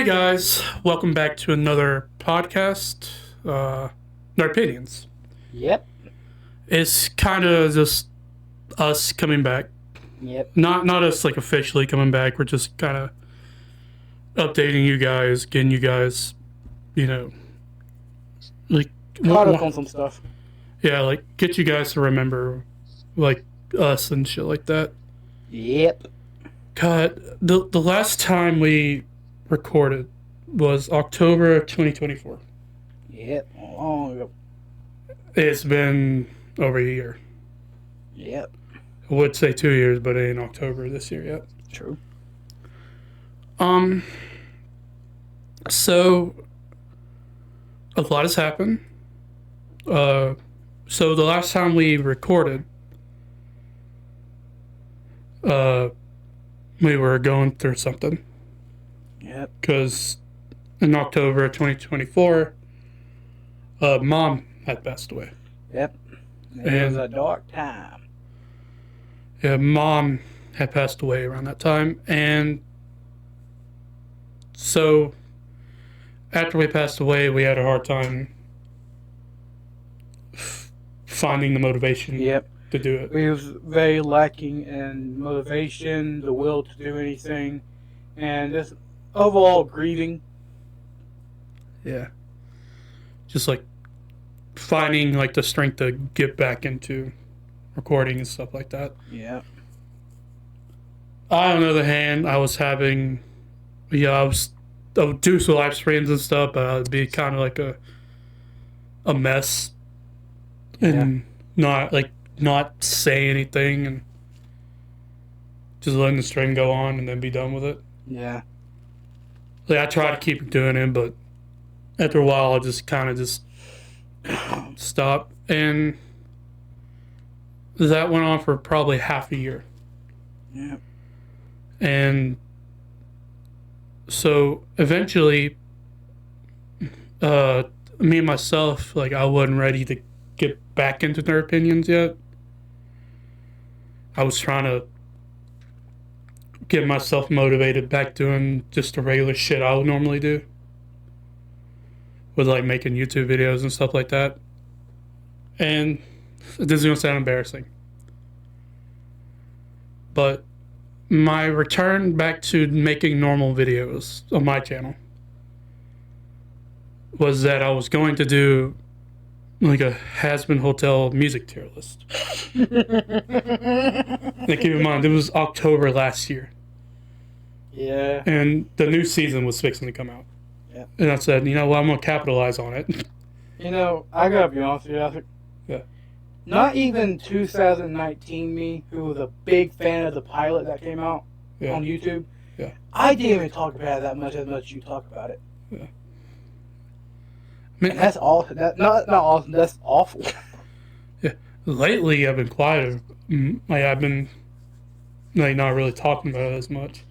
guys, welcome back to another podcast, Nerdpinions. Yep. It's kind of just us coming back. Yep. Not us like officially coming back. We're just kind of updating you guys, getting you guys, like Caught up on some stuff. Yeah, like get you guys to remember, like us and shit like that. Yep. God, the last time we recorded was October of 2024. Yep. Long ago. It's been over a year. Yep. I would say 2 years, but it ain't October this year yet. True. So a lot has happened. So the last time we recorded, we were going through something. Yep. Because in October of 2024, Mom had passed away. Yep. It was a dark time. Yeah, Mom had passed away around that time, and so after we passed away, we had a hard time finding the motivation Yep. to do it. We was very lacking in motivation, the will to do anything, and just overall grieving. Yeah. Just like finding like the strength to get back into recording and stuff like that. Yeah. I, on the other hand, I was having, I would do some live streams and stuff, but I'd be kind of like a mess and not say anything and just letting the stream go on and then be done with it. Yeah. Like I try to keep doing it, but after a while, I just kind of stop, and that went on for probably half a year. Yeah. And so eventually, me and myself, like I wasn't ready to get back into their opinions yet. I was trying to get myself motivated back doing just the regular shit I would normally do. With like making YouTube videos and stuff like that. And this is going to sound embarrassing. But my return back to making normal videos on my channel was that I was going to do like a Has-Been Hotel music tier list. Now keep in mind, it was October last year. Yeah. And the new season was fixing to come out. Yeah. And I said, you know what, I'm going to capitalize on it. I gotta be honest with you, I think. Yeah. Not even 2019 me, who was a big fan of the pilot that came out on YouTube. Yeah. I didn't even talk about it that much as much as you talk about it. Yeah. I mean, that's awful. Not awesome. That's awful. Yeah. Lately, I've been quieter. Like I've been like not really talking about it as much.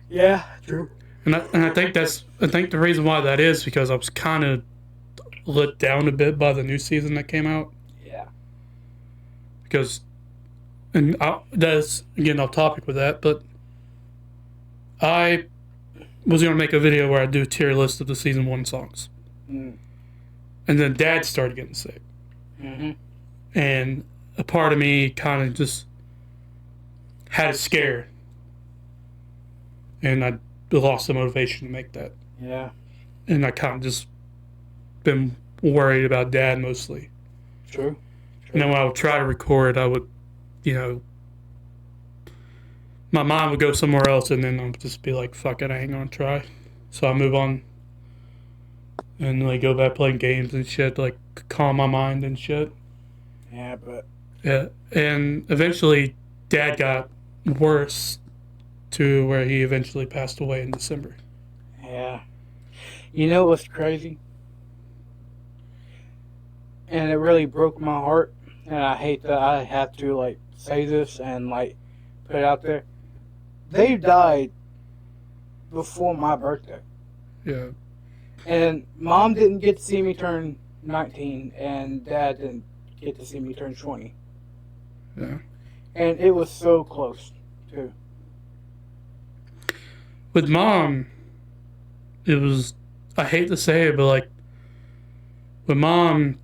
Yeah. True. And I think the reason why that is because I was kind of let down a bit by the new season that came out. Yeah. Because, that's again off topic with that, but I was gonna make a video where I do a tier list of the season 1 songs. Mm. And then Dad started getting sick. Mm-hmm. And a part of me kind of just had a scare. And I lost the motivation to make that. Yeah. And I kind of just been worried about Dad mostly. True. And then when I would try to record, I would, my mind would go somewhere else, and then I'd just be like, fuck it, I ain't gonna try. So I move on and like go back playing games and shit to like calm my mind and shit. Yeah, but... Yeah, and eventually Dad got worse to where he eventually passed away in December. Yeah. You know what's crazy? And it really broke my heart, and I hate that I have to like say this and like put it out there. They died before my birthday. Yeah. And Mom didn't get to see me turn 19, and Dad didn't get to see me turn 20. Yeah. And it was so close, too. With Mom, it was, I hate to say it, but like, with Mom,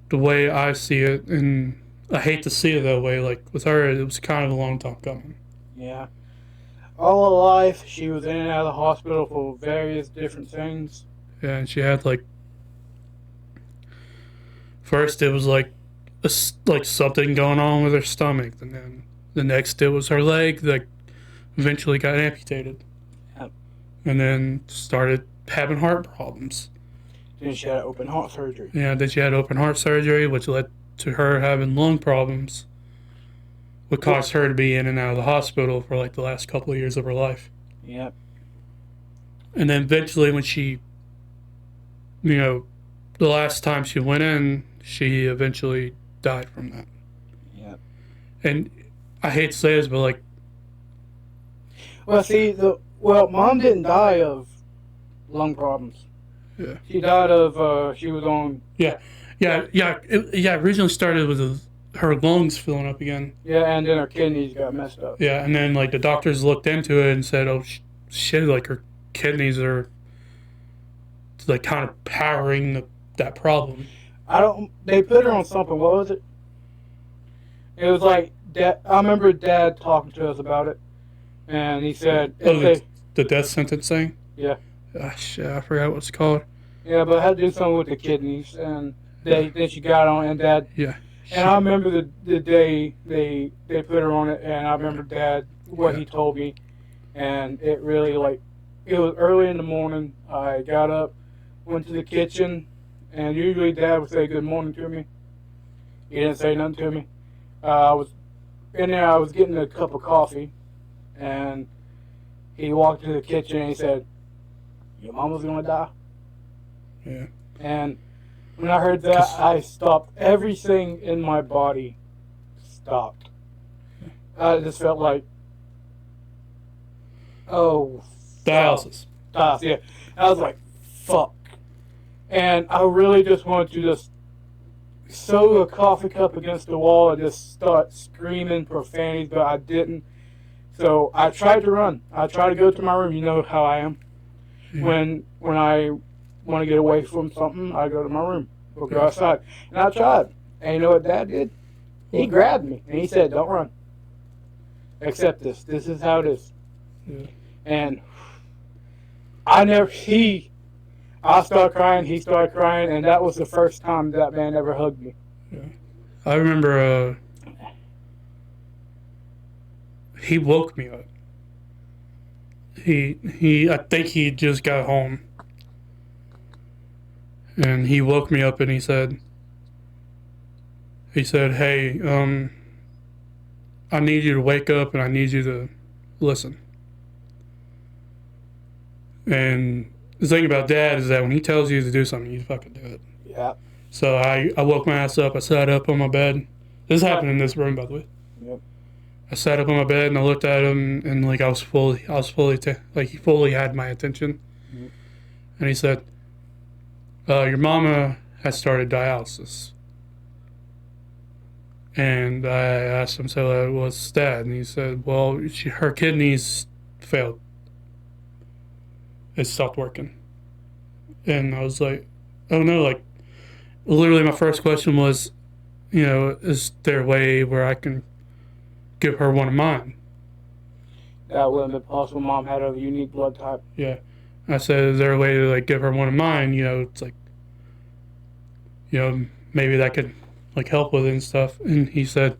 the way I see it, and I hate to see it that way, like, with her, it was kind of a long time coming. Yeah. All her life, she was in and out of the hospital for various different things. Yeah, and she had, like, first it was like, like something going on with her stomach, and then the next it was her leg that eventually got amputated. Yep. And then started having heart problems. Then she had open heart surgery. Yeah, then she had open heart surgery, which led to her having lung problems, which caused her to be in and out of the hospital for like the last couple of years of her life. Yep. And then eventually when she, the last time she went in, she eventually died from that. Yep. And I hate to say this, but like... Well, see, Mom didn't die of lung problems. Yeah. She died of, she was on... Yeah. It originally started with her lungs filling up again. Yeah, and then her kidneys got messed up. Yeah, and then like the doctors looked into it and said, oh, shit, like her kidneys are like kind of powering that problem. They put her on something, what was it? It was like, I remember Dad talking to us about it, and he said... the death sentence thing? Yeah. Ah, shit, I forgot what it's called. Yeah, but it had to do something with the kidneys, and then she got on, and Dad... Yeah. And I remember the day they put her on it, and I remember Dad, what he told me, and it really, like, it was early in the morning. I got up, went to the kitchen, and usually Dad would say good morning to me. He didn't say nothing to me. I was in there, I was getting a cup of coffee, and he walked to the kitchen and he said, your mama's gonna die? Yeah. And when I heard that, I stopped. Everything in my body stopped. I just felt like, oh, dialysis. Yeah. I was like, fuck. And I really just wanted to just sew a coffee cup against the wall and just start screaming profanities, but I didn't. So I tried to run. I tried to go to my room. You know how I am. Yeah. When I want to get away from something, I go to my room or go outside. And I tried. And you know what Dad did? He grabbed me and he said, don't run. Accept this. This is how it is. Yeah. And I started crying, he started crying, and that was the first time that man ever hugged me. Yeah. I remember he woke me up. I think he just got home. And he woke me up and he said, hey, I need you to wake up and I need you to listen. And the thing about Dad is that when he tells you to do something, you fucking do it. Yeah. So I woke my ass up. I sat up on my bed. This happened in this room, by the way. Yep. I sat up on my bed and I looked at him and like he fully had my attention. Mm-hmm. And he said, your mama has started dialysis. And I asked him, so what's that? And he said, well, her kidneys failed. It stopped working. And I was like, oh no, like, literally my first question was, is there a way where I can give her one of mine? That wouldn't have been possible. Mom had a unique blood type. Yeah. I said, is there a way to, like, give her one of mine? It's like, maybe that could, like, help with it and stuff. And he said,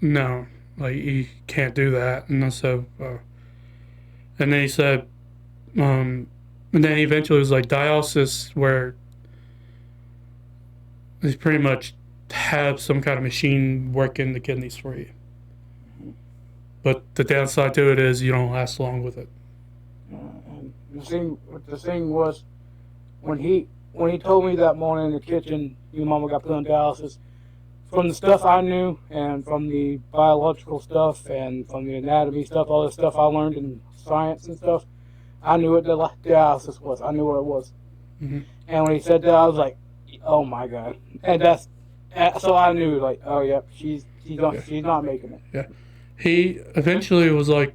no, like, you can't do that. And I said, and then he said, and then eventually it was like dialysis, where they pretty much have some kind of machine working the kidneys for you. But the downside to it is you don't last long with it. The thing was, when he told me that morning in the kitchen, your mama got put on dialysis, from the stuff I knew and from the biological stuff and from the anatomy stuff, all the stuff I learned in science and stuff, I knew what the dialysis was. I knew what it was. Mm-hmm. And when he said that, I was like, oh my God. And so I knew, like, oh yeah, she's not making it. Yeah. He eventually was like,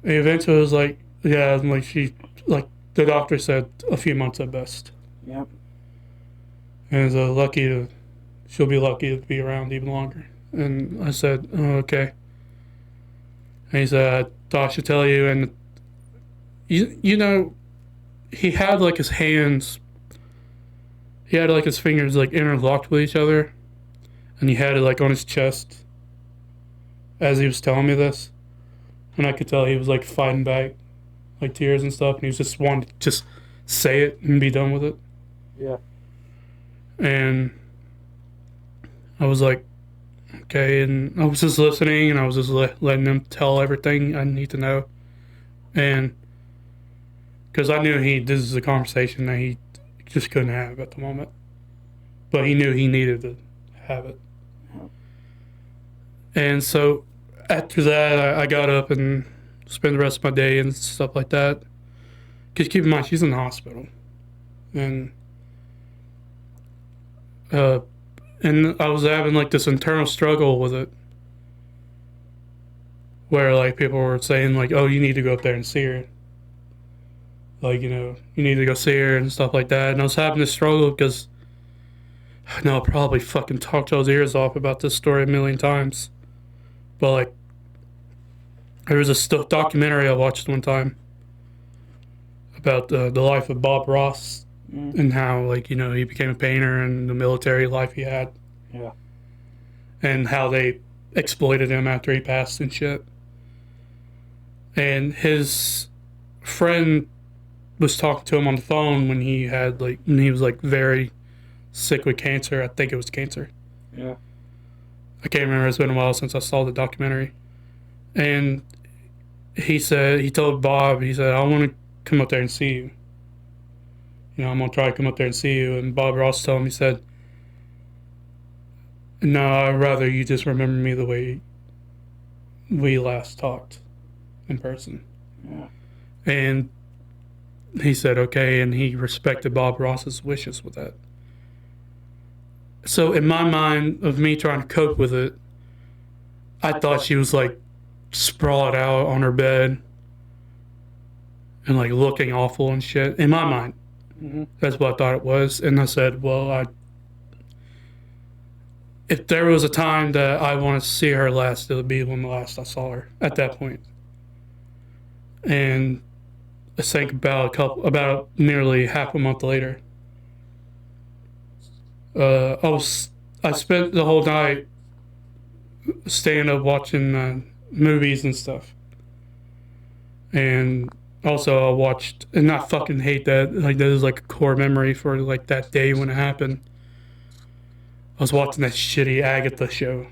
And eventually it was like, yeah, and like the doctor said a few months at best. Yep. And she'll be lucky to be around even longer. And I said, oh, okay. And he said, I thought I should tell you. And you know, he had like his fingers like interlocked with each other. And he had it like on his chest as he was telling me this. And I could tell he was like fighting back, like tears and stuff. And he was just wanting to just say it and be done with it. Yeah. And I was like, okay. And I was just listening and I was just letting him tell everything I need to know. And because I knew this is a conversation that he just couldn't have at the moment. But he knew he needed to have it. And so after that, I got up and spent the rest of my day and stuff like that. Because keep in mind, she's in the hospital. And I was having like this internal struggle with it. Where like people were saying like, oh, you need to go up there and see her. Like, you know, you need to go see her and stuff like that. And I was having this struggle because I know I'll probably fucking talk those ears off about this story a million times. But like, there was a documentary I watched one time about the life of Bob Ross and how, like, you know, he became a painter and the military life he had. Yeah. And how they exploited him after he passed and shit. And his friend was talking to him on the phone when he was like very sick with cancer. I think it was cancer. Yeah. I can't remember. It's been a while since I saw the documentary. And he told Bob, he said, I want to come up there and see you. You know, I'm going to try to come up there and see you. And Bob Ross told him, he said, no, I'd rather you just remember me the way we last talked in person. Yeah. And he said, okay, and he respected Bob Ross's wishes with that. So in my mind, of me trying to cope with it, I thought she was like sprawled out on her bed and like looking awful and shit. In my mind, that's what I thought it was. And I said, well, if there was a time that I want to see her last, it would be when the last I saw her at that point. And I think about nearly half a month later, I spent the whole night staying up watching movies and stuff. And also I watched, and I fucking hate that, like that is like a core memory for like that day when it happened. I was watching that shitty Agatha show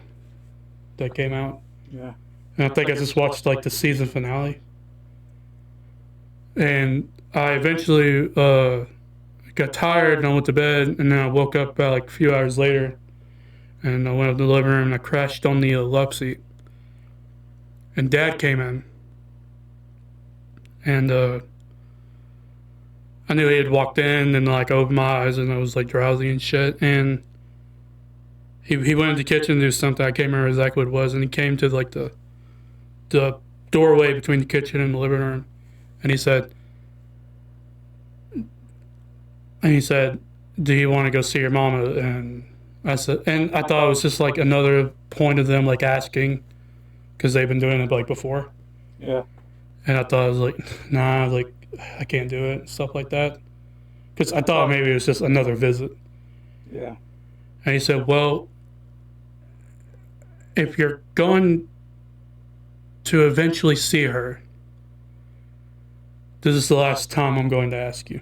that came out. Yeah. And I think I just watched like the season finale. And I eventually got tired and I went to bed, and then I woke up about like a few hours later and I went up to the living room and I crashed on the love seat. And Dad came in. And I knew he had walked in, and like I opened my eyes and I was like drowsy and shit. And he went in the kitchen to do something. I can't remember exactly what it was. And he came to like the doorway between the kitchen and the living room. And he said, do you want to go see your mama? And I said, and I thought it was just like another point of them like asking, because they've been doing it like before. Yeah. And I thought I was like, nah, like I can't do it and stuff like that. Because I thought maybe it was just another visit. Yeah. And he said, well, if you're going to eventually see her, this is the last time I'm going to ask you.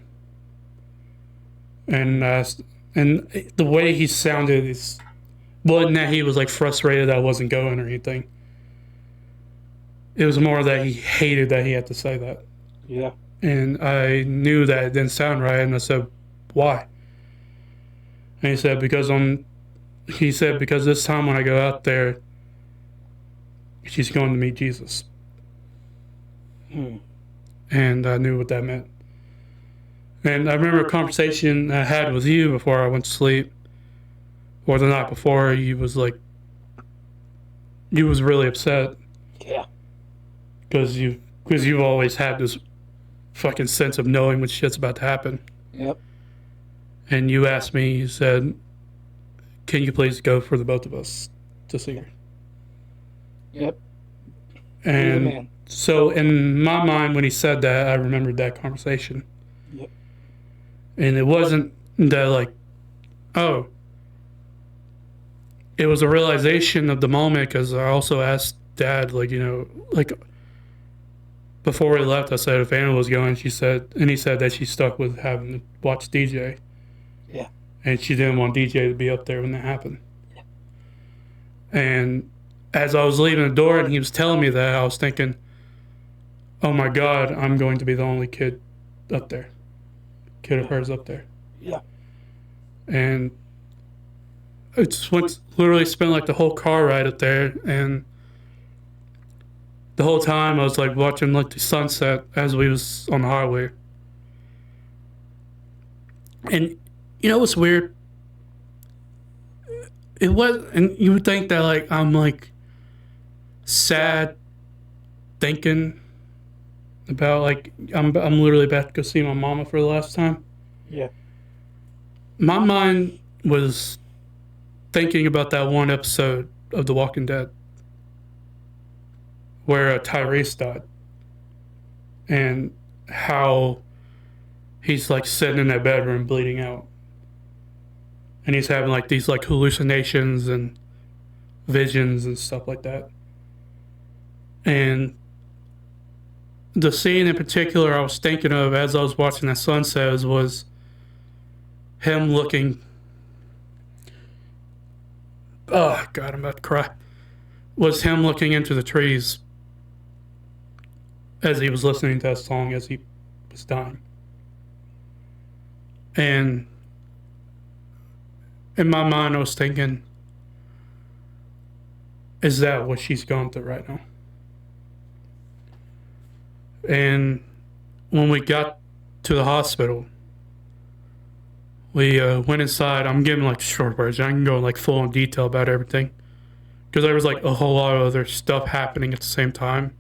And the way he sounded wasn't that he was like frustrated that I wasn't going or anything. It was more that he hated that he had to say that. Yeah. And I knew that it didn't sound right, and I said, why? And he said, because this time when I go out there, she's going to meet Jesus. And I knew what that meant. And I remember a conversation I had with you before I went to sleep, or the night before. You was really upset. Yeah. Because you because you've always had this fucking sense of knowing when shit's about to happen. Yep. And you asked me, you said, can you please go for the both of us to see her? Yep. And so in my mind, when he said that, I remembered that conversation. Yep. And it wasn't that like, oh, it was a realization of the moment, because I also asked Dad, like, you know, like, before we left, I said if Anna was going, he said that she stuck with having to watch DJ. Yeah. And she didn't want DJ to be up there when that happened. Yeah. And as I was leaving the door and he was telling me that, I was thinking, oh my God, I'm going to be the only kid up there. Kid of hers up there. Yeah. And I just literally spent like the whole car ride up there, and the whole time I was like watching like the sunset as we was on the highway. And you know what's weird? It was, and you would think that like I'm like sad thinking about like I'm literally about to go see my mama for the last time. Yeah. My mind was thinking about that one episode of The Walking Dead where Tyrese died, and how he's like sitting in that bedroom bleeding out, and he's having like these like hallucinations and visions and stuff like that. And the scene in particular I was thinking of as I was watching that sunset was him looking, oh God, I'm about to cry, was him looking into the trees as he was listening to that song as he was dying. And in my mind I was thinking, is that what she's going through right now? And when we got to the hospital, we went inside. I'm giving like the short version. I can go like full in detail about everything, because there was like a whole lot of other stuff happening at the same time.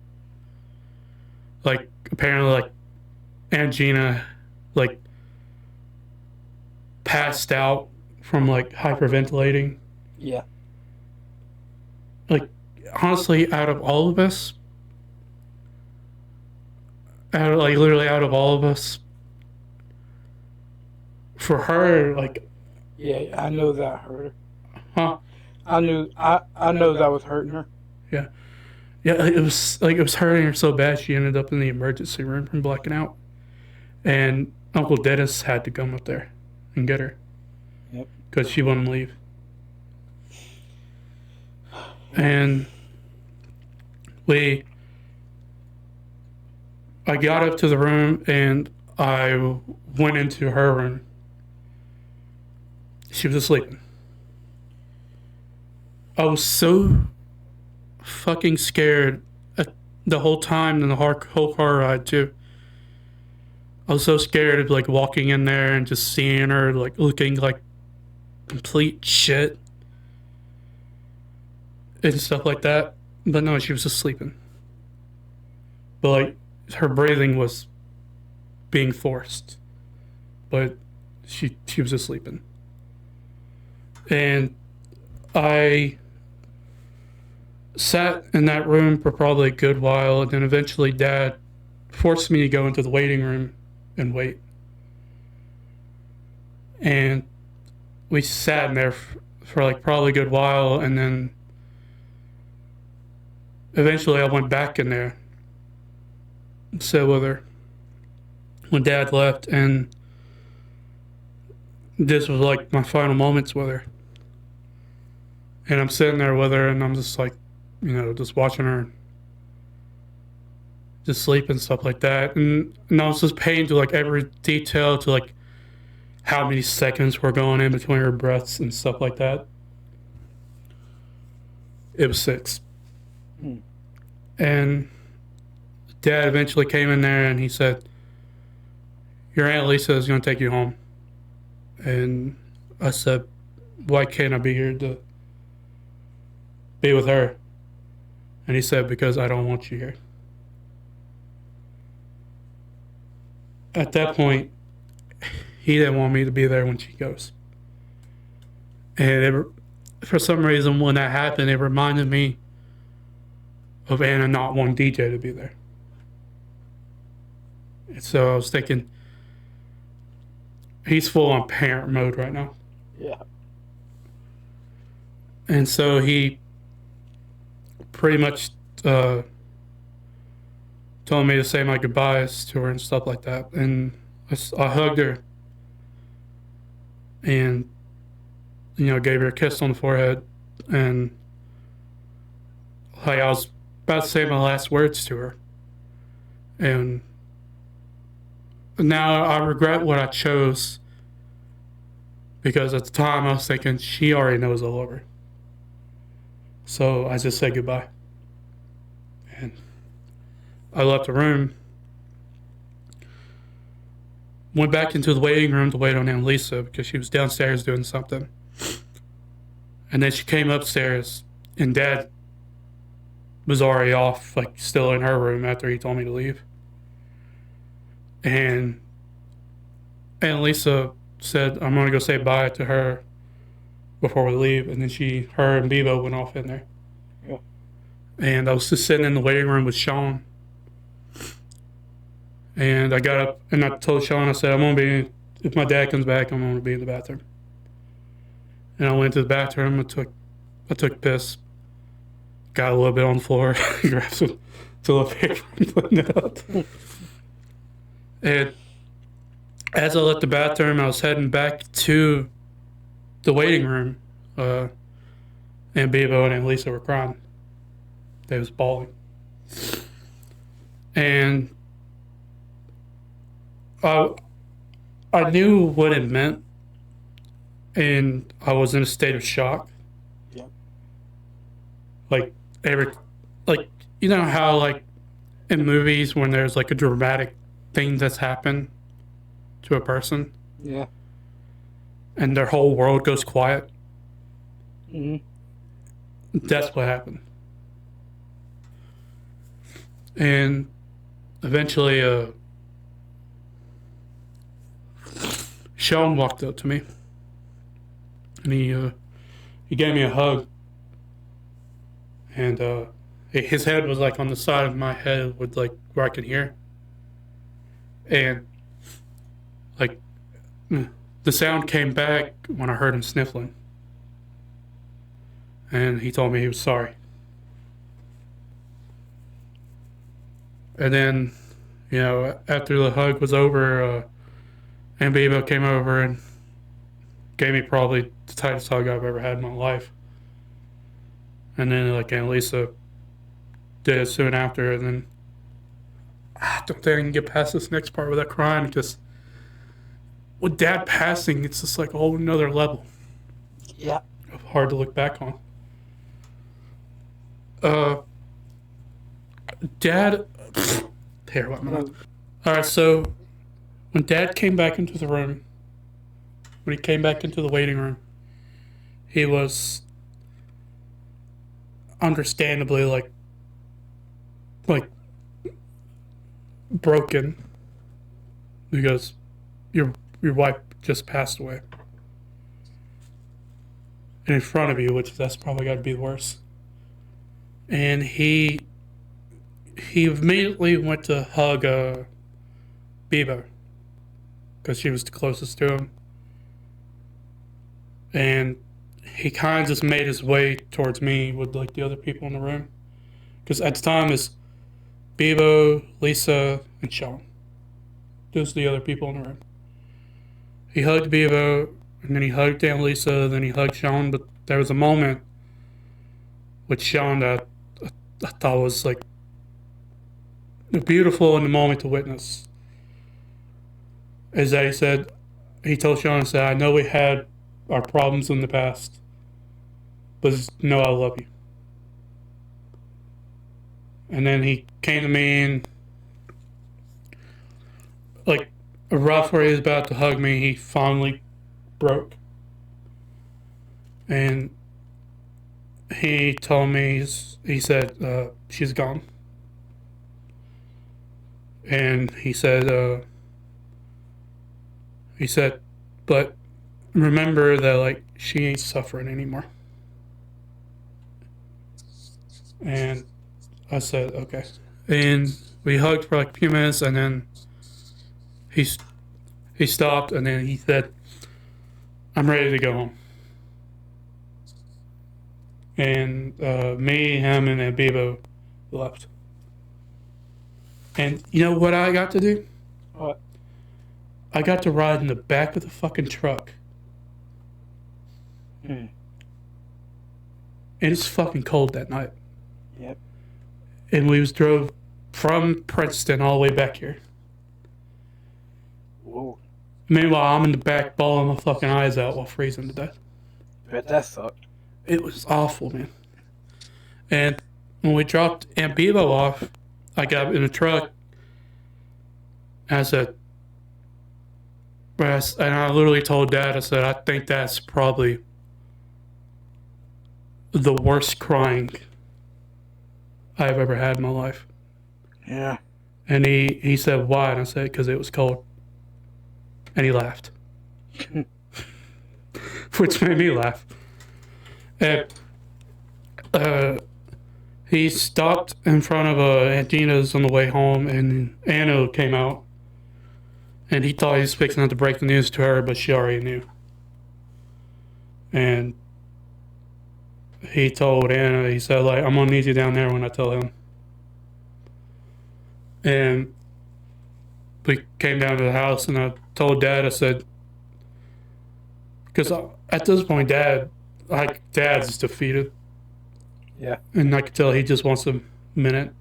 Like apparently like Aunt Gina like passed out from like hyperventilating. Yeah. Like honestly, out of all of us, out of all of us, for her, like, Yeah, I know that hurt her. huh? I know that was hurting her. Yeah, it was hurting her so bad she ended up in the emergency room from blacking out, and Uncle Dennis had to come up there and get her. Yep. Because she wouldn't leave. And I got up to the room and I went into her room. She was asleep. I was so fucking scared the whole time in the whole car ride too. I was so scared of like walking in there and just seeing her like looking like complete shit and stuff like that. But no, she was just sleeping. But like her breathing was being forced. But she was just sleeping. And I sat in that room for probably a good while, and then eventually Dad forced me to go into the waiting room and wait. And we sat in there for like probably a good while, and then eventually I went back in there and sat with her when Dad left, and this was like my final moments with her. And I'm sitting there with her, and I'm just like, you know, just watching her just sleep and stuff like that. And I was just paying to like every detail to like how many seconds were going in between her breaths and stuff like that. It was 6. And Dad eventually came in there and he said, your Aunt Lisa is going to take you home. And I said, why can't I be here to be with her? And he said, because I don't want you here. at that point, he didn't want me to be there when she goes. And for some reason, when that happened, it reminded me of Anna not wanting DJ to be there. And so I was thinking, he's full on parent mode right now. Yeah. And so he pretty much told me to say my goodbyes to her and stuff like that. And I hugged her and, gave her a kiss on the forehead. And like I was about to say my last words to her. And now I regret what I chose, because at the time I was thinking she already knows I love her. So I just said goodbye. And I left the room, went back into the waiting room to wait on Aunt Lisa because she was downstairs doing something. And then she came upstairs, and Dad was already off, like still in her room after he told me to leave. And Aunt Lisa said, I'm going to go say bye to her before we leave. And then her and Bebo went off in there. Yeah. And I was just sitting in the waiting room with Sean. And I got up and I told Sean, I said, if my dad comes back, I'm going to be in the bathroom. And I went to the bathroom, I took a piss, got a little bit on the floor, grabbed some toilet paper and put it up. And as I left the bathroom, I was heading back to the waiting room, and Bebo and Aunt Lisa were crying. They was bawling. And I knew what it meant, and I was in a state of shock. Yeah. Like you know how like in movies when there's like a dramatic thing that's happened to a person, Yeah. and their whole world goes quiet. Mm-hmm. That's what happened. And eventually, Sean walked up to me, and he gave me a hug, and his head was like on the side of my head with like where I could hear, and like the sound came back when I heard him sniffling, and he told me he was sorry. And then, after the hug was over, Aunt Bebo came over and gave me probably the tightest hug I've ever had in my life. And then, like, Aunt Lisa did it soon after, and then I don't think I can get past this next part without crying, because with Dad passing, it's just like a whole nother level. Yeah. Hard to look back on. Dad... Here, what am I? Alright, so when Dad came back into the room, when he came back into the waiting room, he was understandably like broken, because your wife just passed away. And in front of you, that's probably got to be the worst. And he immediately went to hug Bebo, because she was the closest to him. And he kind of just made his way towards me with like the other people in the room. Because at the time it's Bebo, Lisa, and Sean. Those are the other people in the room. He hugged Bebo, and then he hugged Aunt Lisa, then he hugged Sean. But there was a moment with Sean that I thought was like beautiful in the moment to witness. Is that he told Sean, and said, I know we had our problems in the past, but just know I love you. And then he came to me and like rough where he was about to hug me, he finally broke. And he told me, he said, she's gone. And he said, He said, but remember that, like, she ain't suffering anymore. And I said, okay. And we hugged for like a few minutes, and then he stopped, and then he said, I'm ready to go home. And me, him, and Bebo left. And you know what I got to do? What? I got to ride in the back of the fucking truck. Hmm. And it's fucking cold that night. Yep. And we drove from Princeton all the way back here. Whoa. Meanwhile, I'm in the back bawling my fucking eyes out while freezing to death. Bet that sucked. It was awful, man. And when we dropped Aunt Bevo off, I got in the truck and I said, and I literally told Dad, I said, I think that's probably the worst crying I've ever had in my life. Yeah. And he said, why? And I said, because it was cold. And he laughed. Which made me laugh. And he stopped in front of Aunt Gina's on the way home, and Anna came out. And he thought he was fixing to break the news to her, but she already knew. And he told Anna, he said, like, I'm going to need you down there when I tell him. And we came down to the house, and I told Dad, I said, because at this point, Dad's defeated. Yeah. And I could tell he just wants a minute.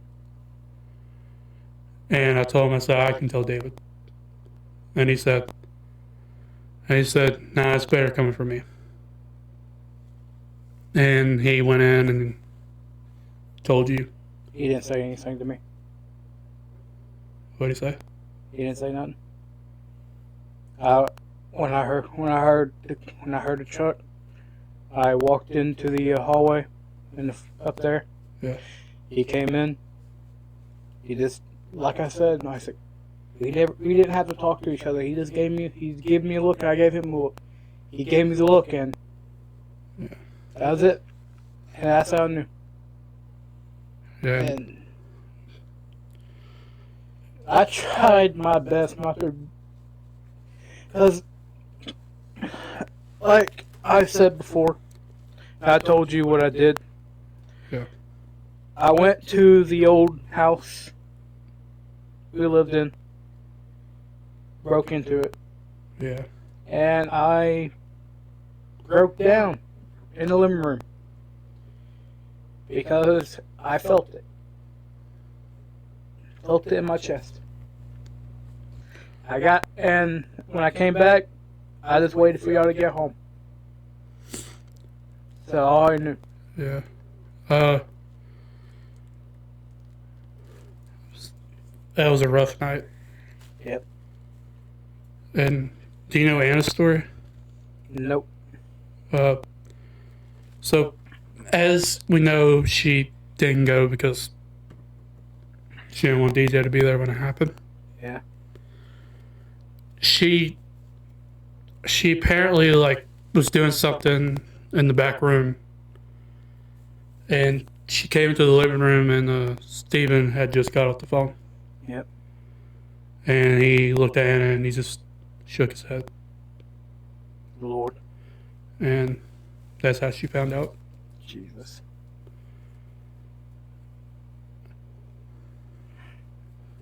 And I told him, I said, I can tell David. And he said, nah, it's better coming from me. And he went in and told you. He didn't say anything to me. What'd he say? He didn't say nothing. When I heard the truck, I walked into the hallway up there. Yeah. He came in. He just, like I said, I said, we didn't have to talk to each other. He gave me a look, and I gave him a look. He gave me the look, and that was it. And that's how I knew. Yeah. And I tried my best not to, because, like I said before, I told you what I did. Yeah. I went to the old house we lived in, broke into it, Yeah. and I broke down in the living room because I felt it. Felt it in my chest. And when I came back, I just waited for y'all to get home. So all I knew. Yeah. That was a rough night. Yep. And do you know Anna's story? Nope. So, as we know, she didn't go because she didn't want DJ to be there when it happened. Yeah. She apparently, like, was doing something in the back room, and she came into the living room, and Steven had just got off the phone. Yep. And he looked at Anna, and he just shook his head. Lord. And that's how she found out. Jesus.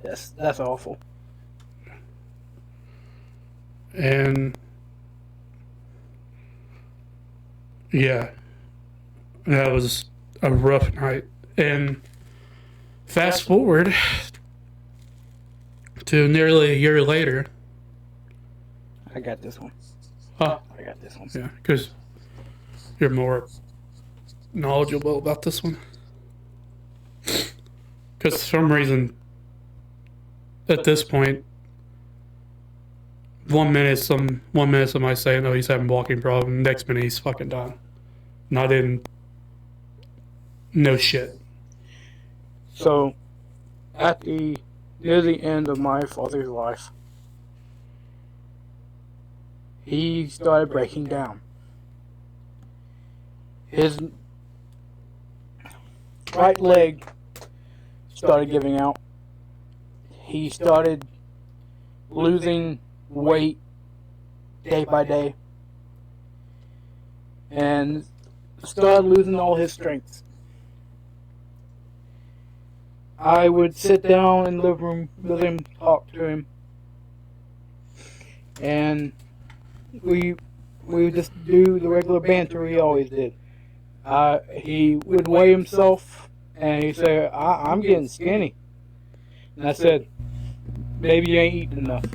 That's awful. And yeah, that was a rough night. And fast forward to nearly a year later. I got this one. Huh? I got this one. Yeah, because you're more knowledgeable about this one. Because for some reason, at this point, one minute somebody saying, "Oh, he's having a walking problem." Next minute, he's fucking done. Not in. No shit. So, near the end of my father's life, he started breaking down. His right leg started giving out. He started losing weight day by day and started losing all his strength. I would sit down in the living room with him, talk to him, and we would just do the regular banter he always did. He would weigh himself, and he'd say, I'm getting skinny. And I said, maybe you ain't eating enough.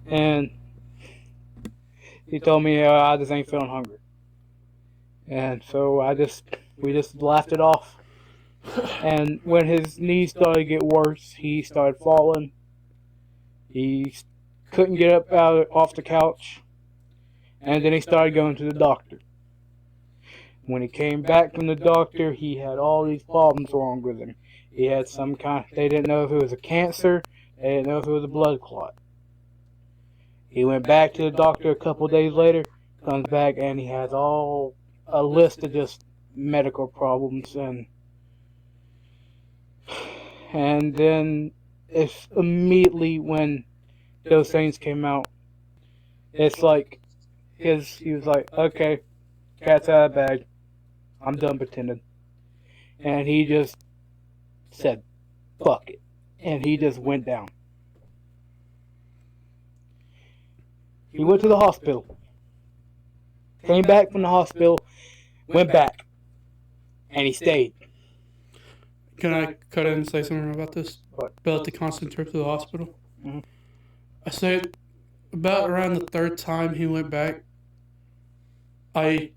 And he told me, I just ain't feeling hungry. And so we just laughed it off. And when his knees started to get worse, he started falling. He couldn't get up off the couch. And then he started going to the doctor. When he came back from the doctor, he had all these problems wrong with him. He had they didn't know if it was a cancer, they didn't know if it was a blood clot. He went back to the doctor a couple days later, comes back, and he has a list of just medical problems. And then it's immediately when those things came out, it's like he was like, okay, cat's out of the bag. I'm done pretending. And he just said, fuck it. And he just went down. He went to the hospital. Came back from the hospital. Went back. And he stayed. Can I cut in and say something about this? What? About the constant trip to the hospital? Mm-hmm. I said about around the third time he went back, I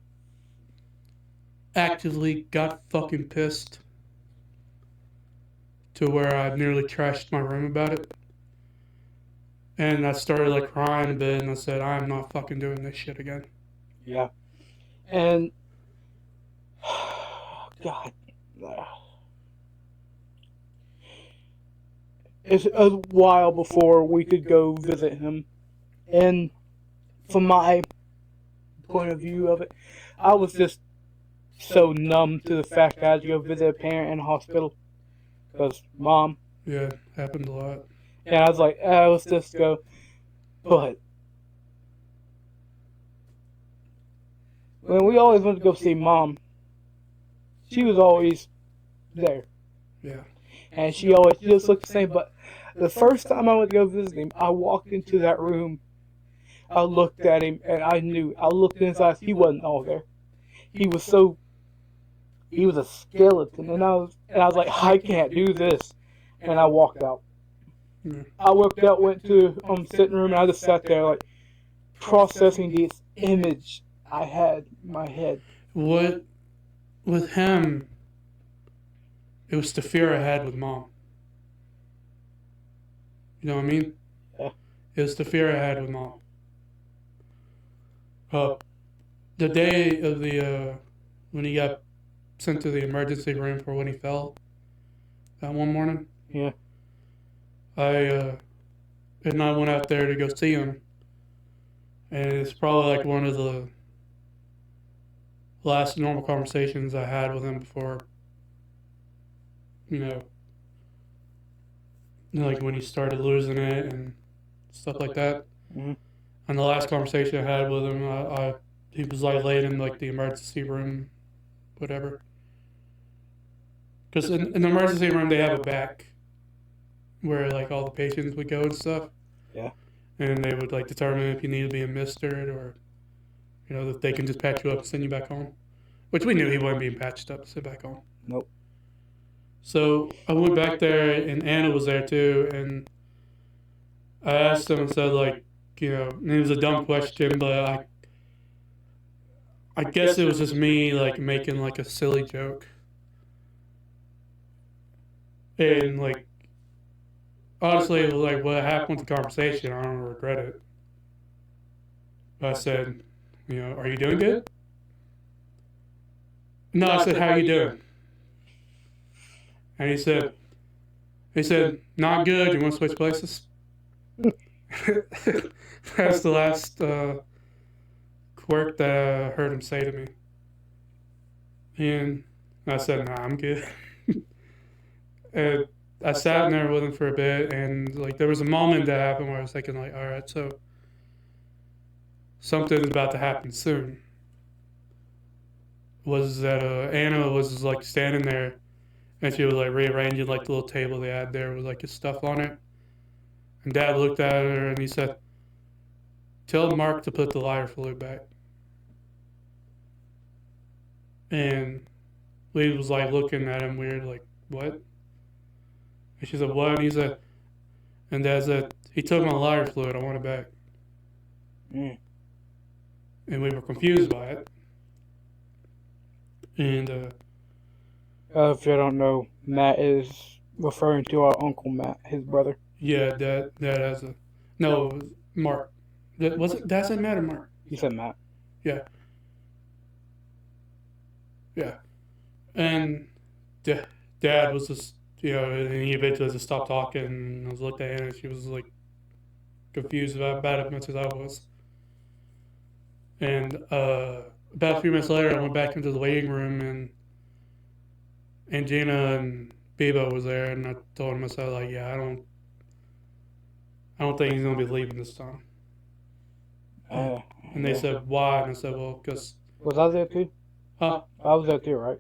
actively got fucking pissed to where I nearly trashed my room about it. And I started like crying a bit, and I said, I am not fucking doing this shit again. Yeah. And God, it's a while before we could go visit him. And from my point of view of it, I was just so numb to the fact that I had to go visit a parent in a hospital. Because mom. Yeah, happened a lot. And I was like, let's just go. But when we always went to go see mom, she was always there. Yeah. And she always just looked the same. But the first time I went to go visit him, I walked into that room. I looked at him, and I knew. I looked in his eyes. He wasn't all there. He was a skeleton. And I was like, I can't do this. And I walked out. Yeah. I walked out, went to sitting room, and I just sat there like processing this image I had in my head. What with him? It was the fear I had with mom. You know what I mean? Yeah. It was the fear I had with mom. The day of the when he got sent to the emergency room for when he fell that one morning. Yeah. I went out there to go see him, and it's probably like one of the last normal conversations I had with him before, like when he started losing it and stuff like that. Mm-hmm. And the last conversation I had with him, he was like laid in like the emergency room, whatever. Because in the emergency room they have a back where like all the patients would go and stuff. Yeah. And they would like determine if you need to be administered or, that they can just patch you up and send you back home. Which we knew he wasn't being patched up to sit back home. Nope. So I went back there and Anna was there too, and I asked him and said like, and it was a dumb question, but I guess it was just me like making like a silly joke. And like, honestly, like what happened with the conversation, I don't regret it. But I said, are you doing good? No, I said, how are you doing? And he said, not good. You want to switch places? That's the last quirk that I heard him say to me. And I said, nah, I'm good. And I sat in there with him for a bit, and like there was a moment that happened where I was thinking, like, all right, so something's about to happen soon. Was that Anna was like standing there, and she was like rearranging like the little table they had there with like his stuff on it. And Dad looked at her and he said, "Tell Mark to put the lighter fluid back." And Lee was like looking at him weird, like, what? And she said, what? And he said, and Dad said, he took my lighter fluid, I want it back. Mm. And we were confused by it. And, if you don't know, Matt is referring to our Uncle Matt, his brother. yeah, Dad has a, no, it was Mark. Was it, Dad said Matt or Mark? He said Matt. Yeah. Yeah. And Dad was just, and he eventually just stopped talking, and I was looking at her, and she was like confused about it as much as I was. And about a few minutes later, I went back into the waiting room, and Gina and Bebo was there, and I told him, I said, like, yeah, I don't think he's gonna be leaving this time. And they said, why? And I said, well, because. Was I there too? Huh? I was there too, right?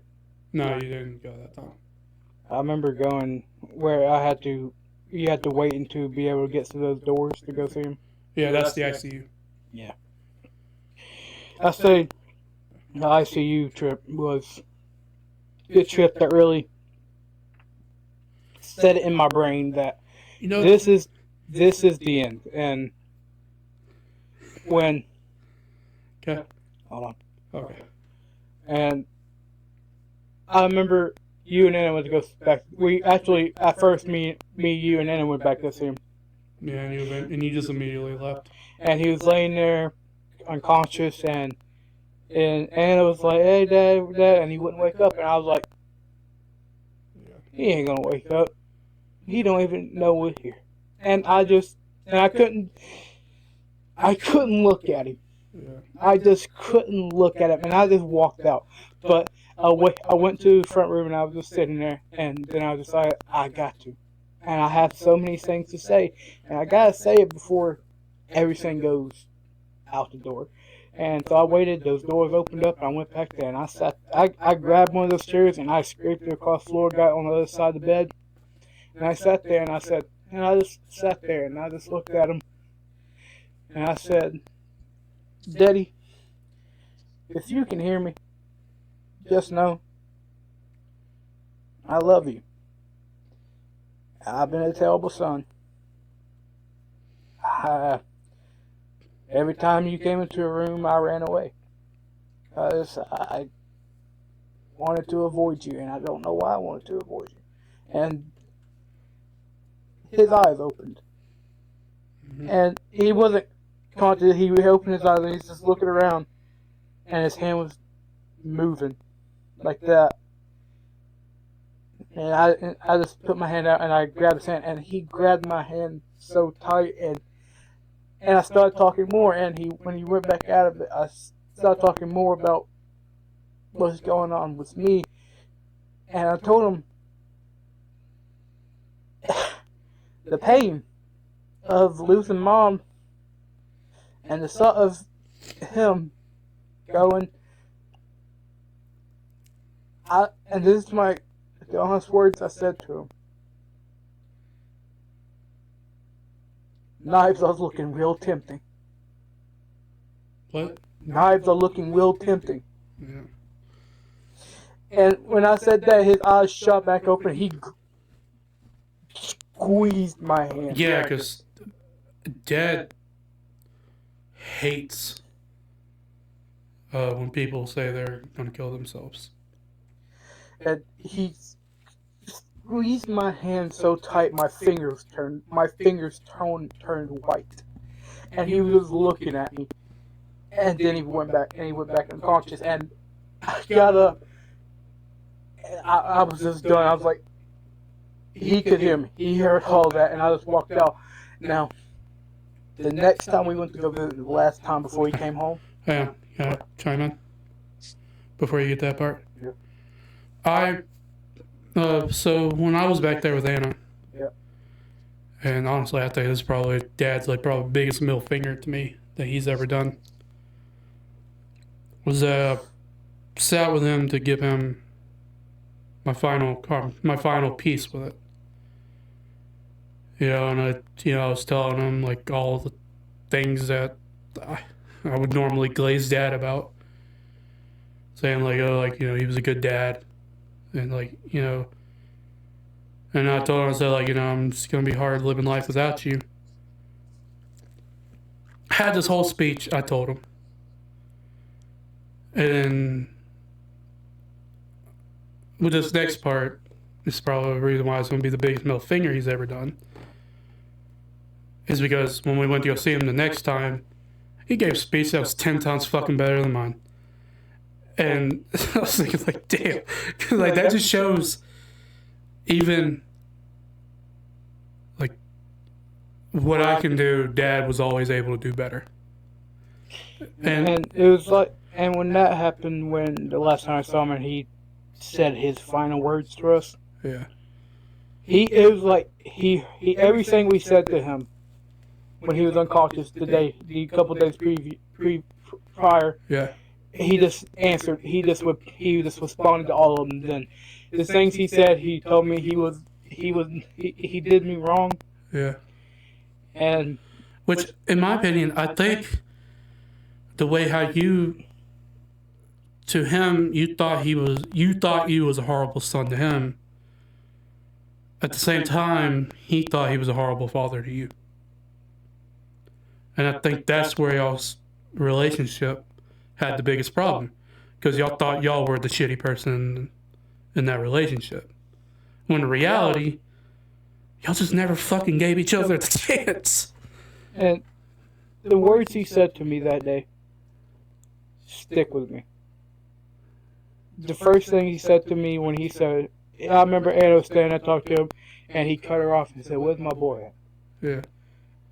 No, you didn't go that time. I remember going where you had to wait until be able to get to those doors to go see him. Yeah, that's the ICU. Yeah. I say the ICU trip was a trip that really set it in my brain that this is the end. And when okay, hold on. Okay. And I remember you and Anna went to go back. We actually, at first, me, you, and Anna went back to see him. Yeah, and you just immediately left. And he was laying there, unconscious, and Anna was like, "Hey, Dad," and he wouldn't wake up. And I was like, "He ain't gonna wake up. He don't even know we're here." And I couldn't look at him. Yeah. I just couldn't look at him, and I just walked out. But I went to the front room, and I was just sitting there, and then I decided I got to. And I have so many things to say, and I gotta say it before everything goes out the door. And so I waited, those doors opened up, and I went back there, and I grabbed one of those chairs, and I scraped it across the floor, got on the other side of the bed, and I sat there, and I just sat there, and I just looked at him, and I said, "Daddy, if you can hear me, just know I love you. I've been a terrible son. Every time you came into a room, I ran away. I wanted to avoid you, and I don't know why I wanted to avoid you." And his eyes opened. Mm-hmm. And he wasn't conscious. He opened his eyes, and he's just looking around, and his hand was moving like that. And I just put my hand out, and I grabbed his hand, and he grabbed my hand so tight, and I started talking more, and when he went back out of it, I started talking more about what's going on with me, and I told him the pain of losing Mom, and the thought of him going, and this is the honest words I said to him. Knives are looking real tempting. What? Knives are looking real tempting. Yeah. And when I said that, his eyes shot back open. He squeezed my hand. Yeah, because Dad hates when people say they're going to kill themselves. And he squeezed my hand so tight, my fingers turned white. And he was looking at me. And then he went back unconscious. And I got up. And I was just done. I was like, he could hear me. He heard all that, and I just walked out. Now, the next time we went to go visit, the last time before he came home. Yeah, you gotta chime in before you get that part. Yeah. So when I was back there with Anna, Yeah. and honestly, I think this is probably Dad's probably biggest middle finger to me that he's ever done. Was sat with him to give him my final piece with it. And I was telling him all the things that I would normally glaze Dad about, saying he was a good dad, and and I told him, I said I'm just gonna be hard living life without you. I had this whole speech I told him, and with this next part, this is probably the reason why it's gonna be the biggest middle finger he's ever done. Is because when we went to go see him the next time, he gave a speech that was 10 times fucking better than mine. And I was thinking, damn. Because, that just shows even, what I can do, Dad was always able to do better. And it was and when that happened, when the last time I saw him and he said his final words to us. Yeah. It was everything we said to him when he was unconscious the couple days prior. Yeah. He just answered. He just responded to all of them. Then the things he said, he told me he did me wrong. Yeah. And which, in my opinion, I think the way how to him, you thought you was a horrible son to him. At the same time, he thought he was a horrible father to you. And I think that's where y'all's relationship had the biggest problem. Because y'all thought y'all were the shitty person in that relationship. When in reality, y'all just never fucking gave each other the chance. And the words he said to me that day stick with me. The first thing he said to me when he said, I remember Anna was standing, I talked to him, and he cut her off and said, "Where's my boy at?" Yeah.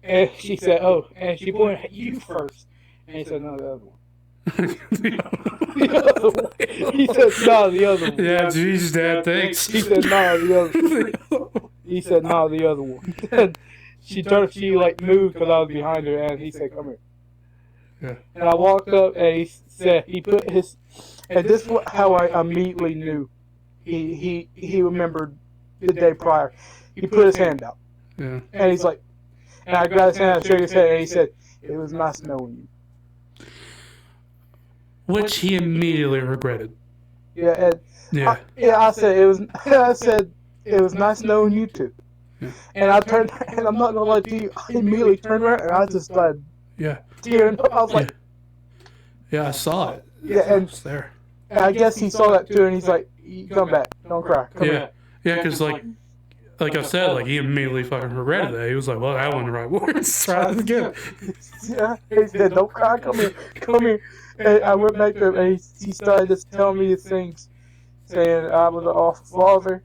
And she said, "Oh," and she pointed at you first. And he said, "No, the other one." The other one. He said, "No, the other one." Yeah, Jesus, Dad, thanks. He said, "No, the other one." He said, "No, the other one." And she moved because I was behind her, and he said, "Come here." Yeah. And I walked up, and he said, he put his, and this is how I immediately knew he remembered the day prior. He put his hand out. Yeah. And he's like, and I grabbed his hand and shook his head, and he said, "It was nice knowing you." Which he immediately regretted. Yeah, and Yeah. I said it was nice knowing you too. Yeah. And I turned, and I'm not gonna lie to you, I immediately turned around and I just started tearing up. I was like, yeah, I saw it. Yeah, and I was there. And I guess he saw that too, and he's like, "You come back, don't cry, come here." Yeah, because like I said, he immediately fucking regretted that. He was like, "Well, that wasn't the right words. Try it again." Yeah, he said, "Don't cry, come here." And I went back to him, and he started just telling me these things, saying I was an awful father.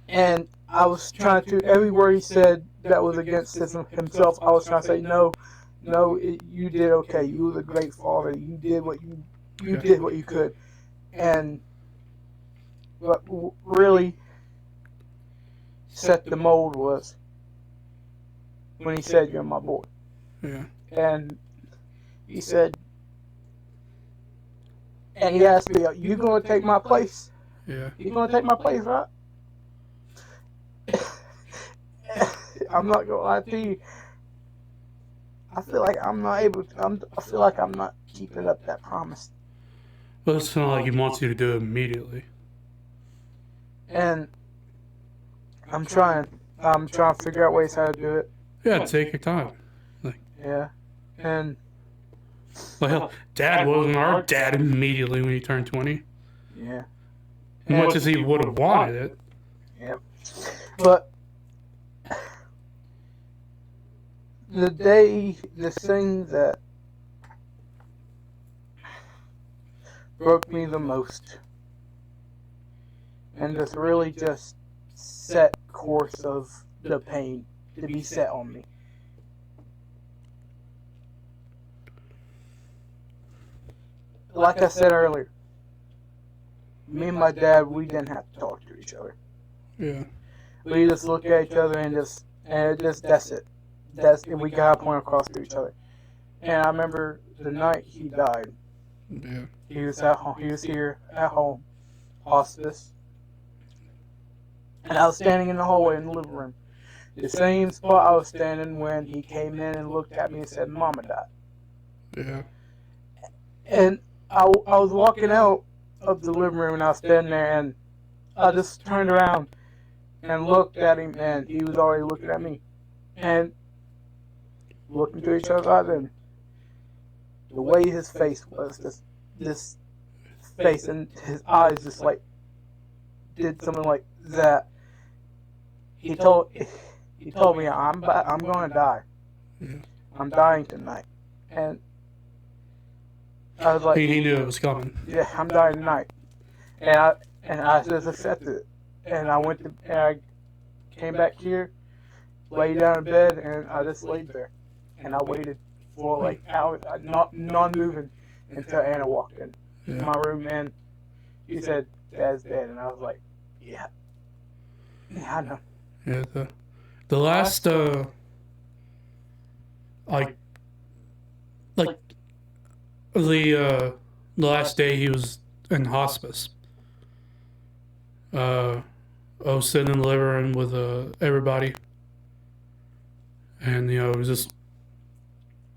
And I was trying to, every word he said that was against himself, I was trying to say, no, you did okay. You was a great father. You did what you did what you could. And what really set the mold was when he said, "You're my boy." Yeah. And he said, and he asked me, "You gonna take my place?" Yeah. "You gonna take my place, right?" I'm not gonna lie to you. I feel like I'm not able to. I feel like I'm not keeping up that promise. Well, it's not like he wants you to do it immediately. And I'm trying to figure out ways how to do it. Yeah, take your time. Yeah. And hell, Dad wasn't our dad immediately when he turned 20. Yeah. As much as he would have wanted it. Yeah. But the thing that broke me the most, and just really just set course of the pain to be set on me, like I said earlier, me and my dad, we didn't have to talk to each other. Yeah. We just looked at each other and that's it. And we got a point across to each other. And I remember the night he died. Yeah. He was at home. He was here at home, hospice. And I was standing in the hallway in the living room. The same spot I was standing when he came in and looked at me and said, Mama died. Yeah. And I was walking out of the living room and I was standing there and I just turned around and looked at him and he was already looking at me. And looked into each other's eyes and the way his face was, this face and his eyes just like did something like that. He told me I'm gonna die. Yeah. I'm dying tonight, and I was like, he knew it was coming. yeah, I'm dying tonight, and I just accepted it, and I came back here, laid down in bed, and I just laid there, and I waited for like hours, not moving until Anna walked in my room, and she said, Dad's dead, and I was like, yeah, I know. Yeah, the last like the last day he was in hospice. I was sitting in the living room with everybody, and it was just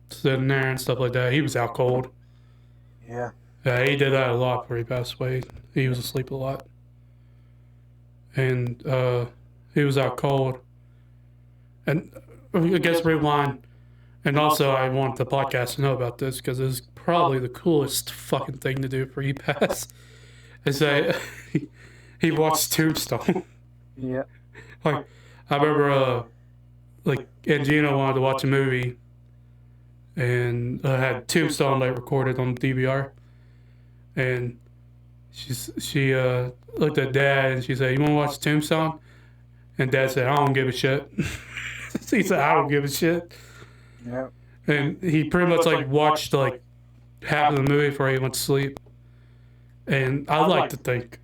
sitting there and stuff like that. He was out cold. Yeah. Yeah, he did that a lot before he passed away. He was asleep a lot, and he was out cold. And I guess rewind. And also, I want the podcast to know about this because it's probably the coolest fucking thing to do for E-Pass. Is that he watched Tombstone. Yeah. Like, I remember, Angina wanted to watch a movie, and I had Tombstone recorded on DVR, and she looked at Dad and she said, "You want to watch Tombstone?" And Dad said, "I don't give a shit." He said, "I don't give a shit." Yeah. And he pretty much watched half of the movie before he went to sleep. And I like to think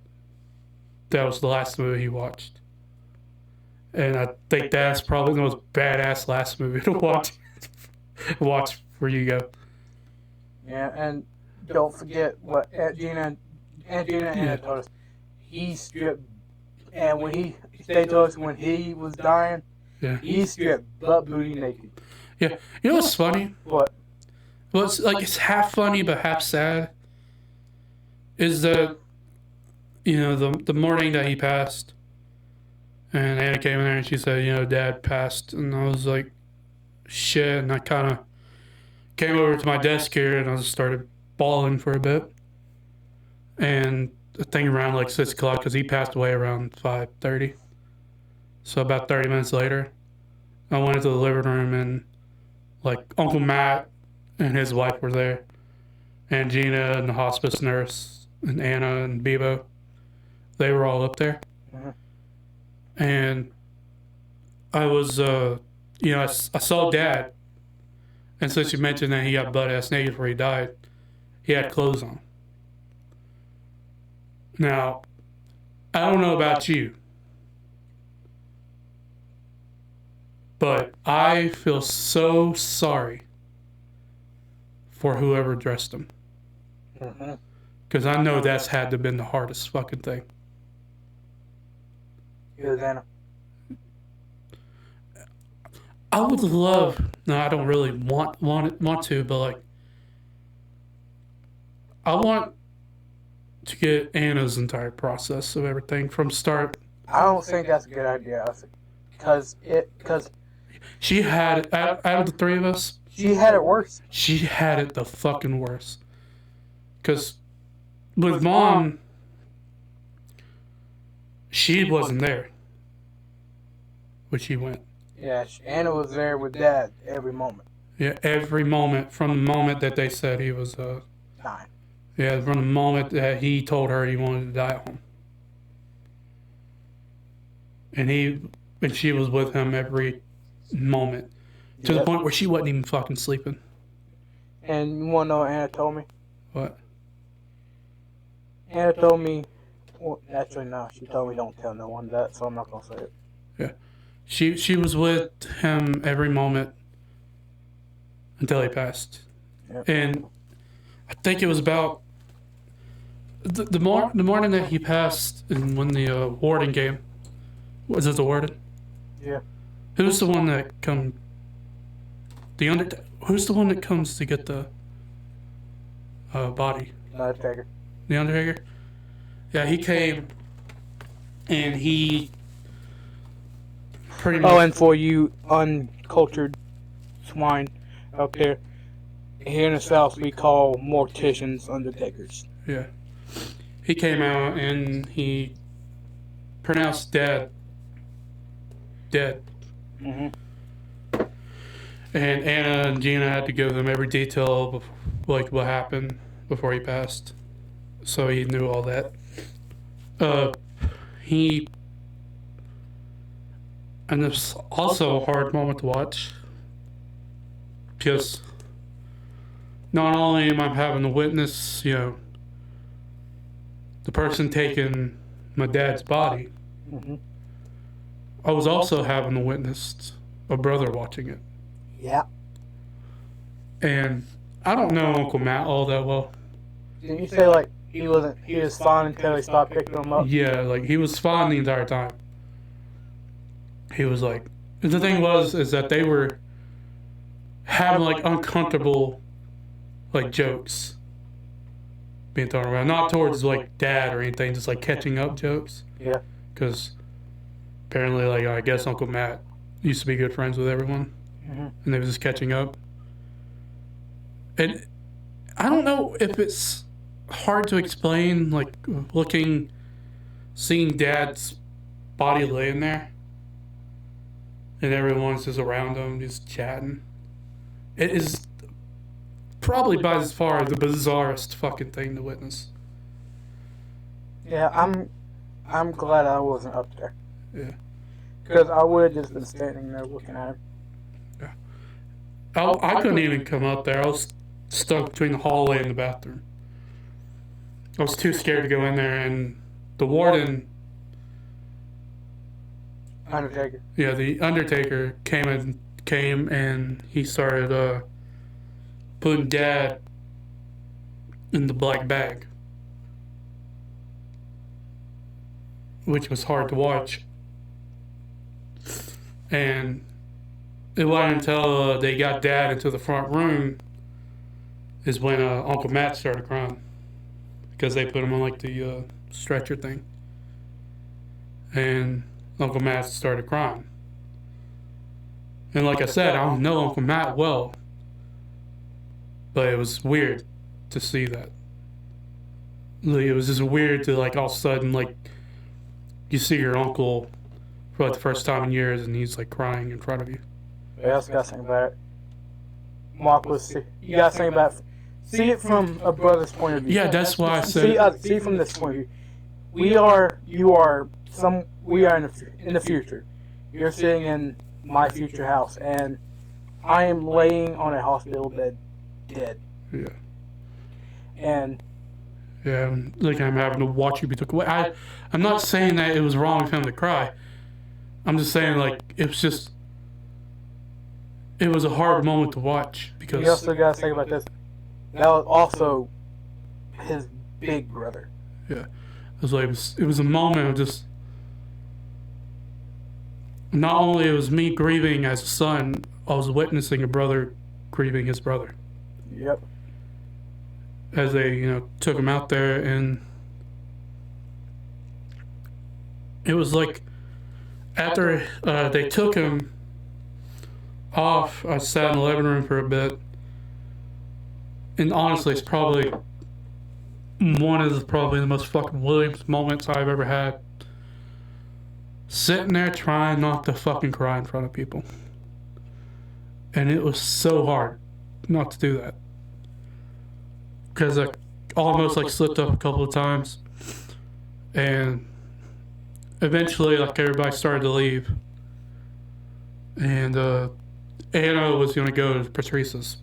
that was the last movie he watched. And I think that's probably the most badass last movie to watch before you go. Yeah, and don't forget what Aunt Gina and told us. He stripped, and they told us when he was dying, he stripped butt booty naked. Yeah, you know what's funny? What? Well, it's half funny but half sad. Is that the morning that he passed, and Anna came in there and she said, Dad passed, and I was like, shit, and I kind of came over to my desk here and I just started bawling for a bit, and I think around 6 o'clock because he passed away around 5:30, so about 30 minutes later, I went into the living room and Uncle Matt and his wife were there, and Gina and the hospice nurse and Anna and Bebo, they were all up there. Mm-hmm. And I was, I saw Dad, and since you mentioned that he got butt-ass naked before he died, he had clothes on. Now, I don't know about you, but I feel so sorry for whoever dressed him. Because I know that's had to have been the hardest fucking thing. Anna. I would love, no, I don't really want to, but I want to get Anna's entire process of everything from start. I don't think that's a good idea, because she had it, out of the three of us, she had it worse. She had it the fucking worst. Because with Mom, she wasn't there when she went. Yeah, Anna was there with Dad every moment. Yeah, every moment from the moment that they said he was dying. Yeah, from the moment that he told her he wanted to die at home. And she was with him every moment. To the point where she wasn't even fucking sleeping. And you want to know what Anna told me? What? Anna told me, well, actually, no, she told me don't tell no one that, so I'm not going to say it. Yeah. She was with him every moment until he passed. Yep. And I think it was about the morning that he passed and when the warden came. Was it the warden? Yeah. Who's the one that who's the one that comes to get the body? Undertaker. The Undertaker? Yeah, he came and he pretty much... Oh, and for you uncultured swine out there, here in the South we call morticians undertakers. Yeah. He came out and he pronounced dead. Mm-hmm. And Anna and Gina had to give them every detail of like what happened before he passed, so he knew all that. And it's also a hard moment to watch because not only am I having to witness, the person taking my dad's body, Mm-hmm. I was also having to witness a brother watching it. Yeah. And I don't know Uncle Matt all that well. Didn't you say like he was fine until they stopped picking him up? Yeah, like he was fine the entire time. He was like, the thing is that they were having like uncomfortable like jokes being thrown around, not towards like dad or anything, just like catching up jokes. Yeah. Because apparently, like I guess Uncle Matt used to be good friends with everyone, Mm-hmm. and they were just catching up. And I don't know if it's hard to explain, like seeing Dad's body laying there, and everyone's just around him, just chatting. It is probably by far the bizarrest fucking thing to witness. Yeah, I'm glad I wasn't up there. Yeah. Because I would have just been standing there looking at him. Yeah. I couldn't even come up there. I was stuck between the hallway and the bathroom. I was too scared to go in there, and the warden, Undertaker. yeah, the Undertaker came and he started putting Dad in the black bag, which was hard to watch. And it wasn't until they got Dad into the front room is when Uncle Matt started crying, because they put him on like the stretcher thing, and Uncle Matt started crying. And like I said, I don't know Uncle Matt well, but it was weird to see that. Like, it was just weird to like all of a sudden like you see your uncle for like the first time in years and he's like crying in front of you. Yeah, that's got to think about it. Mark, you got to think about it. See it from a brother's point of view. Yeah, that's why I said. See from this point of view. We are in the future. You're sitting in my future house, and I am laying on a hospital bed, dead. Yeah. And yeah, like I'm having to watch you be took away. I'm not saying that it was wrong for him to cry. I'm just saying like it was a hard moment to watch because you also got to think about this. That was also his big brother. Yeah, it was a moment of just. Not only it was me grieving as a son, I was witnessing a brother grieving his brother. Yep. As they, took him out there, and it was like after they took him off, I sat in the living room for a bit, and honestly, it's probably one of the most fucking Williams moments I've ever had. Sitting there trying not to fucking cry in front of people. And it was so hard not to do that. Because I almost like slipped up a couple of times. And eventually like everybody started to leave. And Anna was going to go to Patrice's.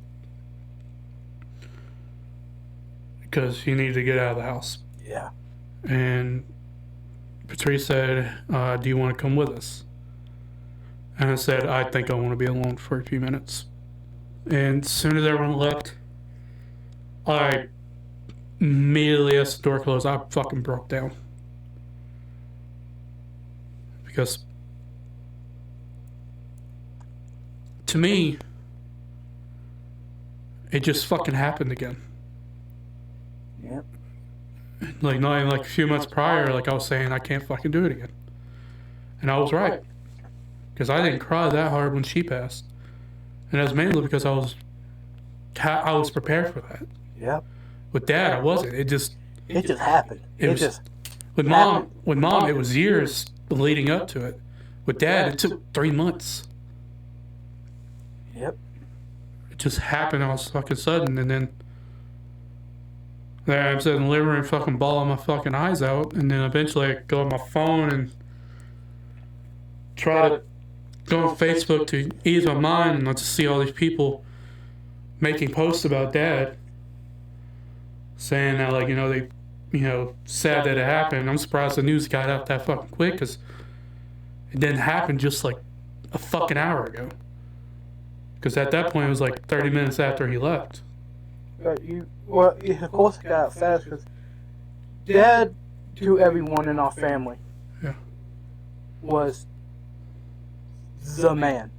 Because he needed to get out of the house. Yeah. And Patrice said, do you want to come with us? And I said, I think I want to be alone for a few minutes. And as soon as everyone left, I immediately, as the door closed, I fucking broke down. Because to me, it just fucking happened again. Yep. Like, not even like a few months prior, like I was saying, I can't fucking do it again. And I was right. Because I didn't cry that hard when she passed. And it was mainly because I was prepared for that. Yep. With Dad, I wasn't. It just happened. With Mom, it was years leading up to it. With Dad, it took 3 months. Yep. It just happened all fucking sudden, and then there I'm sitting in the living room fucking bawling my fucking eyes out, and then eventually I go on my phone and try to go on Facebook to ease my mind, and I just see all these people making posts about Dad, saying that, like, they, sad that it happened. I'm surprised the news got out that fucking quick, because it didn't happen just like a fucking hour ago. Because at that point it was like 30 minutes after he left. Of course it got out fast, because Dad, to everyone in our family, was the man.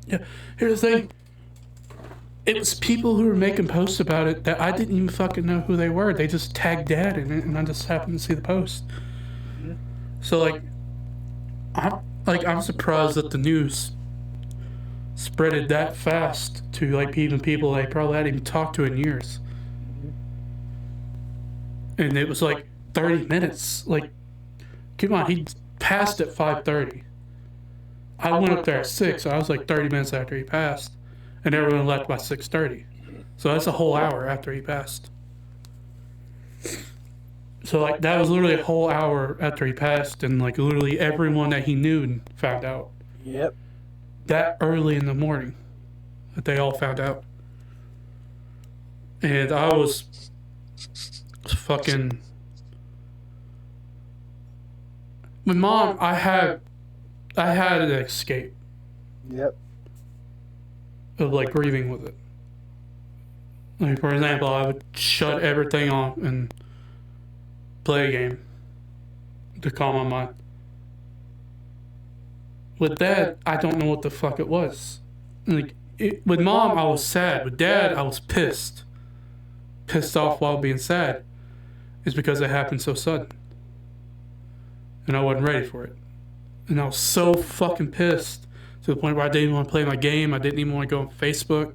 Yeah. Here's the thing. It was people who were making posts about it that I didn't even fucking know who they were. They just tagged Dad in it, and I just happened to see the post. Mm-hmm. So, I'm surprised that the news spreaded that fast to, like, even people they probably hadn't even talked to in years. And it was like 30 minutes. Like, come on, he passed at 5:30. I went up there at 6, so I was like 30 minutes after he passed. And everyone left by 6:30. So that's a whole hour after he passed. So, like, that was literally a whole hour after he passed, and, like, literally everyone that he knew found out. Yep. That early in the morning that they all found out. And I was fucking... With Mom, I had an escape. Yep. Of, like, grieving with it. Like, for example, I would shut everything off and play a game to calm my mind. With Dad, I don't know what the fuck it was. Like, with Mom, I was sad. With Dad, I was pissed. Pissed off while being sad. It's because it happened so sudden. And I wasn't ready for it. And I was so fucking pissed. To the point where I didn't even want to play my game. I didn't even want to go on Facebook.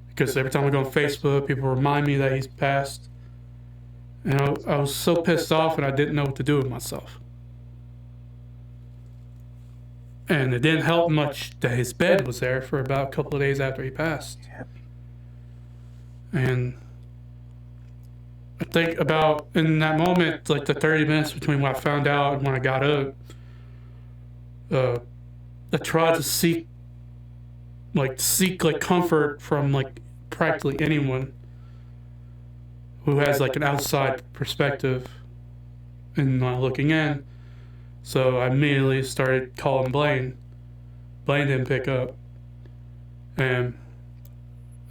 Because every time I go on Facebook, people remind me that he's passed. And I was so pissed off, and I didn't know what to do with myself. And it didn't help much that his bed was there for about a couple of days after he passed. And I think about, in that moment, like the 30 minutes between when I found out and when I got up, I tried to seek comfort from, like, practically anyone who has, like, an outside perspective and not looking in. So I immediately started calling Blaine. Blaine didn't pick up. And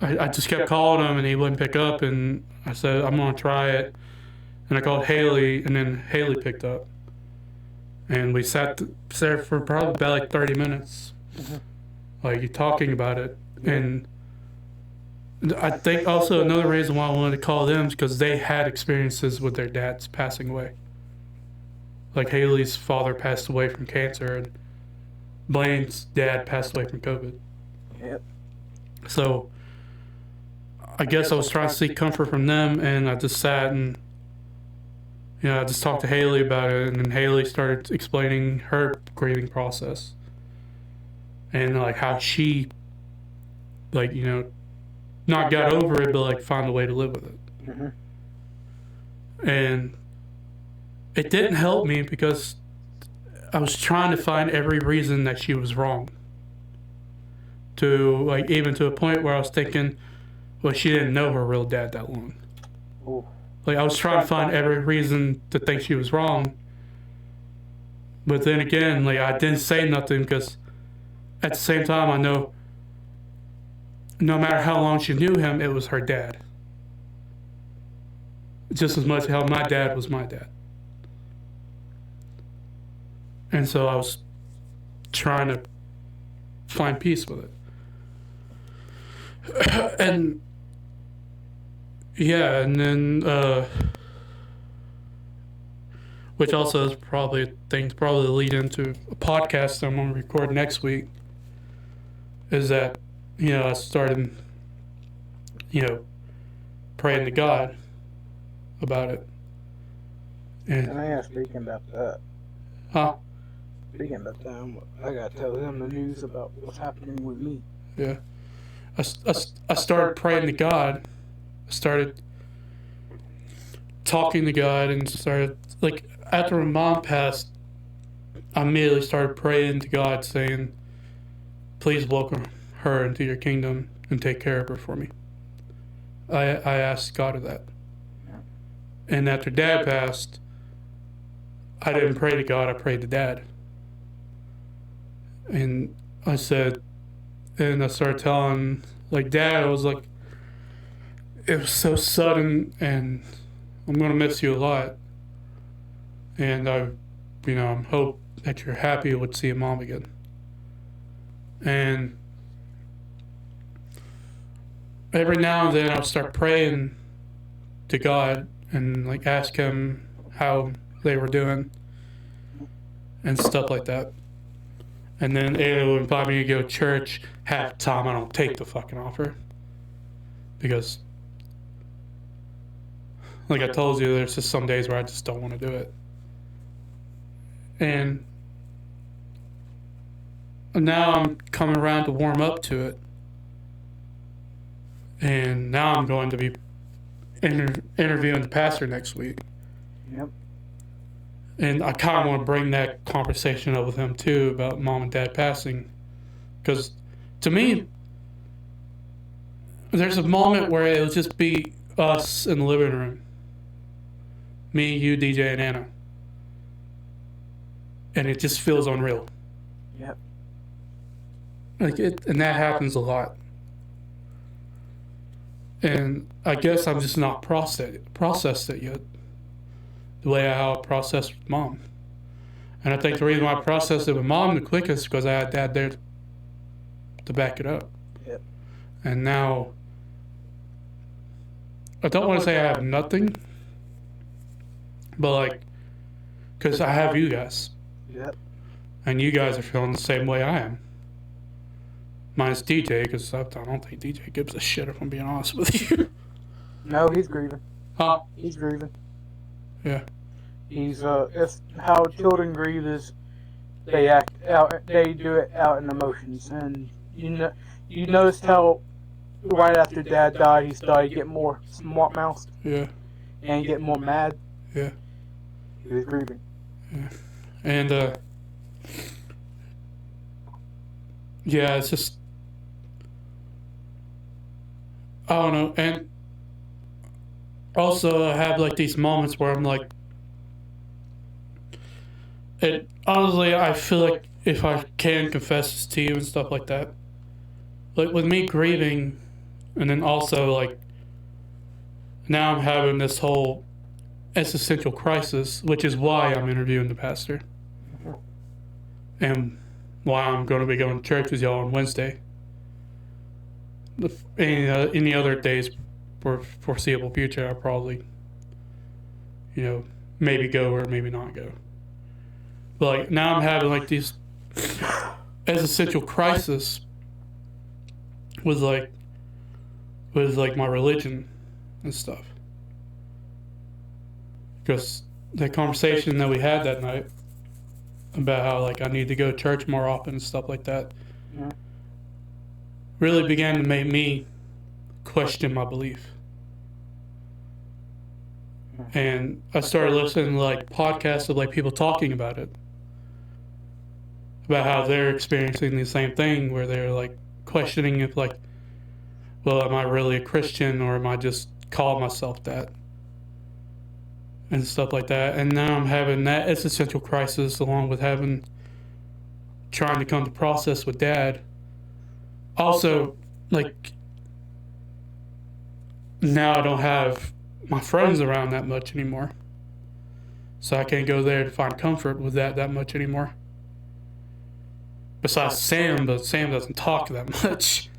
I just kept calling him, and he wouldn't pick up, and I said, I'm going to try it. And I called Haley, and then Haley picked up. And we sat there for probably about, like, 30 minutes. Like, talking about it. And I think also another reason why I wanted to call them is because they had experiences with their dads passing away. Like, Haley's father passed away from cancer, and Blaine's dad passed away from COVID. Yep. So I guess I was trying to seek comfort from them, and I just sat and, I just talked to Haley about it, and then Haley started explaining her grieving process. And, like, how she, like, not got over it, but, like, found a way to live with it. Mm-hmm. And it didn't help me because I was trying to find every reason that she was wrong. To, like, even to a point where I was thinking, well, she didn't know her real dad that long. Ooh. Like, I was trying to find every reason to think she was wrong. But then again, like, I didn't say nothing because at the same time, I know no matter how long she knew him, it was her dad. Just as much how my dad was my dad. And so I was trying to find peace with it. And yeah, and then which also is probably a thing to probably lead into a podcast I'm going to record next week, is that, you know, I started, you know, praying to God about it. And I am speaking about that. Huh? Speaking about that, I got to tell him the news about what's happening with me. Yeah. I started praying to God. I started talking to God and started, like, after my mom passed, I immediately started praying to God, saying, please welcome her into your kingdom and take care of her for me. I asked God of that. And after Dad passed, I didn't pray to God, I prayed to Dad. And I said, and I started telling, like, Dad, I was like, it was so sudden, and I'm going to miss you a lot. And I hope that you're happy with seeing Mom again. And every now and then I'll start praying to God and, like, ask him how they were doing and stuff like that. And then it would invite me to go to church. Half the time I don't take the fucking offer. Because, like I told you, there's just some days where I just don't want to do it. And now I'm coming around to warm up to it. And now I'm going to be interviewing the pastor next week. Yep. And I kind of want to bring that conversation up with him too about Mom and Dad passing. Because to me, there's a moment where it'll just be us in the living room. Me, you, DJ, and Anna. And it just feels unreal. Yep. And that happens a lot. And I guess I'm just not processed it yet. The way how I processed with Mom. And I think the reason why I processed it with Mom the quickest is because I had Dad there to back it up. Yep. And now, I don't want to say I have nothing, but, like, because I have you guys. Yep. And you guys are feeling the same way I am. Minus DJ, because I don't think DJ gives a shit, if I'm being honest with you. No, he's grieving. Huh? He's grieving. Yeah. He's it's how children grieve is they act out, they do it out in emotions, and you noticed how right after Dad died he started getting more smart-mouthed. Yeah. And getting more mad. Yeah. He was grieving. Yeah. And yeah, it's just, I don't know. And also I have, like, these moments where I'm like, honestly, I feel like if I can confess this to you and stuff like that, like, with me grieving, and then also, like, now I'm having this whole existential crisis, which is why I'm interviewing the pastor, and why I'm going to be going to church with y'all on Wednesday. Any other days for foreseeable future, I'll probably, maybe go or maybe not go. But, like, now I'm having, like, these existential crisis with my religion and stuff. Because the conversation that we had that night about how, like, I need to go to church more often and stuff like that, Yeah. really began to make me question my belief. And I started listening to, like, podcasts of, like, people talking about it. About how they're experiencing the same thing, where they're, like, questioning if, like, well, am I really a Christian, or am I just calling myself that? and stuff like that. And now I'm having that existential crisis along with trying to come to process with Dad. Also, like, now I don't have my friends around that much anymore. So I can't go there to find comfort with that much anymore. Besides Sam, but Sam doesn't talk that much.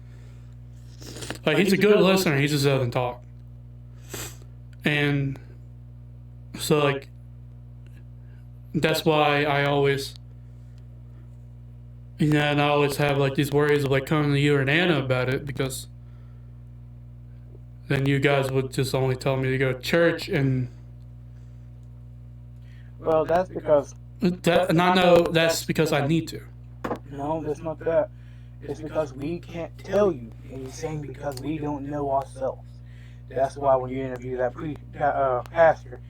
Like, he's a good listener, he just doesn't talk. And so, like, that's why I always, and I always have, like, these worries of, like, coming to you or Nana about it, because then you guys would just only tell me to go to church, and Well, that's because... and I know that's because I need to. No, that's not that. It's because we can't tell you anything because we don't know ourselves. That's why when you interview that pastor,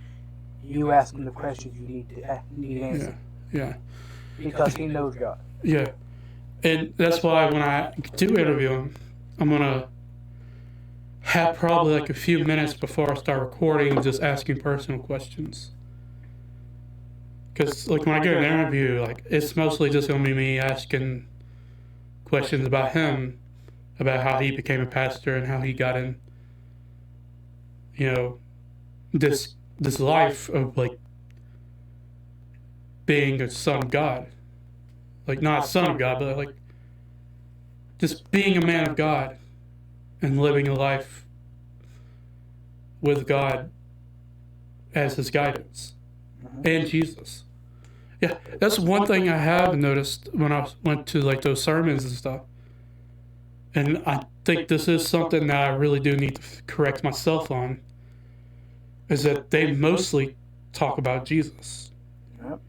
you ask him the questions you need answered. Yeah. Because he knows God. Yeah. And that's why when I do interview him, I'm going to have probably like a few minutes before I start recording just asking personal questions. Because, like, when I go to an interview, like, it's mostly just going to be me asking questions about him, about how he became a pastor and how he got in, this life of, like, being a son of God. Like, not a son of God, but, like, just being a man of God and living a life with God as his guidance and Jesus. Yeah, that's one thing I have noticed when I went to, like, those sermons and stuff. And I think this is something that I really do need to correct myself on, is that they mostly talk about Jesus. Yep.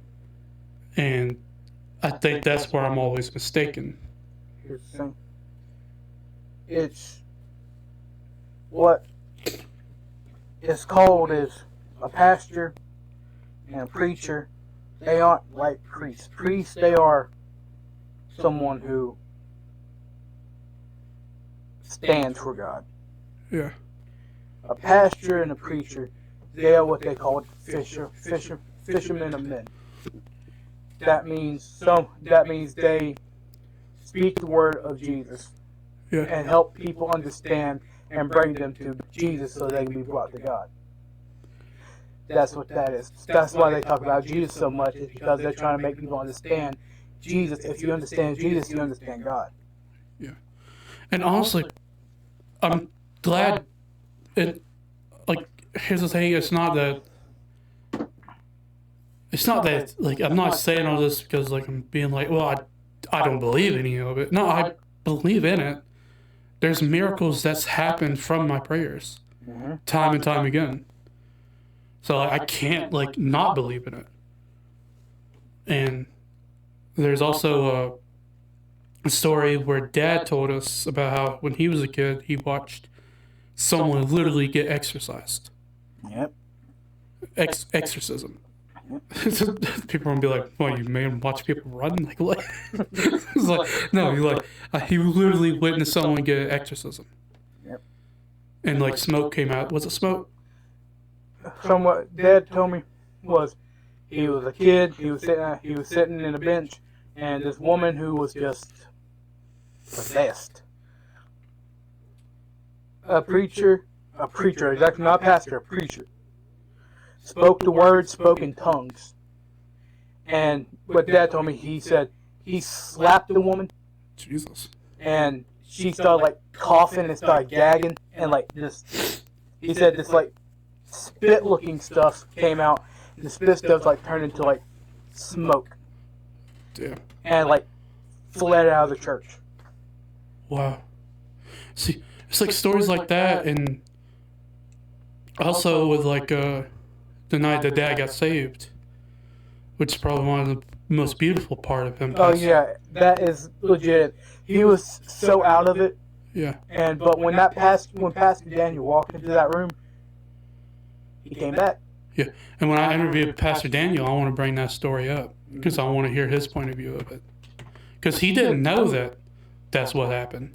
And I think that's where I'm always mistaken. Here's the thing. It's what it's called is a pastor and a preacher. They aren't like priests. Priests, they are someone who stands for God. Yeah. A pastor and a preacher, they are what they call fishermen of men. That means they speak the word of Jesus and help people understand and bring them to Jesus so they can be brought to God. That's what that is. That's why they talk about Jesus so much, is because they're trying to make people understand Jesus. If you understand Jesus, you understand God. Yeah. And honestly, I'm glad like, here's the thing, it's not that, like, I'm not saying all this because, like, I'm being like, well, I don't believe any of it. No, I believe in it. There's miracles that's happened from my prayers, time and time again. So I can't, like, not believe in it. And there's also a story where Dad told us about how when he was a kid, he watched someone literally get exorcised. Yep. Exorcism. People are gonna be like, "What, you made him watch people run?" Like, what? It's like, no, he literally witnessed someone get an exorcism. Yep. And, like, smoke came out. Was it smoke? From what Dad told me was, he was a kid. He was sitting in a bench, and this woman who was just possessed. A preacher, exactly, not a pastor, a preacher, spoke the word, spoke in tongues. And what Dad told me, he said he slapped the woman. Jesus. And she started, like, coughing and started gagging, and, like, this, he said this, like, spit-looking stuff came out, and the spit stuff, like, turned into, like, smoke. Damn. And, like, fled out of the church. Wow. See, it's like stories like that, and also with, like, the night that Dad got saved, which is probably one of the most beautiful part of him. Oh yeah, that is legit. He was so out of it. Yeah. But when Pastor Daniel walked into that room, he came back. Yeah. And when I interviewed Pastor Daniel, I want to bring that story up because I want to hear his point of view of it. Because he didn't know that that's what happened.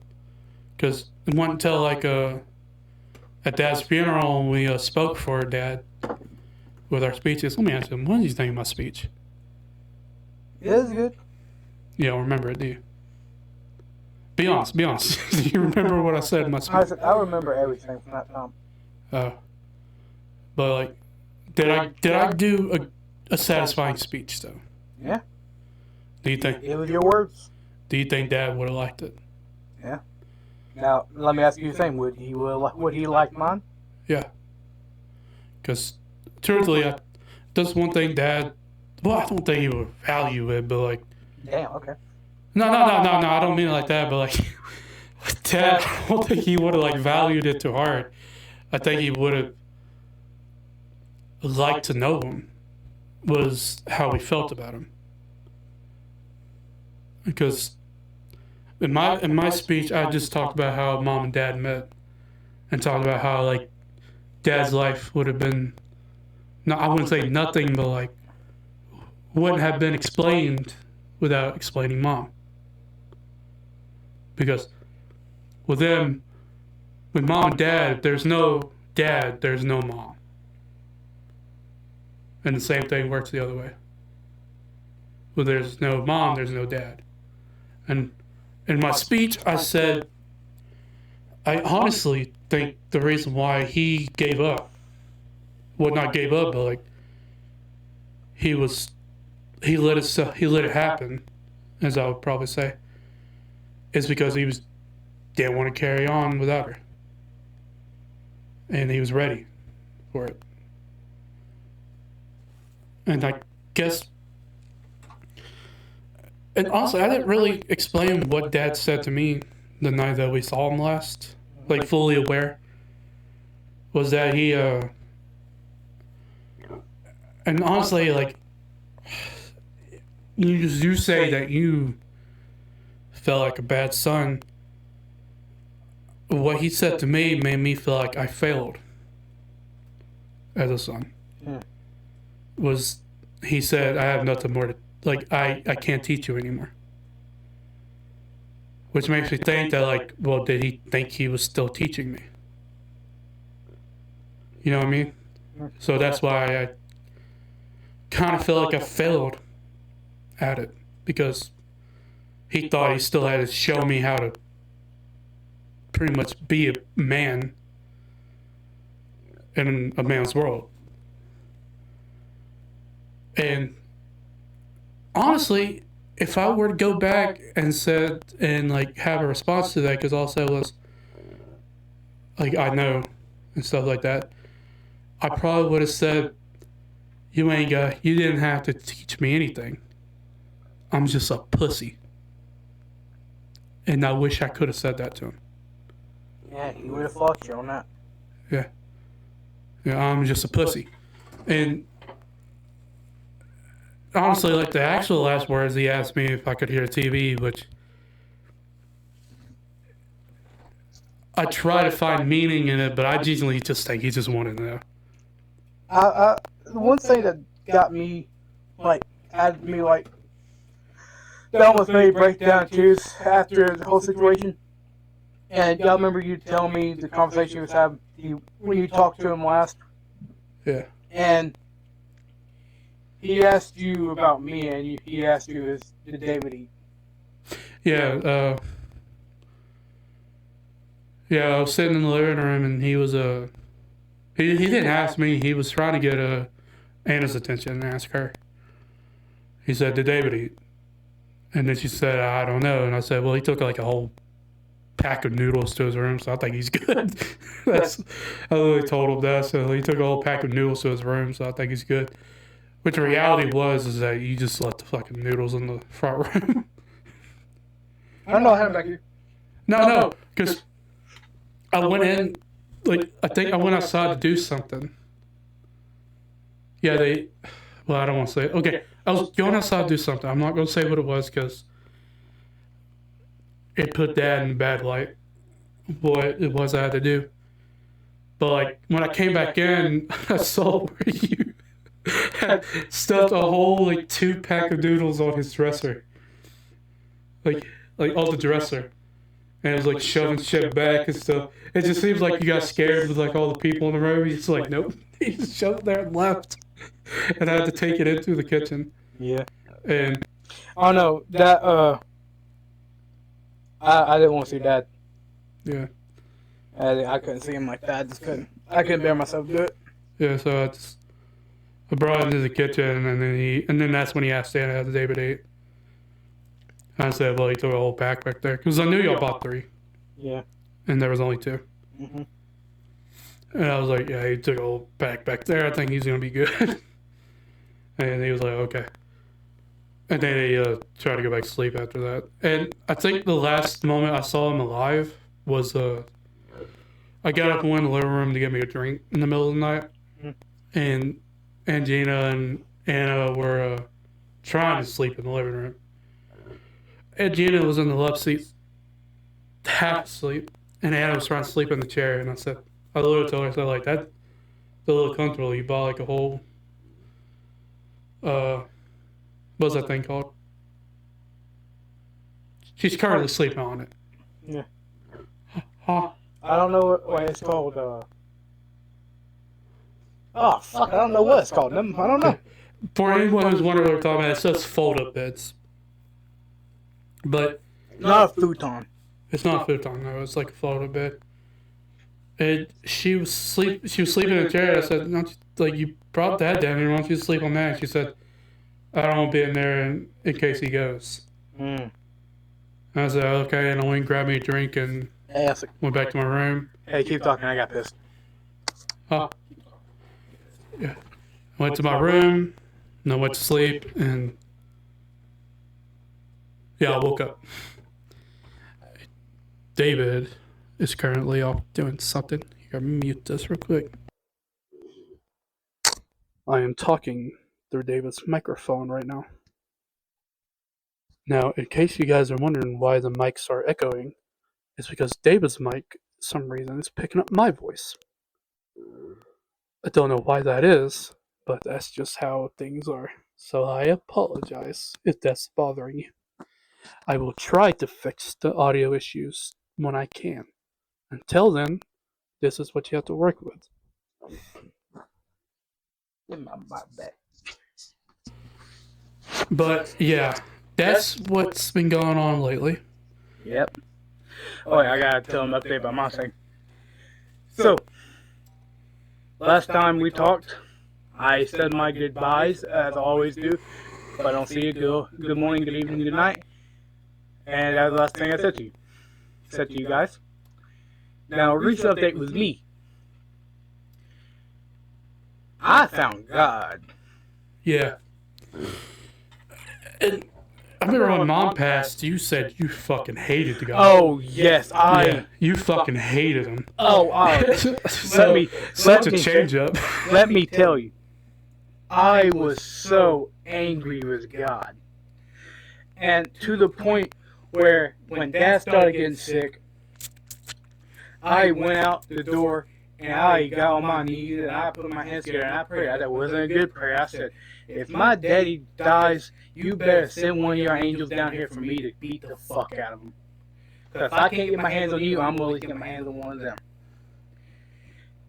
Because it wasn't until, like, at Dad's funeral when we spoke for Dad with our speeches. Let me ask him, what did you think of my speech? It is good. You don't remember it, do you? Be honest. Do you remember what I said in my speech? I remember everything from that time. But like, did I do a satisfying speech though? Yeah. Do you think? It was your words. Do you think Dad would have liked it? Yeah. Now let me ask you the same. Would he like mine? Yeah. Because truthfully, that's one thing Dad. Well, I don't think he would value it, but like. Damn. Okay. No. I don't mean it like that, but like, Dad, I don't think he would have like valued it too hard. I think he would have liked to know him, was how we felt about him. Because in my speech, I just talked about how Mom and Dad met, and talked about how like Dad's life would have been, no, I wouldn't say nothing, but like wouldn't have been explained without explaining Mom. Because with them, with Mom and Dad, there's no Dad, there's no Mom. And the same thing works the other way. Well, there's no Mom, there's no Dad. And in my speech, I said, I honestly think the reason why he gave up, well, not gave up, but like, he let it happen, as I would probably say, is because he didn't want to carry on without her. And he was ready for it. And I guess, and honestly, I didn't really explain what Dad said to me the night that we saw him last, like fully aware, was that he, and honestly, like, you say that you felt like a bad son. What he said to me made me feel like I failed as a son. Yeah. Was he said, I have nothing more to, like, I can't teach you anymore. Which makes me think that, like, well, did he think he was still teaching me? You know what I mean? So that's why I kind of feel like I failed at it, because he thought he still had to show me how to pretty much be a man in a man's world. And honestly, if I were to go back and like have a response to that, because all I said was like, I know, and stuff like that, I probably would have said, you didn't have to teach me anything. I'm just a pussy. And I wish I could have said that to him. Yeah, he would have fought you on that. Yeah. Yeah, I'm just a pussy. And honestly, like, the actual last words, he asked me if I could hear TV, which I try to find meaning in it, but I genuinely just think he just wanted to know. The one thing that got me, like, had me, like, that almost made me break down tears after the whole situation. And y'all remember you telling me the conversation you was having when you talked to him last? Yeah. And he asked you about me, and he asked you, did David eat? Yeah, I was sitting in the living room, and he was, he didn't ask me, he was trying to get Anna's attention and ask her. He said, did David eat? And then she said, I don't know. And I said, well, he took like a whole pack of noodles to his room, so I think he's good. I literally told him that. So he took a whole pack of noodles to his room, so I think he's good. Which the reality is that you just left the fucking noodles in the front room. I don't know how back here. No, because I went in, like, I think I went outside to do something. Yeah, well, I don't want to say it. Okay, I was going outside to do something. I'm not going to say what it was because it put Dad in a bad light, what it was I had to do. But, like, when I came back in, I saw where you had stuffed a whole, like, 2-pack of noodles on his dresser. Like on the dresser. And it was, like, shoving shit back and stuff. It just seems like you got scared with, like, all the people in the room. He's just like, nope. He just shoved it there and left. and I had to take it into the kitchen. Yeah. And Oh no, that I didn't want to see Dad. yeah, I couldn't see him like that. I just couldn't. I couldn't bear myself to do it. yeah. So I brought it into the kitchen, and then that's when he asked Santa how the David ate. I said, well, he took a whole pack back there because I knew y'all bought 3. Yeah. And there was only 2. Mm-hmm. And I was like, yeah, he took a whole pack back there. I think he's gonna be good. And he was like, okay. And then he tried to go back to sleep after that. And I think the last moment I saw him alive was I got up and went in the living room to get me a drink in the middle of the night. And Gina and Anna were trying to sleep in the living room. And Gina was in the love seat, half asleep. And Anna was trying to sleep in the chair. And I literally told her, I said, like, that's a little comfortable. You bought like a whole, what's that thing called? She's currently sleeping on it. Yeah. Huh? I don't know what it's called. Oh, fuck. I don't know what it's called. I don't know. For anyone who's wondering what we're talking about, it says fold-up beds. But Not a futon. it's not a futon, no. It's like a fold-up bed. And she was sleeping in a chair. I said, "Don't you, like, you brought that down here. Why don't you sleep on that?" And she said, "I don't want to be in there in case he goes." Mm. And I said, "Okay." And I went and grabbed me a drink and went back to my room. Hey, keep talking. I got pissed. Oh. Yeah. I went to my room, and I went to sleep, and yeah, I woke up. David is currently off doing something. You gotta mute this real quick. I am talking through David's microphone right now. Now, in case you guys are wondering why the mics are echoing, it's because David's mic, for some reason, is picking up my voice. I don't know why that is, but that's just how things are. So I apologize if that's bothering you. I will try to fix the audio issues when I can. Until then, this is what you have to work with. Get my mic back. But yeah, that's what's been going on lately. Yep. Oh, yeah, I gotta tell him an update about my thing. So, last time we talked, I said my goodbyes, as I always do. If I don't see you, good morning, good evening, good night. And that's the last thing I said to you. Said to you guys. Now, a recent update was me. I found God. Yeah. And I remember when Mom passed, you said you fucking hated the guy. Oh, yes, you fucking hated him. Oh, Such a change up. Let me tell you, I was so angry with God. And to the point where when Dad started getting sick, I went out the door and I got on my knees and I put my hands together and I prayed. That wasn't a good prayer. I said, if my daddy dies, you better send one of your angels down here for me to beat the fuck out of him. Because if I can't get my hands on you, I'm willing to get my hands on one of them.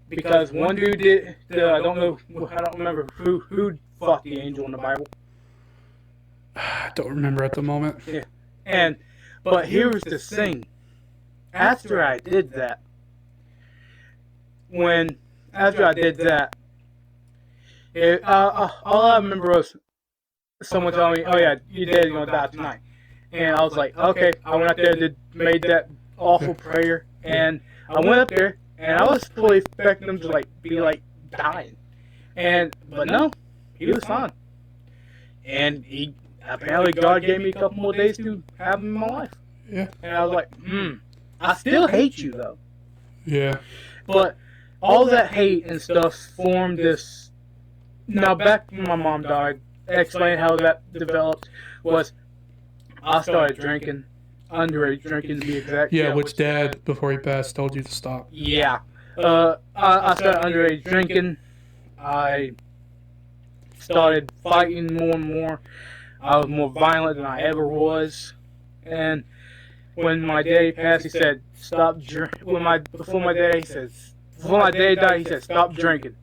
Because one dude did, I don't remember who fought the angel in the Bible. I don't remember at the moment. Yeah. But here's the thing. After I did that, all I remember was someone telling me, "Oh yeah, your dad's gonna die tonight," and I was like, "Okay." I went out there, made that awful prayer, and I went up there, and I was fully expecting him to be dying, but no, he was fine, and apparently God gave me a couple more days to have him in my life. Yeah. And I was like, I still hate you though. Yeah. But all that hate and stuff formed this. Now back when my mom died, explain how that developed was I started drinking, underage drinking to be exact. Yeah, which Dad, before he passed, told you to stop. Yeah. I started underage drinking. I started fighting more and more. I was more violent than I ever was. And when my daddy passed, he said, "Stop drinking." Before my daddy died, he said, "Stop drinking.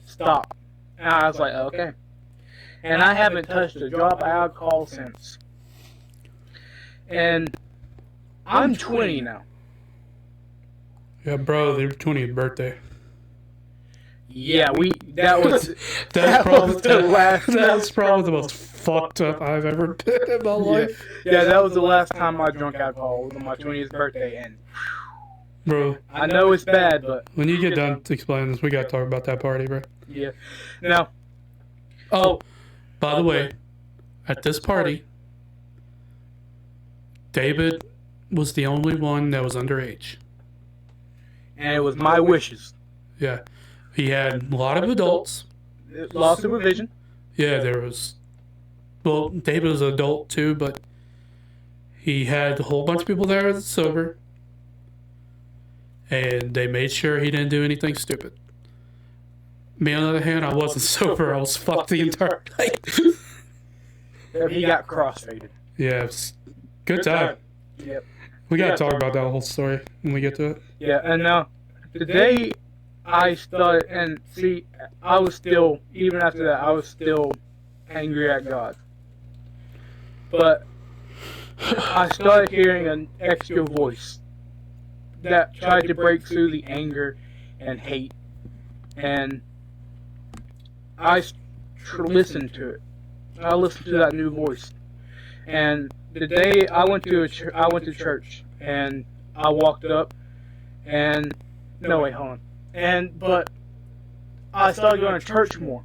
Stop." And I was like, okay. And I haven't touched a drop of alcohol since. And I'm 20 now. Yeah, bro, their 20th birthday. Yeah, that was probably the most fucked up I've ever been in my life. Yeah, that was the last time I drank alcohol. It was on my 20th birthday, and bro, I know it's bad, but when you get done explaining this, we gotta talk about that party, bro. Yeah. Now, by the way, at this party, David was the only one that was underage. And it was my wishes. Yeah. He had a lot of adults. Law supervision. Yeah, there was... Well, David was an adult too, but he had a whole bunch of people there that was sober. And they made sure he didn't do anything stupid. Me, on the other hand, I wasn't sober. I was fucked the entire night. He got crossfaded. Yeah, it was good time. Yep. We gotta talk about that whole story when we get to it. Yeah, and now, the day I started, and see, I was still, even after that, I was still angry at God. But I started hearing an extra voice that tried to break through the anger and hate. And I listened to it. I listened to that new voice. And the day I went to church, and I walked up, and no wait, hold on. But I started going to church more,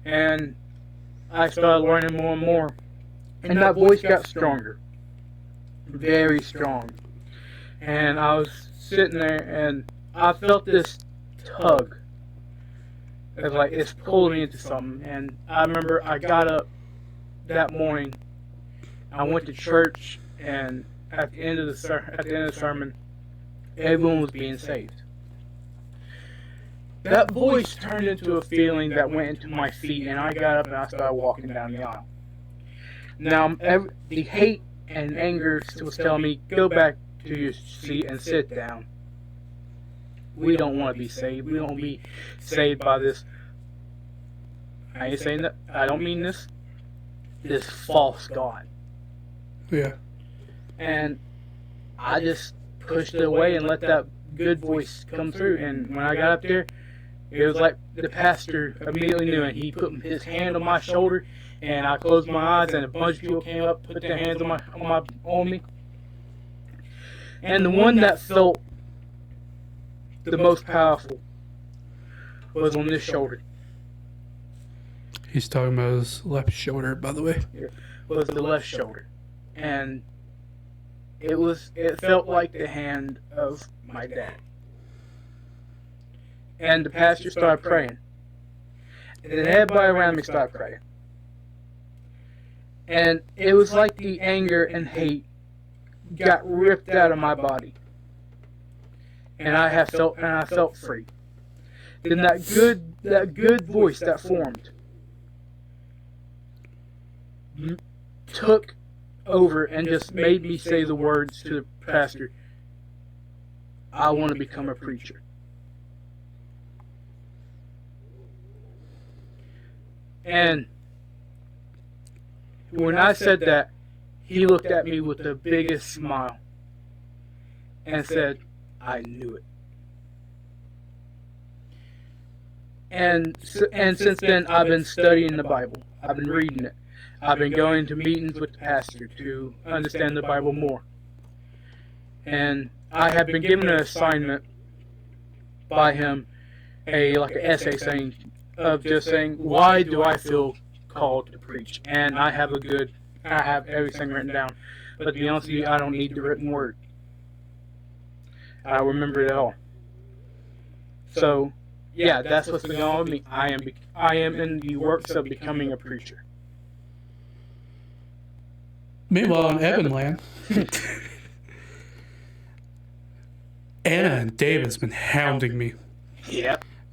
and I started learning more and more, and that voice got stronger, very strong. And I was sitting there, and I felt this tug. It was like it's pulling me into something. And I remember I got up that morning. I went to church, and at the end of the sermon, everyone was being saved. That voice turned into a feeling that went into my feet, and I got up and I started walking down the aisle. Now, the hate and anger was telling me, go back to your seat and sit down. We don't want to be saved. We don't want to be saved by this. I ain't saying that. I don't mean this. This false God. Yeah. And I just pushed it away and let that good voice come through. And when I got up there, it was like the pastor immediately knew it. He put his hand on my shoulder, and I closed my eyes, and a bunch of people came up, put their hands on me. And the one that felt the most powerful was on this shoulder. He's talking about his left shoulder, by the way. Yeah, was the left shoulder. And it felt like the hand of my dad. And the pastor started praying. And then everybody around me started praying. And it was like the anger and hate got ripped out of my body. And I felt free. Then that good voice that formed took over and just made me say the words to the pastor, I want to become a preacher. And when I said that, he looked at me with the biggest smile and said, I knew it. And since then, I've been studying the Bible. I've been reading it. I've been going to meetings with the pastor to understand the Bible more. And I have been given an assignment by him, like an essay saying, why do I feel called to preach? And I have everything written down. But to be honest with you, I don't need the written word. I remember it all. So, yeah, that's what's been going on with me. I am in the works of becoming a preacher. Meanwhile, in Evanland, Anna and David's been hounding me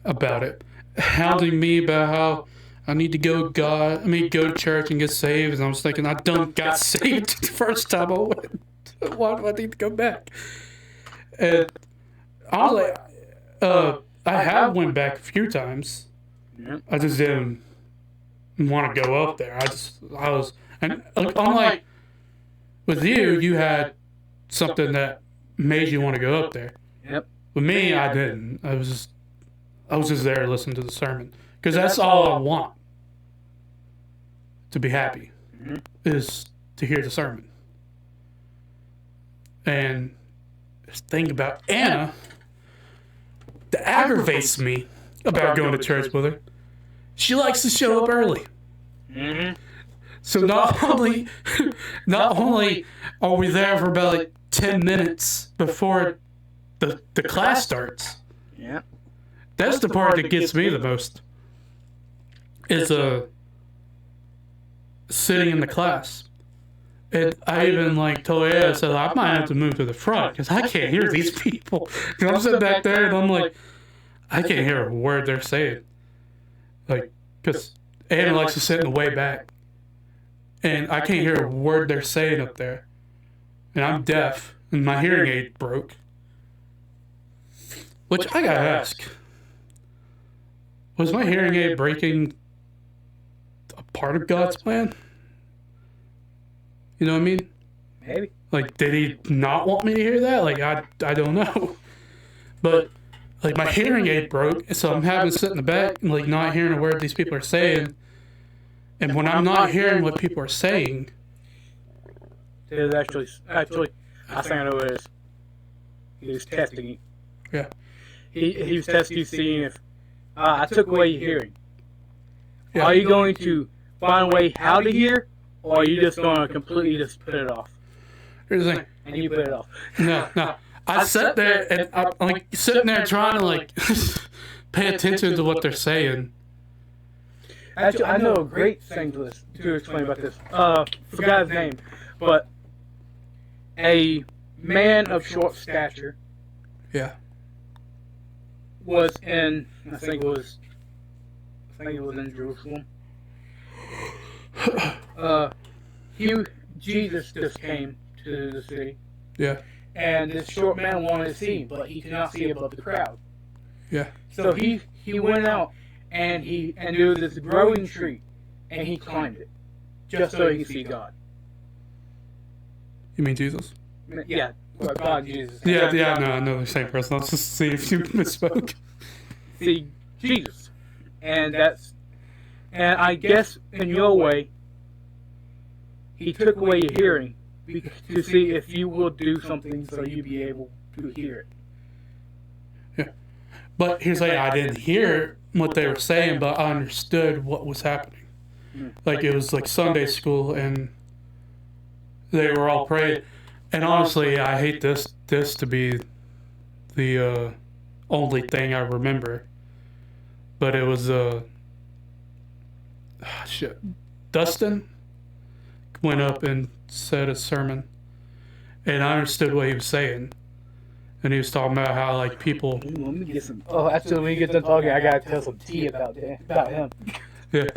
about it. Hounding me about how I need to go to church and get saved. And I was thinking, I done got saved the first time I went. Why do I need to go back? And I was like, I have went back a few times. I just didn't want to go up there. I was, and unlike with you, you had something that made you want to go up there. Yep. With me, I didn't. I was just there to listen to the sermon because that's all I want. To be happy is to hear the sermon. And this thing about Anna that aggravates me about going to church with her, she likes to show up early. So not only are we there for about like 10 minutes before the class starts. Yeah. That's the part that gets me the most. Is sitting in the class. And I even told Ed, I said, I might have to move to the front because I can't hear these people. And I'm sitting back there and I'm like, I can't hear a word they're saying. Because Anna likes to sit in the way back. And I can't hear a word they're saying up there. And I'm deaf and my hearing aid broke. Which I gotta ask. Was my hearing aid breaking a part of God's plan? You know what I mean? Maybe. Did he not want me to hear that? I don't know. But, my hearing aid broke, so I'm having to sit in the back and, not hearing a word these people are saying. And when I'm not hearing what people are saying... It was actually, I think I know what it is. He was testing you. Yeah. He was testing you, seeing if I took away your hearing. Yeah. Are you going to find a way how to hear, or are you just going to completely just put it off? Here's the thing. And you put it off. No. I sat there and I'm sitting there trying to pay attention to what they're saying. Actually, I know a great thing to explain about this. Forgot his name, but a man of short stature. Yeah. Was in, I think it was in Jerusalem. Jesus just came to the city. Yeah. And this short man wanted to see, but he could not see above the crowd. Yeah. So he went out and there was this growing tree, and he climbed it just so he could see God. You mean Jesus? Yeah. Well, God, Jesus. Yeah, no, I know the same person. Let's just see if you misspoke. See Jesus, and I guess in your way, he took away your hearing to see if you will do something so you'll be able to hear it. Yeah, but here's the thing: I didn't hear what they were saying, but I understood what was happening. It was Sunday school, and they were all praying. And honestly, I hate this to be the only thing I remember. But it was Dustin went up and said a sermon, and I understood what he was saying. And he was talking about how people. Ooh, let me get some. Oh, actually, when we get done talking, I gotta tell some tea about him. Yeah,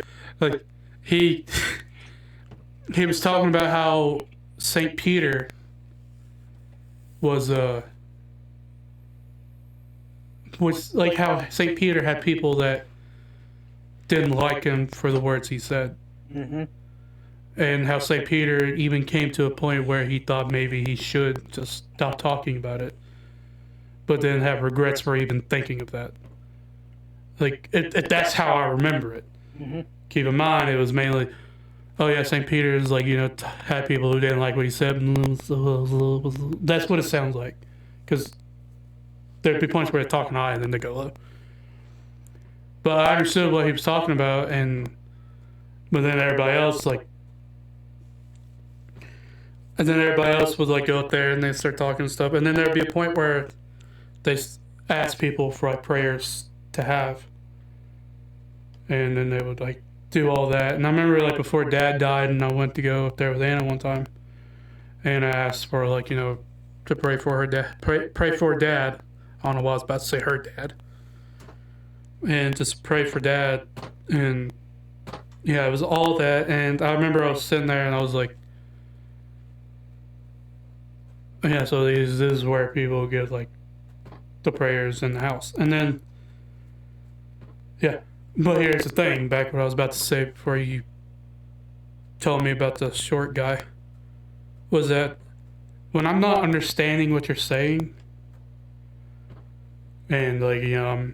he was talking about how St. Peter was how St. Peter had people that didn't like him for the words he said. Mm-hmm. And how St. Peter even came to a point where he thought maybe he should just stop talking about it, but then have regrets for even thinking of that. That's how I remember it. Mm-hmm. Keep in mind, it was mainly, St. Peter is had people who didn't like what he said. That's what it sounds like. Because there'd be points where they're talking high and then they go low. But I understood what he was talking about, but then everybody else would go up there and they start talking and stuff. And then there'd be a point where they ask people for prayers to have. And then they would do all that. And I remember before Dad died and I went to go up there with Anna one time, and I asked for to pray for her dad, pray for Dad. I don't know why I was about to say her dad, and just pray for Dad. And yeah, it was all that. And I remember I was sitting there and I was like, yeah, so this is where people give the prayers in the house. And then yeah, But here's the thing, back what I was about to say before you told me about the short guy, was that when I'm not understanding what you're saying, and like, you know,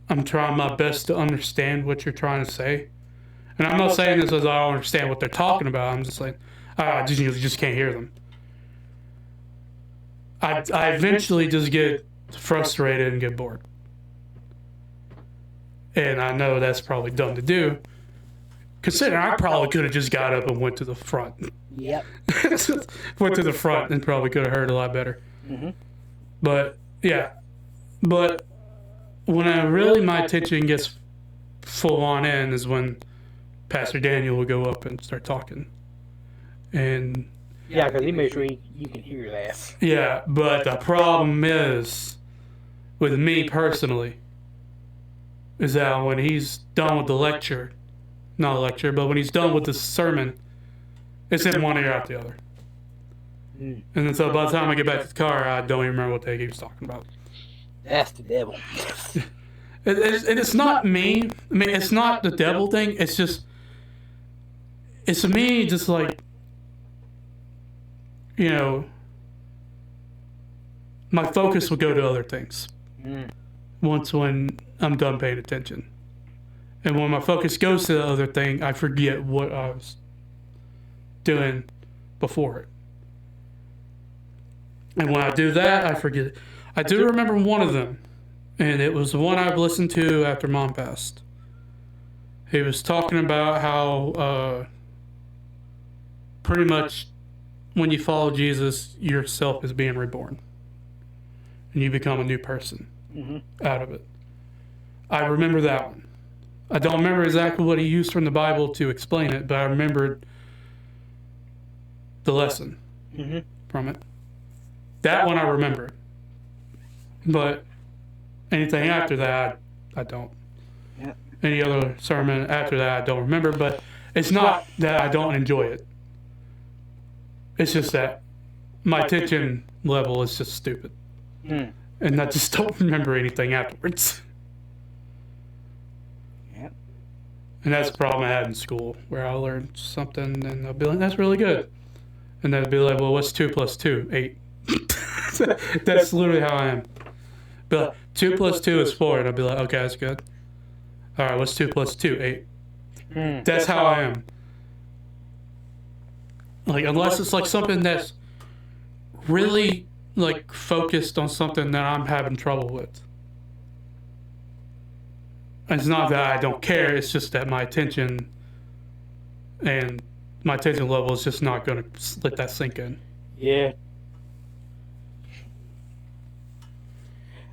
I'm trying my best to understand what you're trying to say. And I'm not saying this as I don't understand what they're talking about. I'm just like, I just can't hear them. I eventually just get frustrated and get bored. And I know that's probably dumb to do, considering I probably could have just got up and went to the front. Yep. Went to the front and probably could have heard a lot better. Mm-hmm. But, yeah. But when my attention gets full on in is when Pastor Daniel will go up and start talking. And yeah, because he makes sure you can hear that. Yeah, but the problem is, with me personally, is that when he's done with the lecture, not a lecture, but when he's done with the sermon, it's in one ear out the other. And then so by the time I get back to the car, I don't even remember what he was talking about. That's the devil. It's not me. I mean, it's not the devil thing. It's just, it's me just like, you know, my focus will go to other things once when I'm done paying attention. And when my focus goes to the other thing, I forget what I was doing before it. And when I do that, I forget it. I do remember one of them, and it was the one I've listened to after Mom passed. He was talking about how pretty much when you follow Jesus, yourself is being reborn. And you become a new person out of it. I remember that one. I don't remember exactly what he used from the Bible to explain it, but I remembered the lesson from it. That one I remember. But anything after that, I don't. Yeah. Any other sermon after that, I don't remember. But it's not that I don't enjoy it. It's just that my attention level is just stupid. And I just don't remember anything afterwards. Yeah. And that's the problem I had in school, where I learned something and I'll be like, that's really good. And then I'd be like, well, what's 2 plus 2? 8. That's literally how I am. But 2 plus 2 is 4, and I'll be like, okay, that's good. All right, what's 2 plus 2? 8. That's how I am. Like, unless it's like something that's really like focused on something that I'm having trouble with. And it's not that I don't care, it's just that my attention level is just not going to let that sink in. Yeah.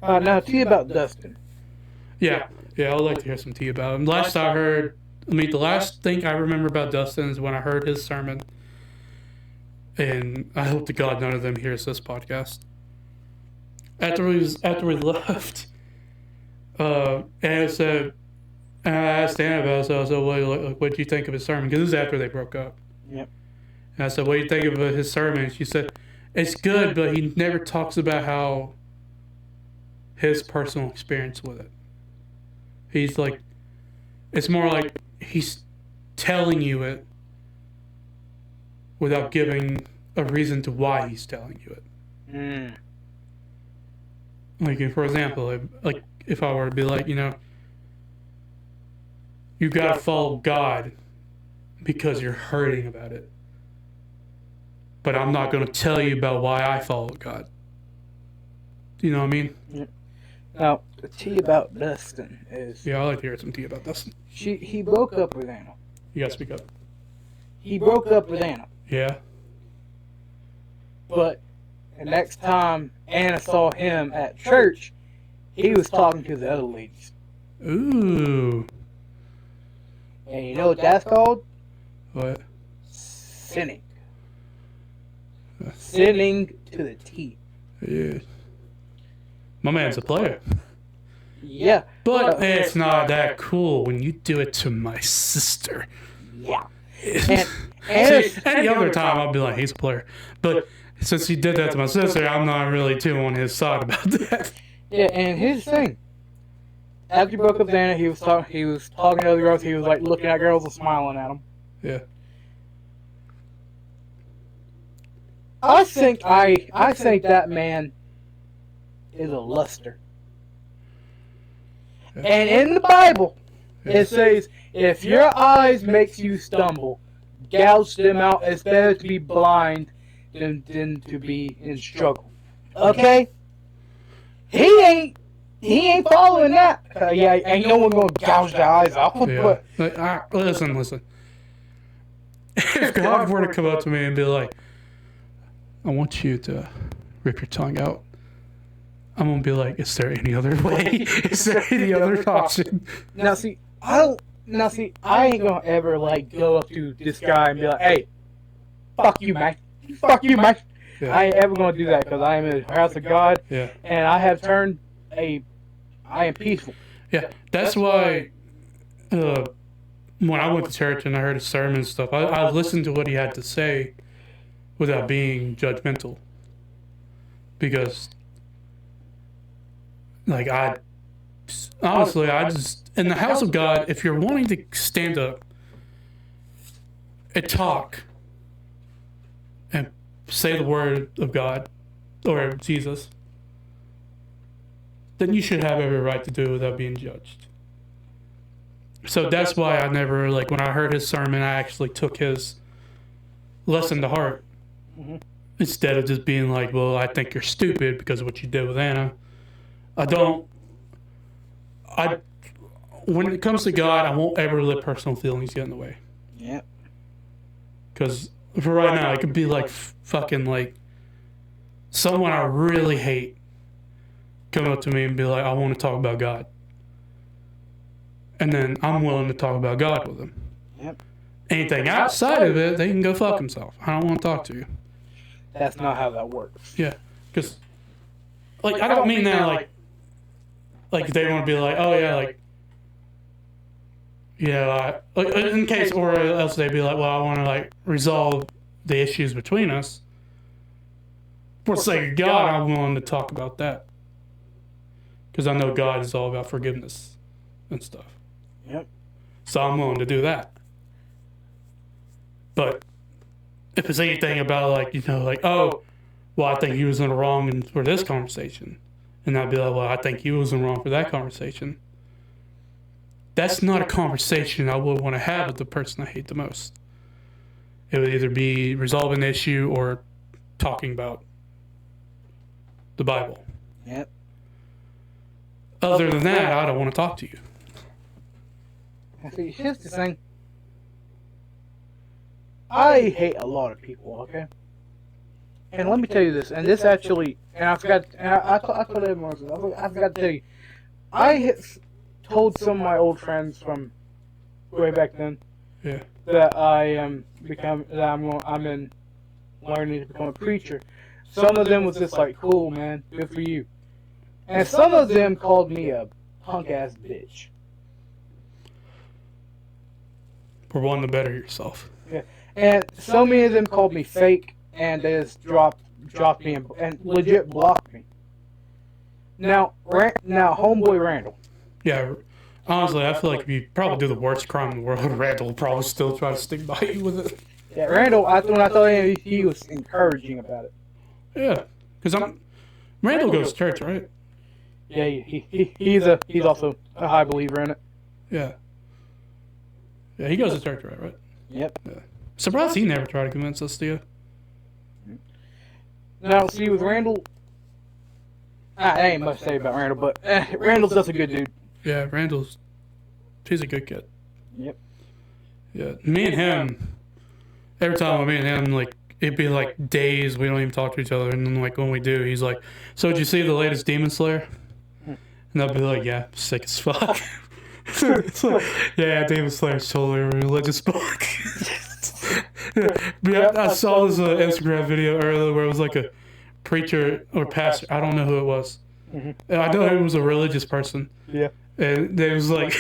Now, tell you about Dustin. Yeah, I'd like to hear some tea about him. The last thing I remember about Dustin is when I heard his sermon. And I hope to God none of them hears this podcast. After we left, and I asked Anna about it, so I said, well, what do you think of his sermon? Because this is after they broke up. Yep. And I said, what do you think of his sermon? And she said, it's good, but he never talks about how his personal experience with it. He's like, it's more like he's telling you it without giving a reason to why he's telling you it. Like, for example, if I were to be like, you know, you gotta follow God because you're hurting about it. But I'm not gonna tell you about why I follow God. Do you know what I mean? Yeah. Now, the tea about Dustin is... Yeah, I'd like to hear some tea about Dustin. He broke up with Anna. You gotta speak up. He broke up with Anna. Yeah. But the next time Anna saw him at church, he was talking to the other ladies. Ooh. And you know what that's called? What? Sinning. Sinning to the T. Yeah. My man's a player. Yeah. But it's not that cool when you do it to my sister. Yeah. See, any other time I'll be like, he's a player. But since he did that to my sister, I'm not really too on his side about that. Yeah, and here's the thing. after he broke up with Anna, he was talking to other girls. He was like looking at girls and smiling at them. Yeah. I think that man is a luster. Yeah. And in the Bible, it says, if your eyes makes you stumble, gouge them out. It's better to be blind than to be in struggle. Okay? He ain't following that. Yeah, ain't no one gonna gouge their eyes out. Yeah. Listen. If God were to come up to me and be like, I want you to rip your tongue out, I'm gonna be like, is there any other way? Is there any other option? Now see, I ain't gonna ever like go up to this guy and be like, hey, fuck you, man. Fuck you, man. Yeah. I ain't ever gonna do that because I am in the house of God, Yeah. and I am peaceful. Yeah. That's why when I went to church and I heard his sermon and stuff, I listened to what he had to say without being judgmental. Because, like, I just, in the house of God, if you're wanting to stand up and talk and say the word of God or Jesus, then you should have every right to do it without being judged. So that's why I never, like, when I heard his sermon, I actually took his lesson to heart. Mm-hmm. Instead of just being like, well, I think you're stupid because of what you did with Anna. When it comes to God, I won't ever let personal feelings get in the way. Yeah. Because for right now, it could be like fucking like someone I really hate come up to me and be like, I want to talk about God. And then I'm willing to talk about God with them. Yep. Anything outside of it, they can go fuck themselves. I don't want to talk to you. That's not how that works. Yeah, because, like, I don't mean that, like they want to be like, oh, yeah, like, yeah, like, in case, or else they'd be like, well, I want to, like, resolve the issues between us. For the sake of God, I'm willing to talk about that. Because I know God is all about forgiveness and stuff. Yep. So I'm willing to do that. But if it's anything about, like, you know, like, oh, well, I think he was in the wrong for this conversation. And I'd be like, well, I think he was in the wrong for that conversation. That's not a conversation I would want to have with the person I hate the most. It would either be resolving the issue or talking about the Bible. Yep. Other than that, I don't want to talk to you. See, here's the thing. I hate a lot of people, okay? And let me tell you this, and this actually, and I forgot, and I told everyone else, I forgot to tell you, I told some of my old friends from way back then, Yeah. that I'm in learning to become a preacher. Some of them was just like, cool, man, good for you. And some of them called me a punk-ass bitch. For wanting to better yourself. Yeah. And so many of them called me fake, and they just dropped me and legit blocked me. Now, homeboy Randall. Yeah. Honestly, I feel like if you probably do the worst crime in the world, Randall will probably still try to stick by you with it. Yeah, Randall, when I told him, he was encouraging about it. Yeah. Because Randall goes to church, right? Yeah, he's also a high believer in it. Yeah. Yeah, he goes to church, right? Yep. Yeah. Surprised he never tried to convince us to you. Now, see, with Randall, I ain't much to say about Randall, but Randall's just a good dude. Yeah, he's a good kid. Yep. Yeah, me and him, every time me and him, like, it'd be like days we don't even talk to each other, and then like when we do, he's like, so did you see the latest Demon Slayer? And I'll be like, yeah, sick as fuck. It's like, yeah, Demon Slayer's totally a religious book. Yeah, I saw this Instagram video earlier where it was like a preacher or pastor, I don't know who it was. Mm-hmm. I know it was a religious person. Yeah. And they was like,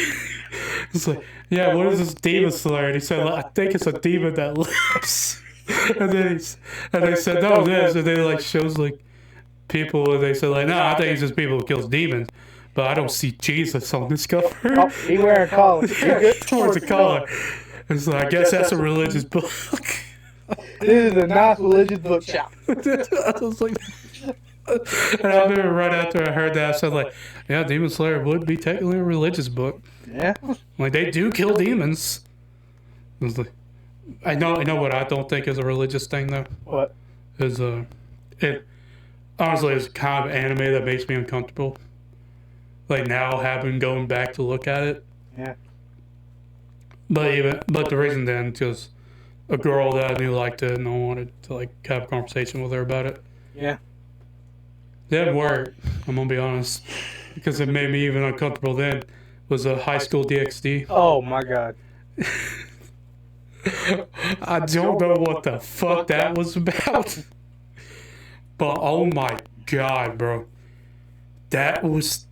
it's like, yeah, what is this Demon Slayer? And he said, I think it's a demon that lives. And they said, no, it is. And they like shows like people, and they said like, no, I think it's just people who kills demons. but I don't see Jesus on this cover. Oh, he wearing a collar. Towards the collar. And so I guess that's a religious book. This is a nice religious bookshop. I was like, and I remember right after I heard that, I said like, yeah, Demon Slayer would be technically a religious book. Yeah. Like they do kill demons. I was like, I know what I don't think is a religious thing though. What? Is it honestly is kind of anime that makes me uncomfortable. Like now having going back to look at it. Yeah. But the reason then because a girl that I knew liked it and I wanted to like have a conversation with her about it. Yeah. It didn't work, I'm gonna be honest. Because it made me even uncomfortable then was a high school DxD. Oh my god. I don't know what the fuck that was about. But oh my god, bro. That was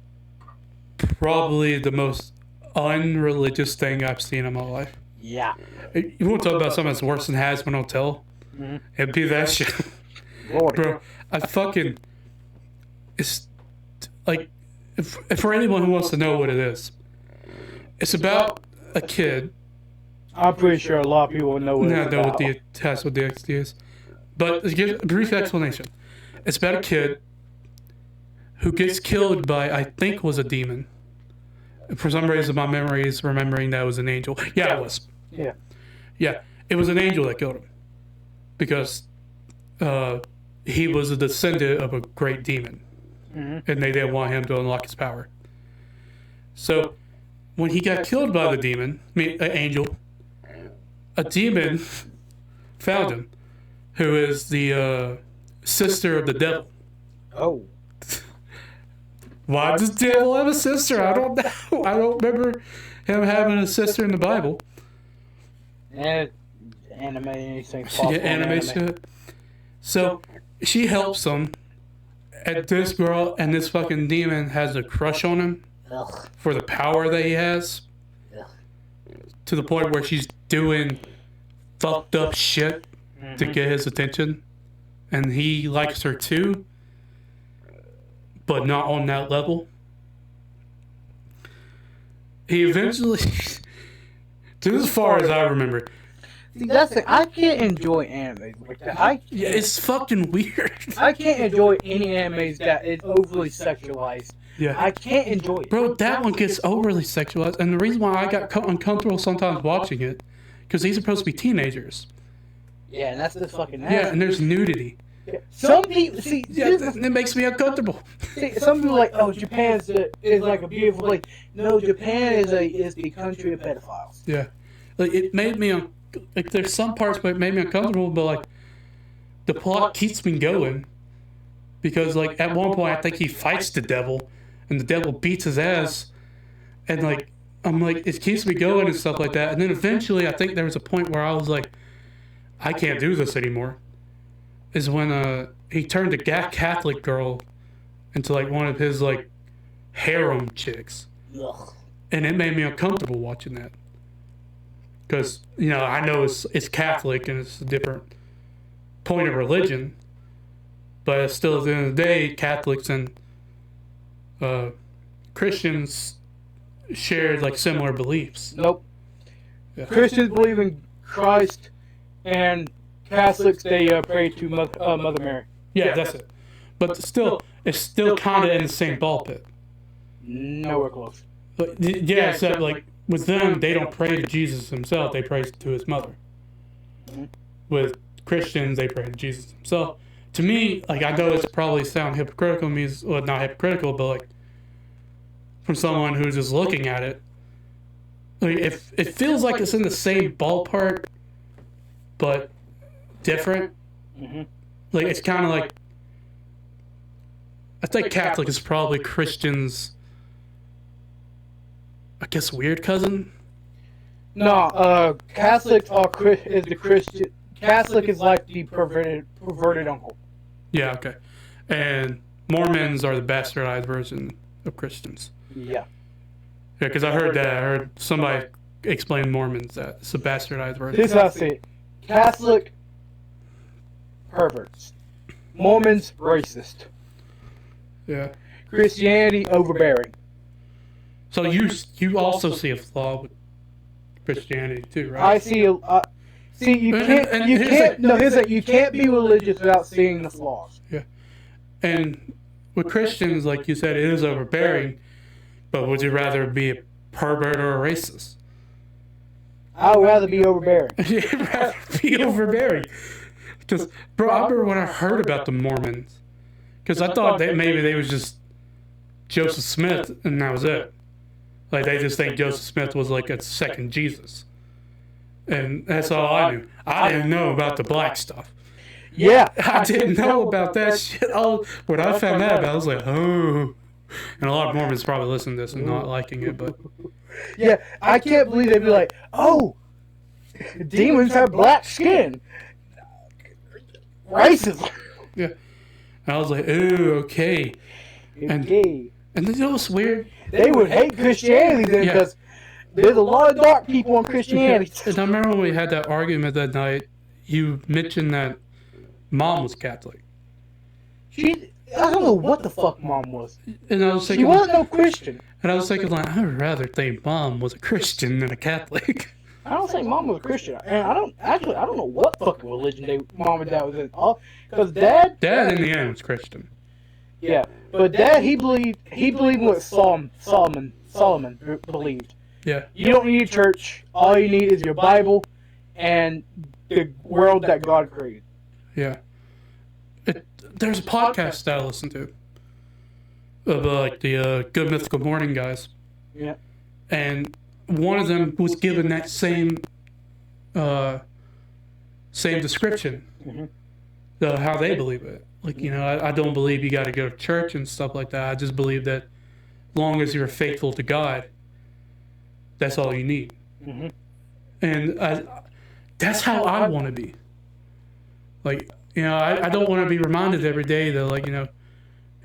probably the most unreligious thing I've seen in my life. Yeah. You want to talk about something that's worse than Hazbin Hotel? Mm-hmm. It'd be that shit. Lord. Bro, it's like, if for anyone who wants to know what it is, it's about a kid. I'm pretty sure a lot of people know what Know what the test with DxD is. But to give a brief explanation, it's about a kid who gets killed by, I think, was a demon. For some reason, my memory is remembering that it was an angel. Yeah, it was. Yeah. Yeah, it was an angel that killed him. Because he was a descendant of a great demon. Mm-hmm. And they didn't want him to unlock his power. So, when he got killed by the demon, an angel, a demon found him, who is the sister of the devil. Oh. Why does the devil have a sister? I don't know. I don't remember him having a sister in the Bible. And anime, anything possible. Yeah, anime shit. So she helps him, and this girl and this fucking demon has a crush on him. Ugh. For the power that he has. Ugh. To the point where she's doing fucked up shit to get his attention. And he likes her too. But not on that level. He eventually, to as far as I remember. See, that's the, I can't enjoy anime like that. Yeah, it's fucking weird. I can't enjoy any animes that is overly sexualized. Yeah. I can't enjoy it. Bro, that one gets overly sexualized. And the reason why I got uncomfortable sometimes watching it, because these are supposed to be teenagers. Yeah, and that's the fucking Yeah, and there's nudity. Some people see. Yeah, it makes me uncomfortable. See, some people are like, oh, Japan is like a beautiful place. No, Japan is the country of pedophiles. Yeah, like it made me like there's some parts where it made me uncomfortable, but like the plot keeps me going because like at one point I think he fights the devil and the devil beats his ass, and like I'm like it keeps me going and stuff like that, and then eventually I think there was a point where I was like, I can't do this anymore. Is when he turned a Catholic girl into like one of his like harem chicks. Ugh. And it made me uncomfortable watching that. Because, you know, I know it's Catholic and it's a different point of religion. But it's still, at the end of the day, Catholics and Christians share like similar beliefs. Nope. Yeah. Christians believe in Christ, and Catholics, they pray to Mother Mary. Yeah, that's it. But still, it's still kind of in the same ball pit. Nowhere close. But, yeah, except like with them, they don't pray to Jesus himself; they pray to his mother. Mm-hmm. With Christians, they pray to Jesus himself. To me, like I know it's probably sound hypocritical, well, not hypocritical, but like from someone who's just looking at it, like if it feels like it's in the same ballpark, but different. Mm-hmm. Like it's kind of like I think Catholic is probably Christians. I guess weird cousin. No, Catholic is the Christian. Catholic is like the perverted uncle. Yeah, okay. And Mormons are the bastardized version of Christians. Yeah. Yeah, because I heard that. I heard somebody explain Mormons that it's a bastardized version. This is how I see it. Catholic perverts. Mormons racist. Yeah. Christianity overbearing. So you also see a flaw with Christianity too, right? I see. See, you can't. No, here's that. You can't be religious without seeing the flaws. Yeah. And with Christians, like you said, it is overbearing. But would you rather be a pervert or a racist? I would rather be overbearing. You'd rather be overbearing. Because, bro, I remember when I heard about the Mormons. Because I thought that maybe they was just Joseph Smith and that was it. Like, they just think Joseph Smith was like a second Jesus. And that's all I knew. I didn't know about the black stuff. Yeah. I didn't know about that shit. When I found out about it, I was like, oh. And a lot of Mormons probably listen to this and not liking it, but... Yeah, I can't believe they'd be like, oh, demons have black skin. Racism. Yeah. And I was like, ooh, okay. And you know what's weird? They would hate Christianity then because there's a lot of dark people in Christianity. And I remember when we had that argument that night, you mentioned that Mom was Catholic. I don't know what the fuck Mom was. And I was thinking, she wasn't no Christian. And I was thinking, like, I would rather think Mom was a Christian than a Catholic. I don't think Mom was a Christian. And I don't know what fucking religion Mom and Dad was in. Because Dad in the end was Christian. Yeah, but Dad, he believed what Solomon believed. Yeah. You don't need a church. All you need is your Bible and the world that God created. Yeah. There's a podcast that I listen to of like the Good Mythical Morning guys. Yeah. And one of them was given that same description, how they believe it. Like, you know, I don't believe you got to go to church and stuff like that. I just believe that as long as you're faithful to God, that's all you need. Mm-hmm. And that's how I want to be. Like, you know, I don't want to be reminded every day that, like, you know,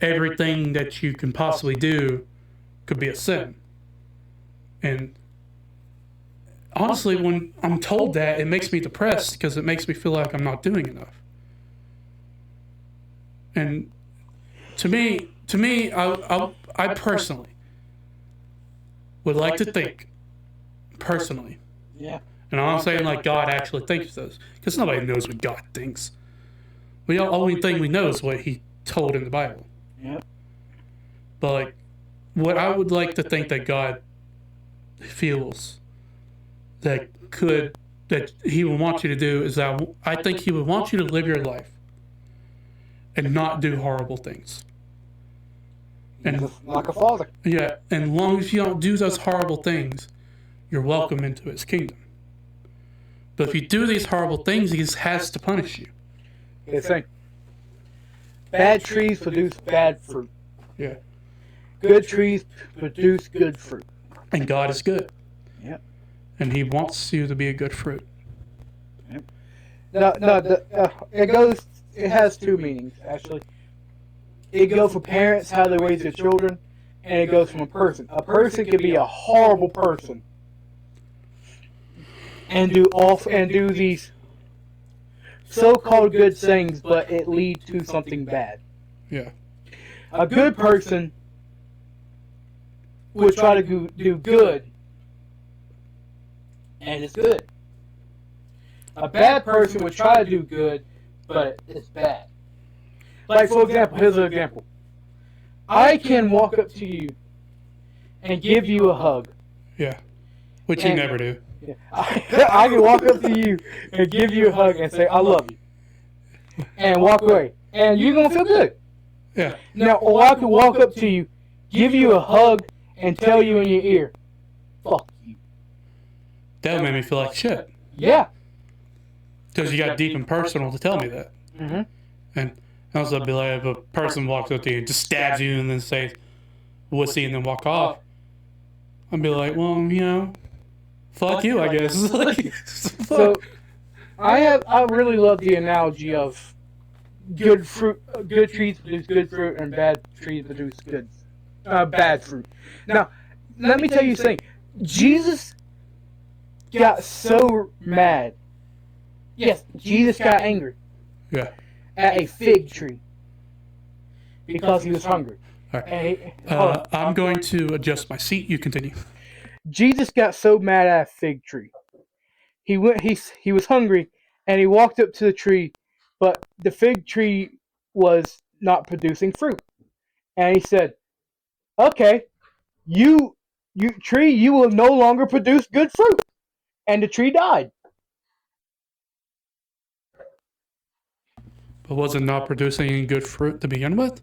everything that you can possibly do could be a sin. And honestly, when I'm told that, it makes me depressed because it makes me feel like I'm not doing enough. And to me, I personally would like to think, personally. Yeah. And I'm not saying like God actually thinks this, because nobody knows what God thinks. The only thing we know is what He told in the Bible. Yeah. But like, what I would like to think that God feels that He would want you to do is that I think He would want you to live your life and not do horrible things. And like a father. Yeah, and as long as you don't do those horrible things, you're welcome into His kingdom. But if you do these horrible things, He has to punish you. It's like bad trees produce bad fruit. Yeah. Good trees produce good fruit. And God is good. Yep. And He wants you to be a good fruit. Yep. It has two meanings, actually. It goes for parents, how they raise their children, and it goes from a person. A person can be a horrible person and do these so-called good things, but it leads to something bad. Yeah. A good person would try to do good, and it's good. A bad person would try to do good, but it's bad. Like, for example, here's an example. I can walk up to you and give you a hug. Yeah. Which you never do. Yeah, I can walk up to you and give you a hug and say, I love you. And walk away. And you're going to feel good. Yeah. Now, or I can walk up to you, give you a hug, and tell you in your ear, fuck you. That would make me feel like shit. Yeah. Because you got deep and personal to tell me that. Mm-hmm. And also, I'd be like, if a person walks up to you and just stabs you and then says, wussy, and then walk off, I'd be like, well, you know, fuck you, I guess. So, I really love the analogy of good fruit, good trees produce good fruit, and bad trees produce bad fruit. Now, let me tell you something. Jesus got so mad. Yes, Jesus got angry. Yeah. At a fig tree because he was hungry. All right. I'm going to adjust my seat. You continue. Jesus got so mad at a fig tree. He was hungry, and he walked up to the tree, but the fig tree was not producing fruit. And he said, "Okay, you tree, you will no longer produce good fruit." And the tree died. But was it not producing any good fruit to begin with?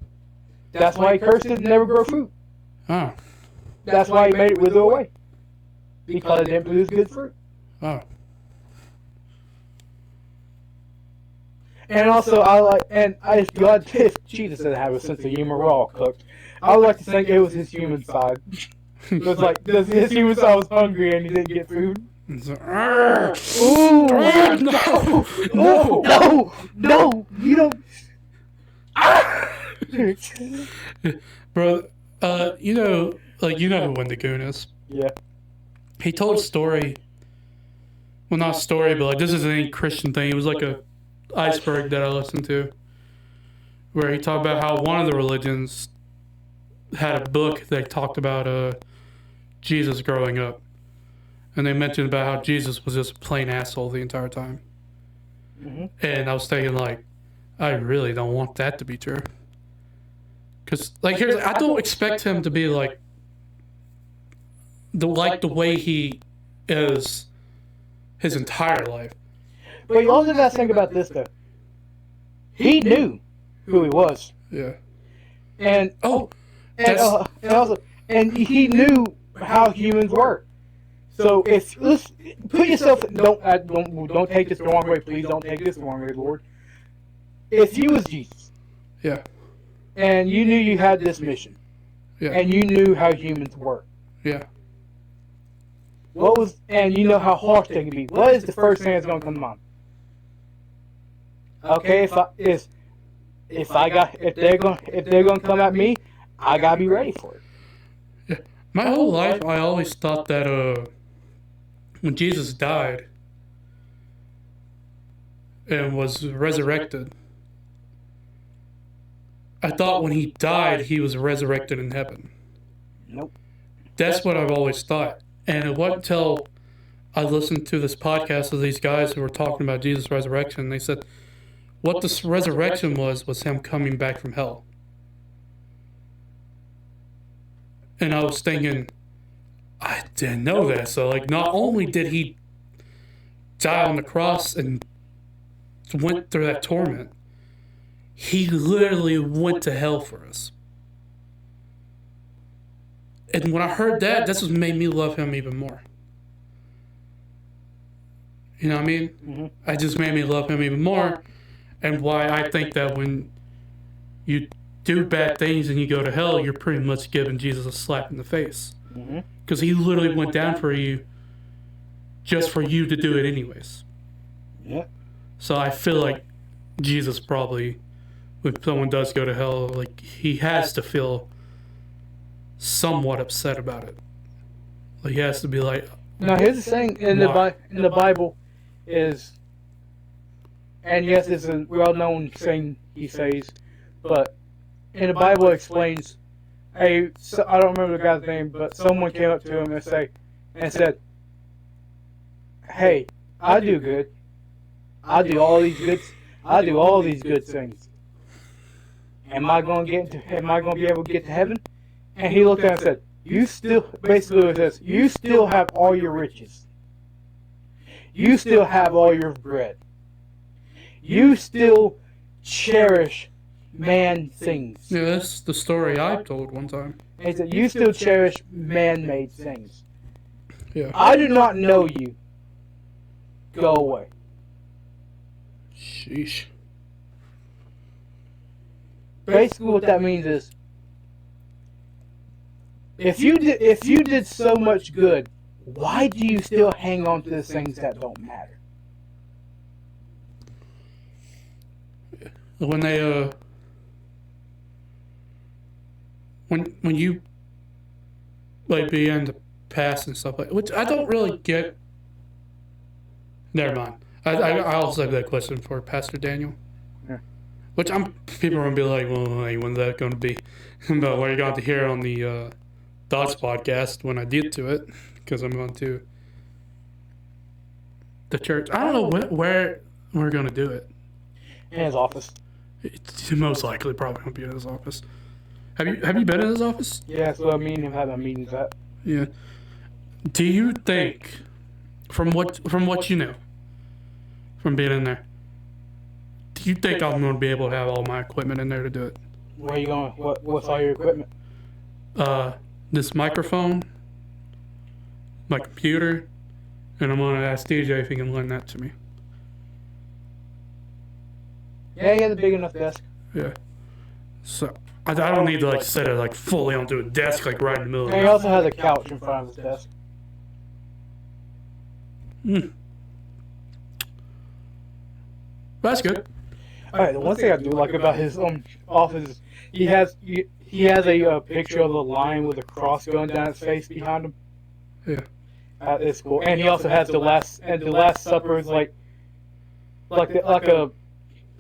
That's why he cursed it and never grow fruit. Oh. That's why he made it wither away. Because it didn't produce good fruit. Oh. And also, if Jesus didn't have a sense of humor, we're all cooked. I would like to think it was his human side. It was like, his human side was hungry and he didn't get food. Ooh, no, you don't. Bro, you know who Wendigoon is. Yeah. He told a story. Well, not a story, but like this isn't any Christian thing. It was like a iceberg that I listened to, where he talked about how one of the religions had a book that talked about Jesus growing up, and they mentioned about how Jesus was just a plain asshole the entire time. Mm-hmm. And I was thinking, like, I really don't want that to be true, because like I don't expect him to be like the way he is his entire life. But you also got to think about this, though. He knew who he was. Yeah. And he knew how humans work. So let's put yourself. Don't take this the wrong way, please. Don't take this the wrong way, Lord. If you was Jesus, yeah, and you knew you had this mission, yeah, and you knew how humans work, yeah, and you know how harsh they can be. What is the first thing that's going to come to mind? Okay, if they're gonna come at me, I gotta be ready for it. Yeah. My whole life, I always thought that when Jesus died and was resurrected, I thought when he died, he was resurrected in heaven. Nope. That's what I've always thought. And it wasn't until I listened to this podcast of these guys who were talking about Jesus' resurrection, they said what this resurrection was him coming back from hell. And I was thinking, I didn't know that. So, like, not only did he die on the cross and went through that torment, he literally went to hell for us. And when I heard that, that's what made me love him even more. You know what I mean? Mm-hmm. It just made me love him even more. And why I think that when you do bad things and you go to hell, you're pretty much giving Jesus a slap in the face. Because he literally went down for you just for you to do it anyways. Yeah. So I feel like Jesus probably, when someone does go to hell, like he has to feel somewhat upset about it. Like he has to be like. Now here's the thing in the Bible is, and yes, it's a well-known thing he says, but in the Bible it explains. I don't remember the guy's name, but someone came up to him and said, "Hey, I do good. I do all these good things. Am I going to be able to get to heaven?" And he looked at him and said, "You still," basically it says, "you still have all your riches. You still have all your bread. You still cherish man things." Yeah, that's the story I told one time. And he said, "You still cherish man-made things. Yeah. I do not know you. Go away." Sheesh. Basically what that means is, if you did so much good, why do you still hang on to the things that don't matter? When they when you like begin to pass and stuff like, which I don't really get. Never mind. I'll save that question for Pastor Daniel. Yeah. Which people are gonna be like, well, hey, when's that gonna be? But what you got to hear on the Thoughts podcast when I get to it, because I'm going to the church. I don't know where we're gonna do it. In his office. It's most likely probably gonna be in his office. Have you been in his office? Yeah, so me and him had our meetings at. Yeah. Do you think, from what you know, from being in there, do you think I'm gonna be able to have all my equipment in there to do it? Where are you going? What's all your equipment? This microphone, my computer, and I'm gonna ask DJ if he can lend that to me. Yeah, he has a big enough desk. Yeah. So I don't need to like set it like fully onto a desk like right in the middle. And he also has a couch in front of his desk. That's good. All right, the one thing I do like about his office, he has a picture of a lion with a cross going down its face behind him. Yeah. It's cool, and he also has the Last Supper is like a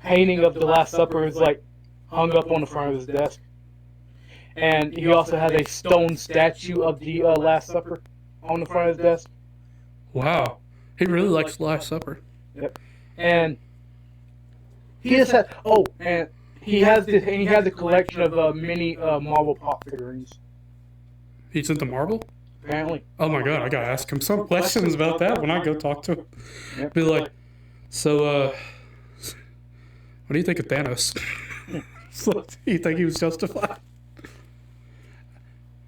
painting of the Last Supper is like hung up on the front of his desk, and he also has a stone statue of the Last Supper on the front of his desk. Wow, he really likes Last Supper. Yep, and he just had and he has a collection of mini Marvel pop figurines. He's into Marvel? Apparently. Oh my god, I gotta ask him some questions about that when I go talk to him. Yep. Be like, so, what do you think of Thanos? So, do you think he was justified?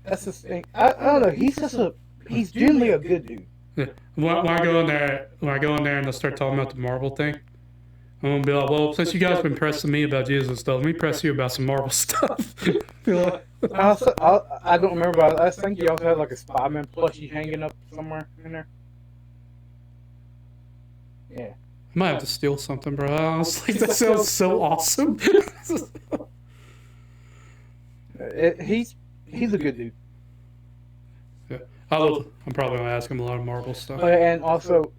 That's the thing. I don't know. He's generally a good dude. Yeah. When I go in there and I start talking about the Marvel thing, I'm gonna be like, well, since you guys have been pressing me about Jesus and stuff, let me press you about some Marvel stuff. I don't remember, but I think he also had like a Spider-Man plushie hanging up somewhere in there. Yeah. I might have to steal something, bro. Honestly, that sounds so awesome. He's a good dude. Yeah, I'm probably gonna ask him a lot of Marvel stuff. And also,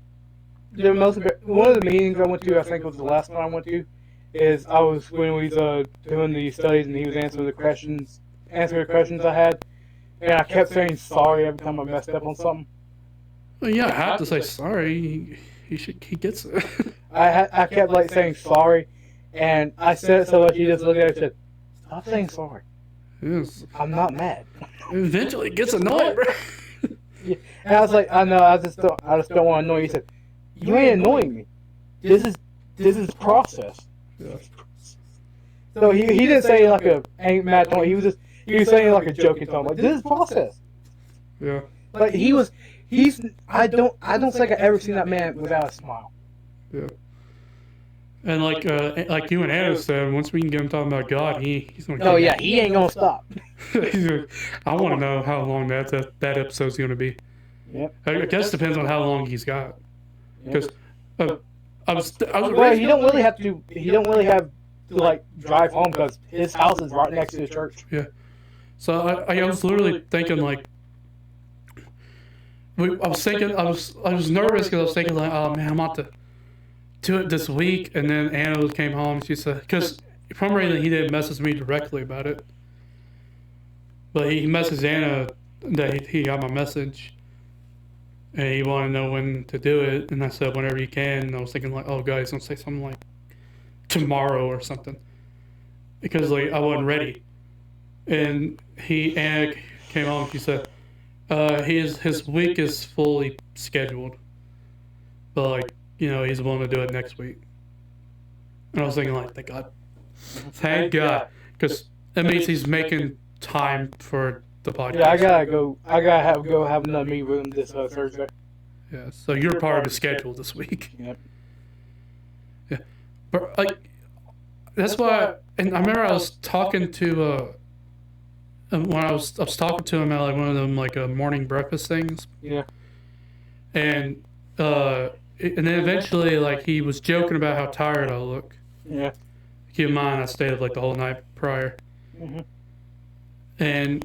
one of the meetings I went to, I think it was the last one I went to, is when we was doing the studies and he was answering the questions I had, and I kept saying sorry every time I messed up on something. Well, yeah, I have to say sorry. He gets it. I kept like saying sorry, and I said it so much he just looked at it and said, "Stop saying sorry." Yes. I'm not mad. Eventually, it gets annoying, bro. Yeah. And I was like, I know, I just don't want to annoy you. He said, "You ain't annoying me. This is process." Yeah. So he didn't say like a ain't mad tone. He was saying like a joking tone. Like, this is process. Yeah. Like I don't think I ever seen that man without a smile. Yeah. And like you and Anna said, once we can get him talking about God, he's gonna. Oh yeah, he ain't gonna stop. I want to know how long that episode's gonna be. Yep. I guess it depends on how long he's got. Because well, he don't really have to like drive home because his house is right next to the church. Yeah. So I was literally thinking like. I was nervous because I was thinking like, oh man, I'm about to do it this week, and then Anna came home. She said, because for some reason he didn't message me directly about it, but he messaged Anna that he got my message, and he wanted to know when to do it, and I said whenever you can. And I was thinking like, oh God, he's gonna say something like tomorrow or something, because like I wasn't ready, and Anna came home. She said. His week is fully scheduled, but like he's willing to do it next week. And I was thinking like, thank God, because that means he's making time for the podcast. Yeah, I gotta go have another meeting with him this Thursday. Yeah, so you're part of his schedule this week. Yep. Yeah, but like that's why. And I remember I was talking to. When I was talking to him at like one of them like morning breakfast things. Yeah. And then eventually like he was joking about how tired I look. Yeah. Keep in mind I stayed up like the whole night prior. Mm-hmm. And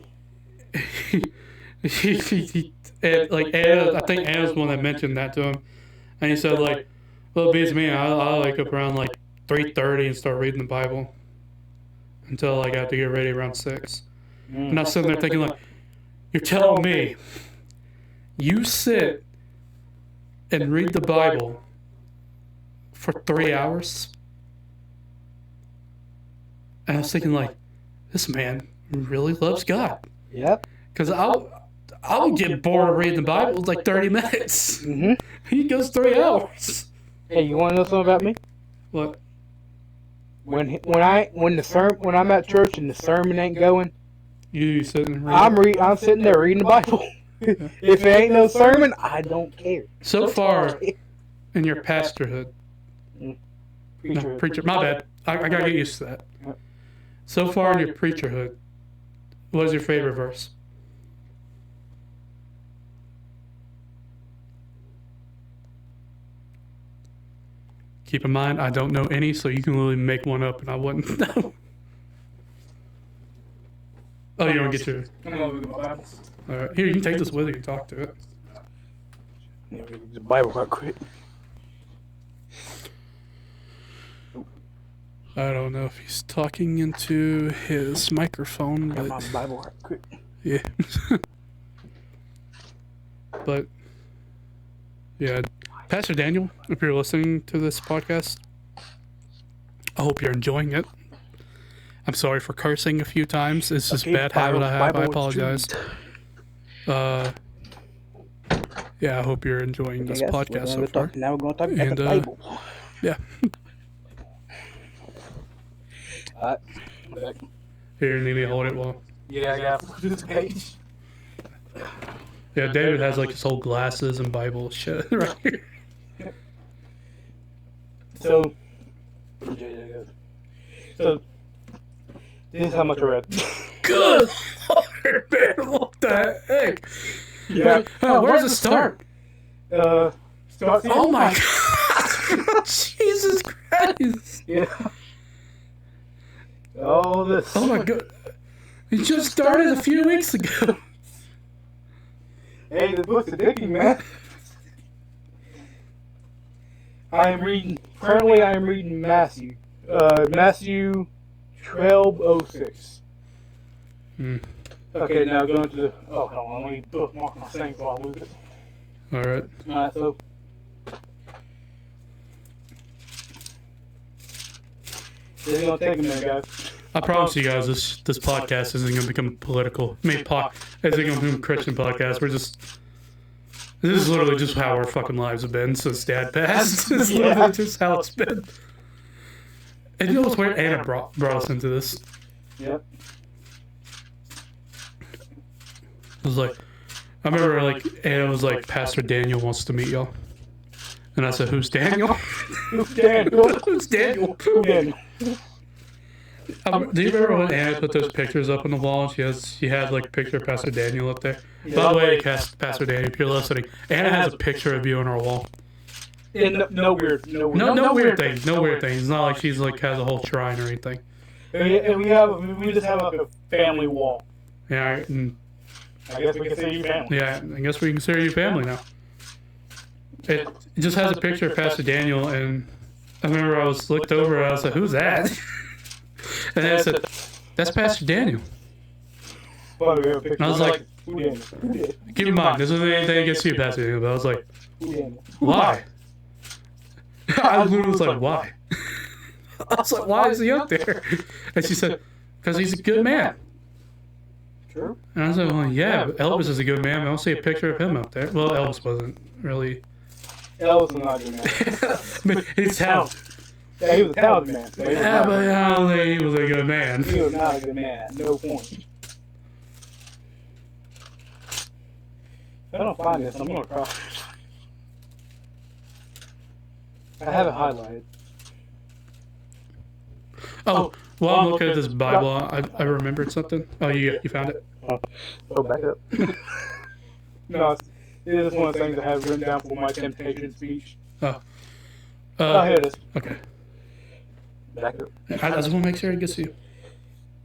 like Anna, I think Anna's the one that mentioned that to him, and he said like, well, it beats me. I wake up around like 3:30 and start reading the Bible. until like I have to get ready around 6. And I was sitting there thinking like, you're telling me you sit and read the Bible for 3 hours? And I was thinking like, this man really loves God. Yep. Because I would get bored of reading the Bible in like 30 minutes. Mm-hmm. He goes 3 hours. Hey, you want to know something about me? What? When I'm at church and the sermon ain't going, You sitting and reading? I'm sitting there reading the Bible. If it ain't no sermon, I don't care. So far in your pastorhood. Preacher. My bad. I gotta get used to that. So far in your preacherhood, what is your favorite verse? Keep in mind, I don't know any, so you can literally make one up and I wouldn't know. Oh, you don't get your... Alright, here, you can take this with you and talk to it. The Bible right quick. I don't know if he's talking into his microphone, Got but... my Bible right quick. Yeah. But... Yeah. Pastor Daniel, if you're listening to this podcast, I hope you're enjoying it. I'm sorry for cursing a few times. It's just a bad habit I have. I apologize. Yeah, I hope you're enjoying this podcast so far. Now we're going to talk about the Bible. Yeah. Here, you need me to hold it well. Yeah, I got this page. Yeah, David has like his whole glasses and Bible shit right here. So this is how much I read. Good Lord, man, what the heck? Yeah. Where's the start? Start. Oh my God. Jesus Christ. Yeah. All this. Oh my God. It just started a few weeks ago. Hey, the book's addicting, man. Currently I am reading Matthew. Matthew 12:06. Okay, now going to the... Oh, hold on. Let me bookmark my thing so I lose it. Alright. Alright, so... This is going to take a minute, guys. I promise you guys, this podcast isn't going to become political. I mean, isn't going to become a Christian podcast. This is literally just how our fucking lives have been since Dad passed. It's literally just how it's been. And you know what's weird? Anna brought us into this. Yep. It was like, I remember like Anna was like, Pastor Daniel wants to meet y'all. And I said, who's Daniel? Who's Daniel? Who's Daniel? Who's Daniel? Do you remember when Anna put those pictures up on the wall? And she had like a picture of Pastor Daniel up there. Yeah. By the way, Pastor Daniel, if you're listening, Anna has a picture of you on our wall. No weird things. No weird things. It's not like she's like has a whole shrine or anything. And we just have like a family wall. Yeah. And, I guess we consider you family. yeah. I guess we consider you family now. It just has a picture of Pastor Daniel, and I remember I was looked over and I was like, who's that? And then I said, that's Pastor Daniel. And I was like, keep in mind, this isn't anything against you, Pastor Daniel, but I was like, why? I literally was like, why? I was like, why is he up there? And she said, because he's a good man. True. And I was like, well, yeah, but Elvis is a good man. I don't see a picture of him up there. Well, Elvis wasn't really. Elvis was not a good man. He's talented. Yeah, he was a talented man. So Yeah, but I don't think he was a good man. He was not a good man. No point. If I don't find this, I'm going to cry. I have it highlighted. Oh, while I'm looking at this Bible, I remembered something. Oh, you found it? Oh, back up. No, it is one of the things I have written down for my temptation speech. Oh. Here it is. Okay. Back up. I just want to make sure it gets to you.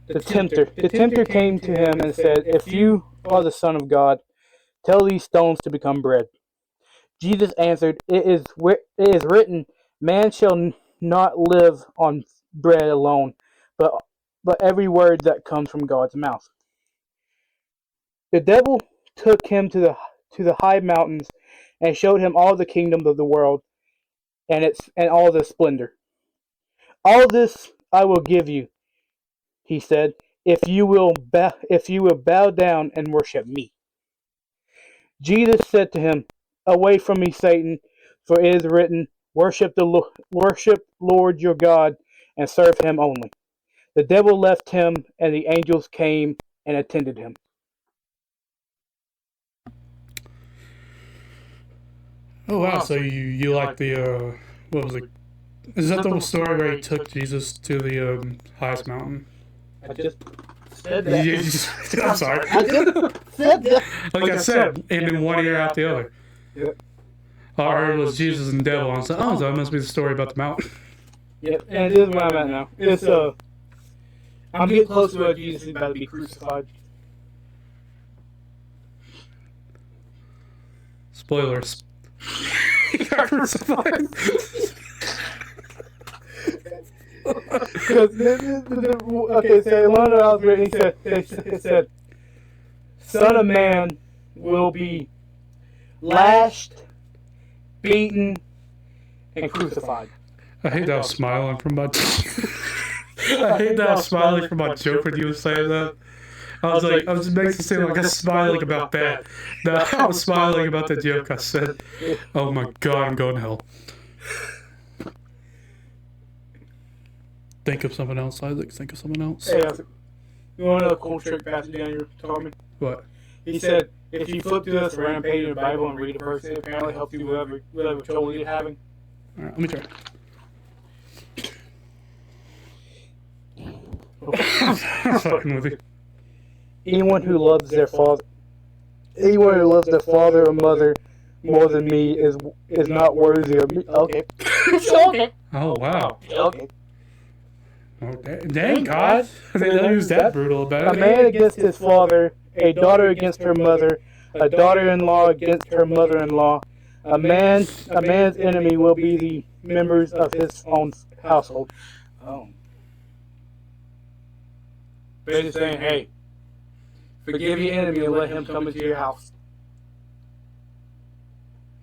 The tempter came to him and said, if you are the Son of God, tell these stones to become bread. Jesus answered, it is written, man shall not live on bread alone, but but every word that comes from God's mouth. The devil took him to the high mountains and showed him all the kingdoms of the world and all the splendor. All this I will give you, he said, if you will bow down and worship me. Jesus said to him, away from me, Satan, for it is written, worship Lord your God and serve him only. The devil left him, and the angels came and attended him. Oh wow! So you like the what was it? Is that the story where he took Jesus to the highest mountain? I just said that. I'm sorry. I just said that. Like I said, in one ear out the other. Yep. All I heard was Jesus and the devil. I was like, oh, so that must be the story about the mountain. Yep, and this is where I'm at now. It's I'm getting close to where Jesus is about to be crucified. Spoilers. He got crucified. Okay, so one of I was reading, it said, Son of Man will be lashed, beaten, and crucified. I hate that I was smiling from my... I hate that I was smiling from my joke when you were saying that. I was just making it seem like I was smiling about that. No, I was smiling about the joke I said. Oh my god, I'm going to hell. Think of something else, Isaac. Think of something else. Hey, you want another cool trick passage down here taught me? What? He said, if you flip through this random page in the Bible and read a verse, it apparently helps you with whatever trouble you're having. Alright, let me try. I'm fucking with you. Anyone who loves their father or mother more than me is not worthy of me. Okay. Okay. Oh wow. Okay. Oh, dang God! They don't use that brutal about it. A man against his father, a daughter against her mother, a daughter-in-law against her mother-in-law. A man's enemy will be the members of his own household. Oh. Basically saying, hey, forgive your enemy and let him come into your house.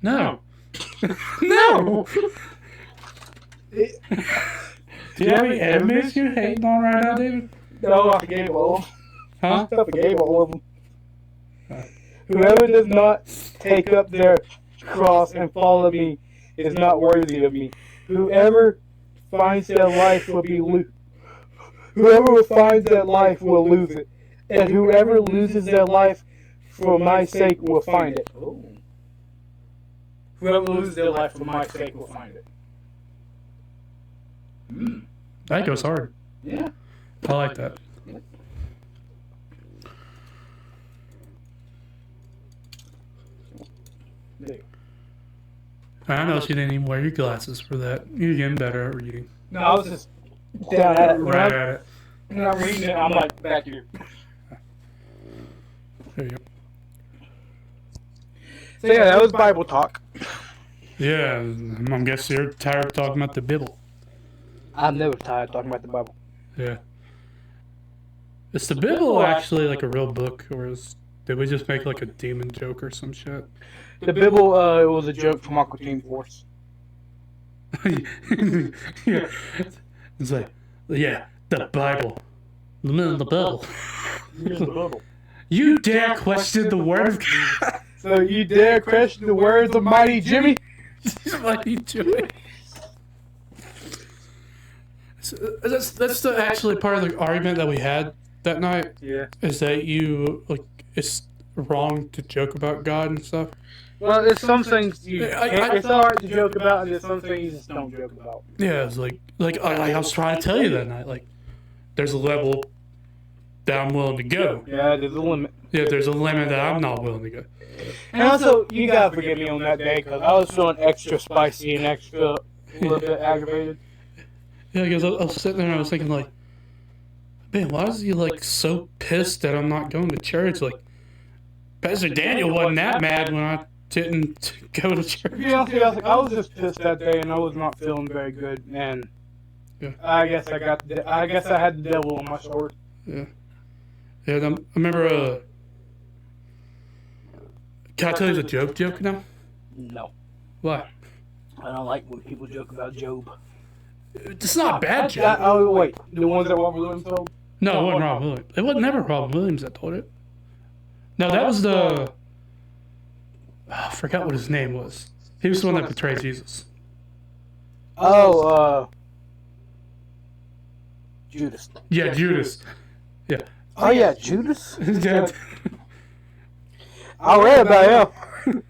No. No! Do you have any enemies you're hating on right now, David? No, I forgave all of them. Huh? I forgave all of them. Whoever does not take up their cross and follow me is not worthy of me. Whoever finds their life will Whoever finds their life will lose it, and whoever loses their life for my sake will find it. Oh. Whoever loses their life for my sake will find it. That goes hard. Yeah. I like that. I noticed you didn't even wear your glasses for that. You're getting better at reading. No, I was just down at it. Right at it. When I'm reading it, I'm like back here. There you go. So yeah, that was Bible talk. Yeah, I'm guessing you're tired of talking about the Bible. I'm never tired of talking about the Bible. Yeah. Is the Bible actually like a real book, or did we just make like a demon joke or some shit? The Bible, it was a joke from Aqua Teen Force. Yeah. It's like, yeah, the Bible. The Bible. You dare question the word of God? So you dare question the words of Mighty Jimmy? Mighty Jimmy. So that's actually part of the argument that we had that night. Yeah. Is that it's wrong to joke about God and stuff? Well, there's some things it's alright to joke about, and there's some things you just don't joke about. Yeah, it's like I was trying to tell you that night. Like, there's a level that I'm willing to go. Yeah, there's a limit. Yeah, there's a limit that I'm not willing to go. And also, you gotta forgive me on that day, because I was feeling extra spicy and extra a little bit aggravated. Yeah, because I was sitting there and I was thinking, like, man, why is he, like, so pissed that I'm not going to church? Like, Pastor Daniel wasn't that mad when I didn't go to church. Yeah, I was just pissed that day, and I was not feeling very good, and Yeah. I guess I had the devil on my sword. Yeah. Yeah. I remember. Can I tell you the joke now? No. Why? I don't like when people joke about Job. It's not a bad joke. Oh, wait. The ones that Robert Williams told? No, it wasn't Robin Williams. It wasn't never Robin Williams that told it. No, that was the... I forgot what his name was. He was the one that betrayed Jesus. Judas. Yeah, Judas. Yeah. Oh, yeah, Judas? Yeah. I read about him.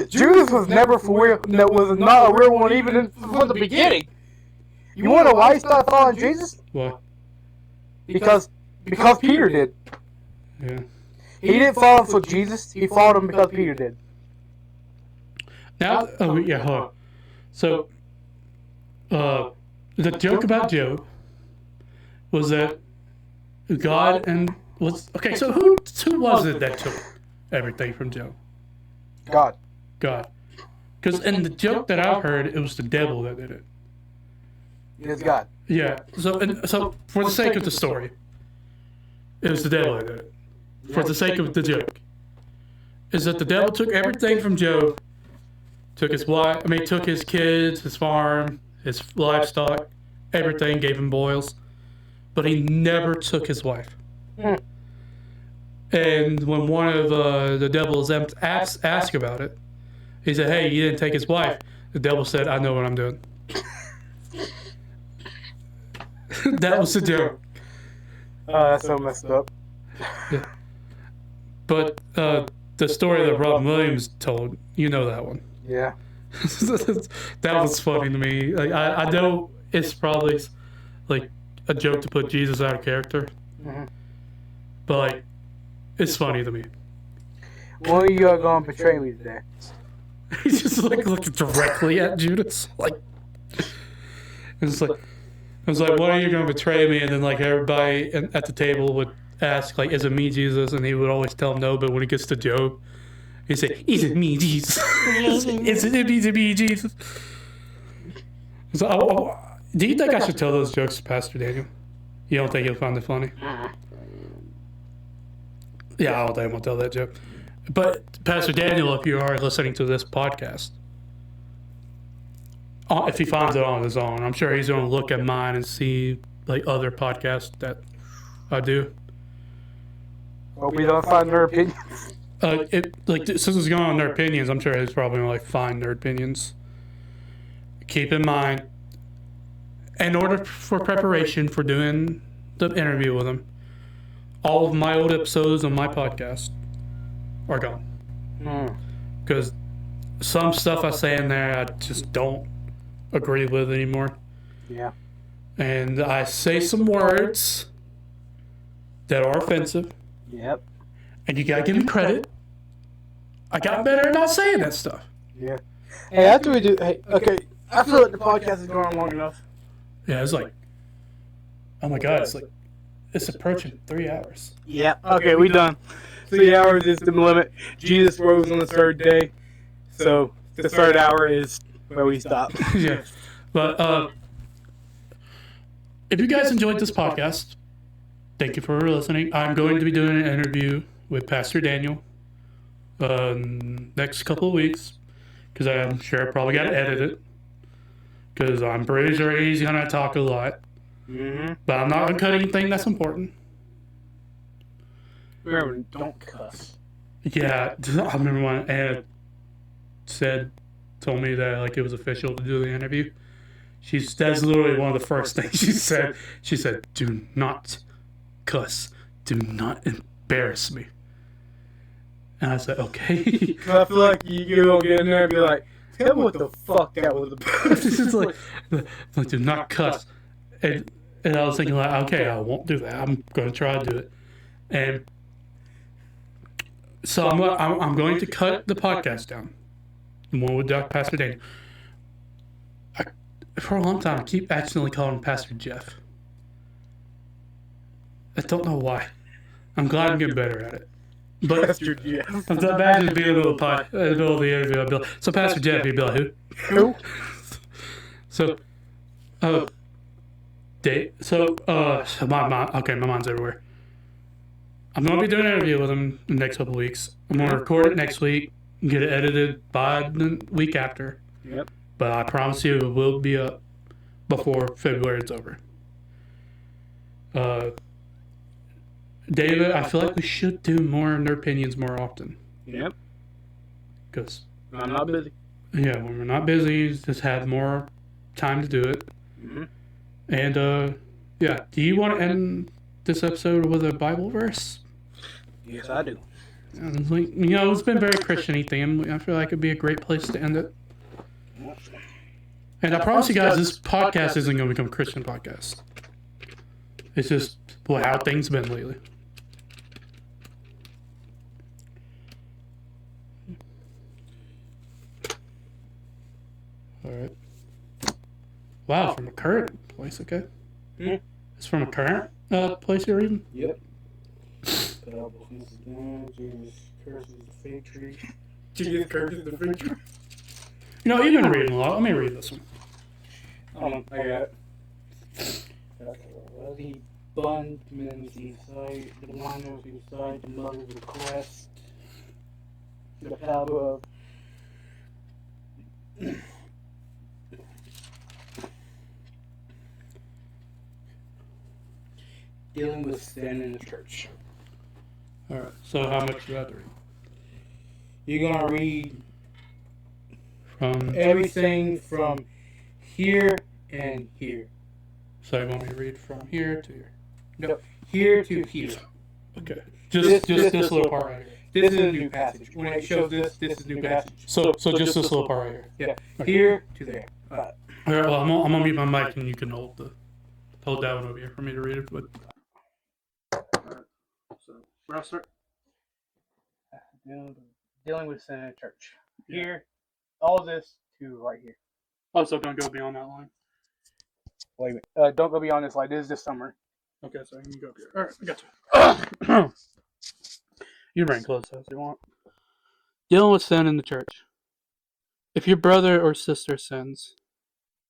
Judas was never for real. No, was not a real one even from the beginning. You want to know why he started following Jesus? Why? Because Peter did. Yeah. He didn't follow him for Jesus. He followed him because Peter did. Now, hold on. So, the joke about Job was that God and was okay. So who was it that took everything from Job? God. Because in the joke that I've heard, it was the devil that did it. It's God. Yeah. So for the sake of the story, it was the devil that did it. For the sake of the joke, is that the devil took everything from Job, took his wife, took his kids, his farm, his livestock, everything, gave him boils, but he never took his wife. And when one of the devil's asked about it, he said, "Hey, you didn't take his wife." The devil said, "I know what I'm doing." That was the joke. That's so messed up. Yeah. But the story that Robin Williams told, you know that one. Yeah. That was funny to me. Like I know it's probably like a joke to put Jesus out of character, but like it's funny to me. When are you going to betray me today? He's just like looking directly at Judas, like it's like when are you going to betray me? And then like everybody at the table would ask like, "Is it me, Jesus?" And he would always tell them no. But when it gets to Job, he'd say, "Is it me, Jesus? Is it me, Jesus?" So, do you think I should tell those jokes to Pastor Daniel? You don't think he'll find it funny? Yeah, I don't think I'm gonna tell that joke. But Pastor Daniel, if you are listening to this podcast, if he finds it on his own, I'm sure he's going to look at mine and see like other podcasts that I do. Well, we don't find Nerdpinions. Since it's going on Nerdpinions, I'm sure he's probably going to find Nerdpinions. Keep in mind, in order for preparation for doing the interview with him, all of my old episodes on my podcast are gone. Because some stuff I say in there I just don't agree with anymore. Yeah. And I say some words that are offensive. Yep. And you gotta give me credit. I got better at not saying that stuff. Yeah. Hey, after we do, okay, I feel like the podcast is going on long enough. Yeah, it's like, oh my God, it's approaching 3 hours. Yeah. Okay, we done. 3 hours is the limit. Jesus rose on the third day, so the third hour is where we stop. Yeah. But if you guys enjoyed this podcast, thank you for listening. I'm going to be doing an interview with Pastor Daniel next couple of weeks, because I'm sure I probably got to edit it, because I'm pretty sure he's going to talk a lot. But I'm not going to cut anything that's important. Remember, don't cuss. Yeah, I remember when Anna told me that like it was official to do the interview. That's literally one of the first things she said. She said, "Do not cuss. Do not embarrass me." And I said, "Okay." I feel like you're going to get in there and be like, tell me what the fuck that was about. It's just like, do not cuss. And I was thinking like, okay, I won't do that. I'm going to try to do it. And so I'm going to cut the podcast down. The one with Pastor Daniel. For a long time, I keep accidentally calling him Pastor Jeff. I don't know why. I'm glad I'm getting better at it. But Pastor Jeff. Imagine being in the middle of the interview. I'd be like, so Pastor Jeff, you'd be like, who? So, my mind's everywhere. I'm gonna be doing an interview with him in the next couple of weeks. I'm gonna record it next week, get it edited by the week after. Yep. But I promise you, it will be up before February is over. David, I feel like we should do more Nerdpinions more often. Yep. Because I'm not busy. Yeah, when we're not busy, just have more time to do it. Mm-hmm. And do you want to end this episode with a Bible verse? Yes, I do. It's been very Christian-y themed. I feel like it'd be a great place to end it. And I promise you guys, this podcast isn't going to become a Christian podcast. It's just how things been lately. All right. Wow, from a current place, okay? Hmm? It's from a current place you're reading? Yep. Jesus curses the fig tree. Jesus curses the fig tree. You've been reading a lot. Let me read this one. Hold on, I got it. Well, the bondmen receive sight, the blind receive sight, the mothers request, the power of dealing with sin in the church. Alright, so how much do you have to read? You're going to read From everything from here and here. So you want me to read from here to here? No, here to here. Okay. Just this little part right here. This is a new passage. When it shows this is a new passage. So just this little part right here. Yeah, Okay. here to there. Alright, well, I'm gonna mute my mic and you can hold that one over here for me to read it with. Alright. So where I'll start? Dealing with sin in the church. Here, all this to right here. Also, don't go beyond that line. Wait a minute. Don't go beyond this line. This is the summary. Okay, so you can go up here. Alright, I got you. You bring close as you want. Dealing with sin in the church. If your brother or sister sins,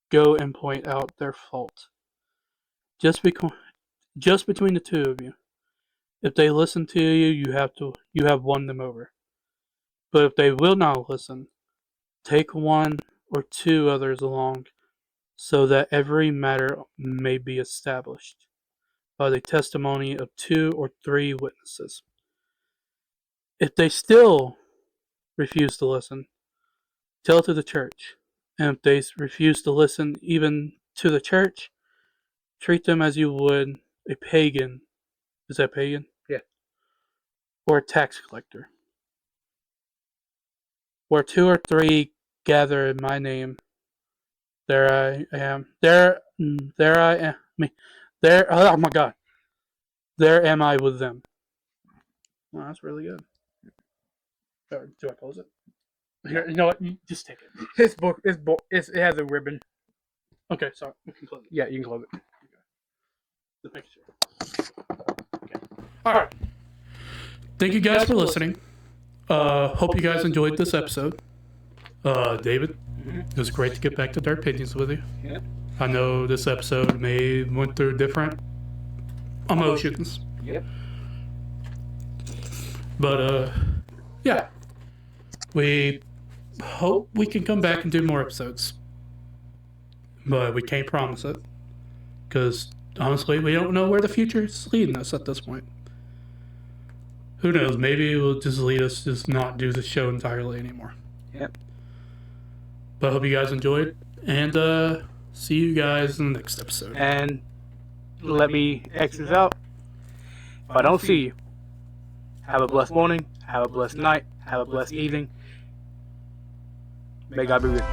go and point out their fault. Just between the two of you. If they listen to you, you have won them over. But if they will not listen, take one or two others along, so that every matter may be established by the testimony of 2 or 3 witnesses. If they still refuse to listen, tell it to the church. And if they refuse to listen even to the church, treat them as you would a pagan. Is that pagan? Yeah. Or a tax collector. Where 2 or 3 gather in my name, there I am. There I am. There. Oh my God. There am I with them. Wow, that's really good. Do I close it? Here, you know what? You just take it. It has a ribbon. Okay, sorry. We can close it. Yeah, you can close it. Okay. The picture. Okay. All right. Thank you guys for listening. Hope you guys enjoyed this episode. David, it was great to get back to Nerdpinions with you. Yeah. I know this episode may went through different emotions. Yep. But, yeah. We hope we can come back and do more episodes. But we can't promise it. Because, honestly, we don't know where the future is leading us at this point. Who knows? Maybe it will just lead us to just not do the show entirely anymore. Yep. But I hope you guys enjoyed. And, see you guys in the next episode. And let me X this out. If I don't see you, have a blessed morning, have a blessed night, have a blessed evening. May God be with you.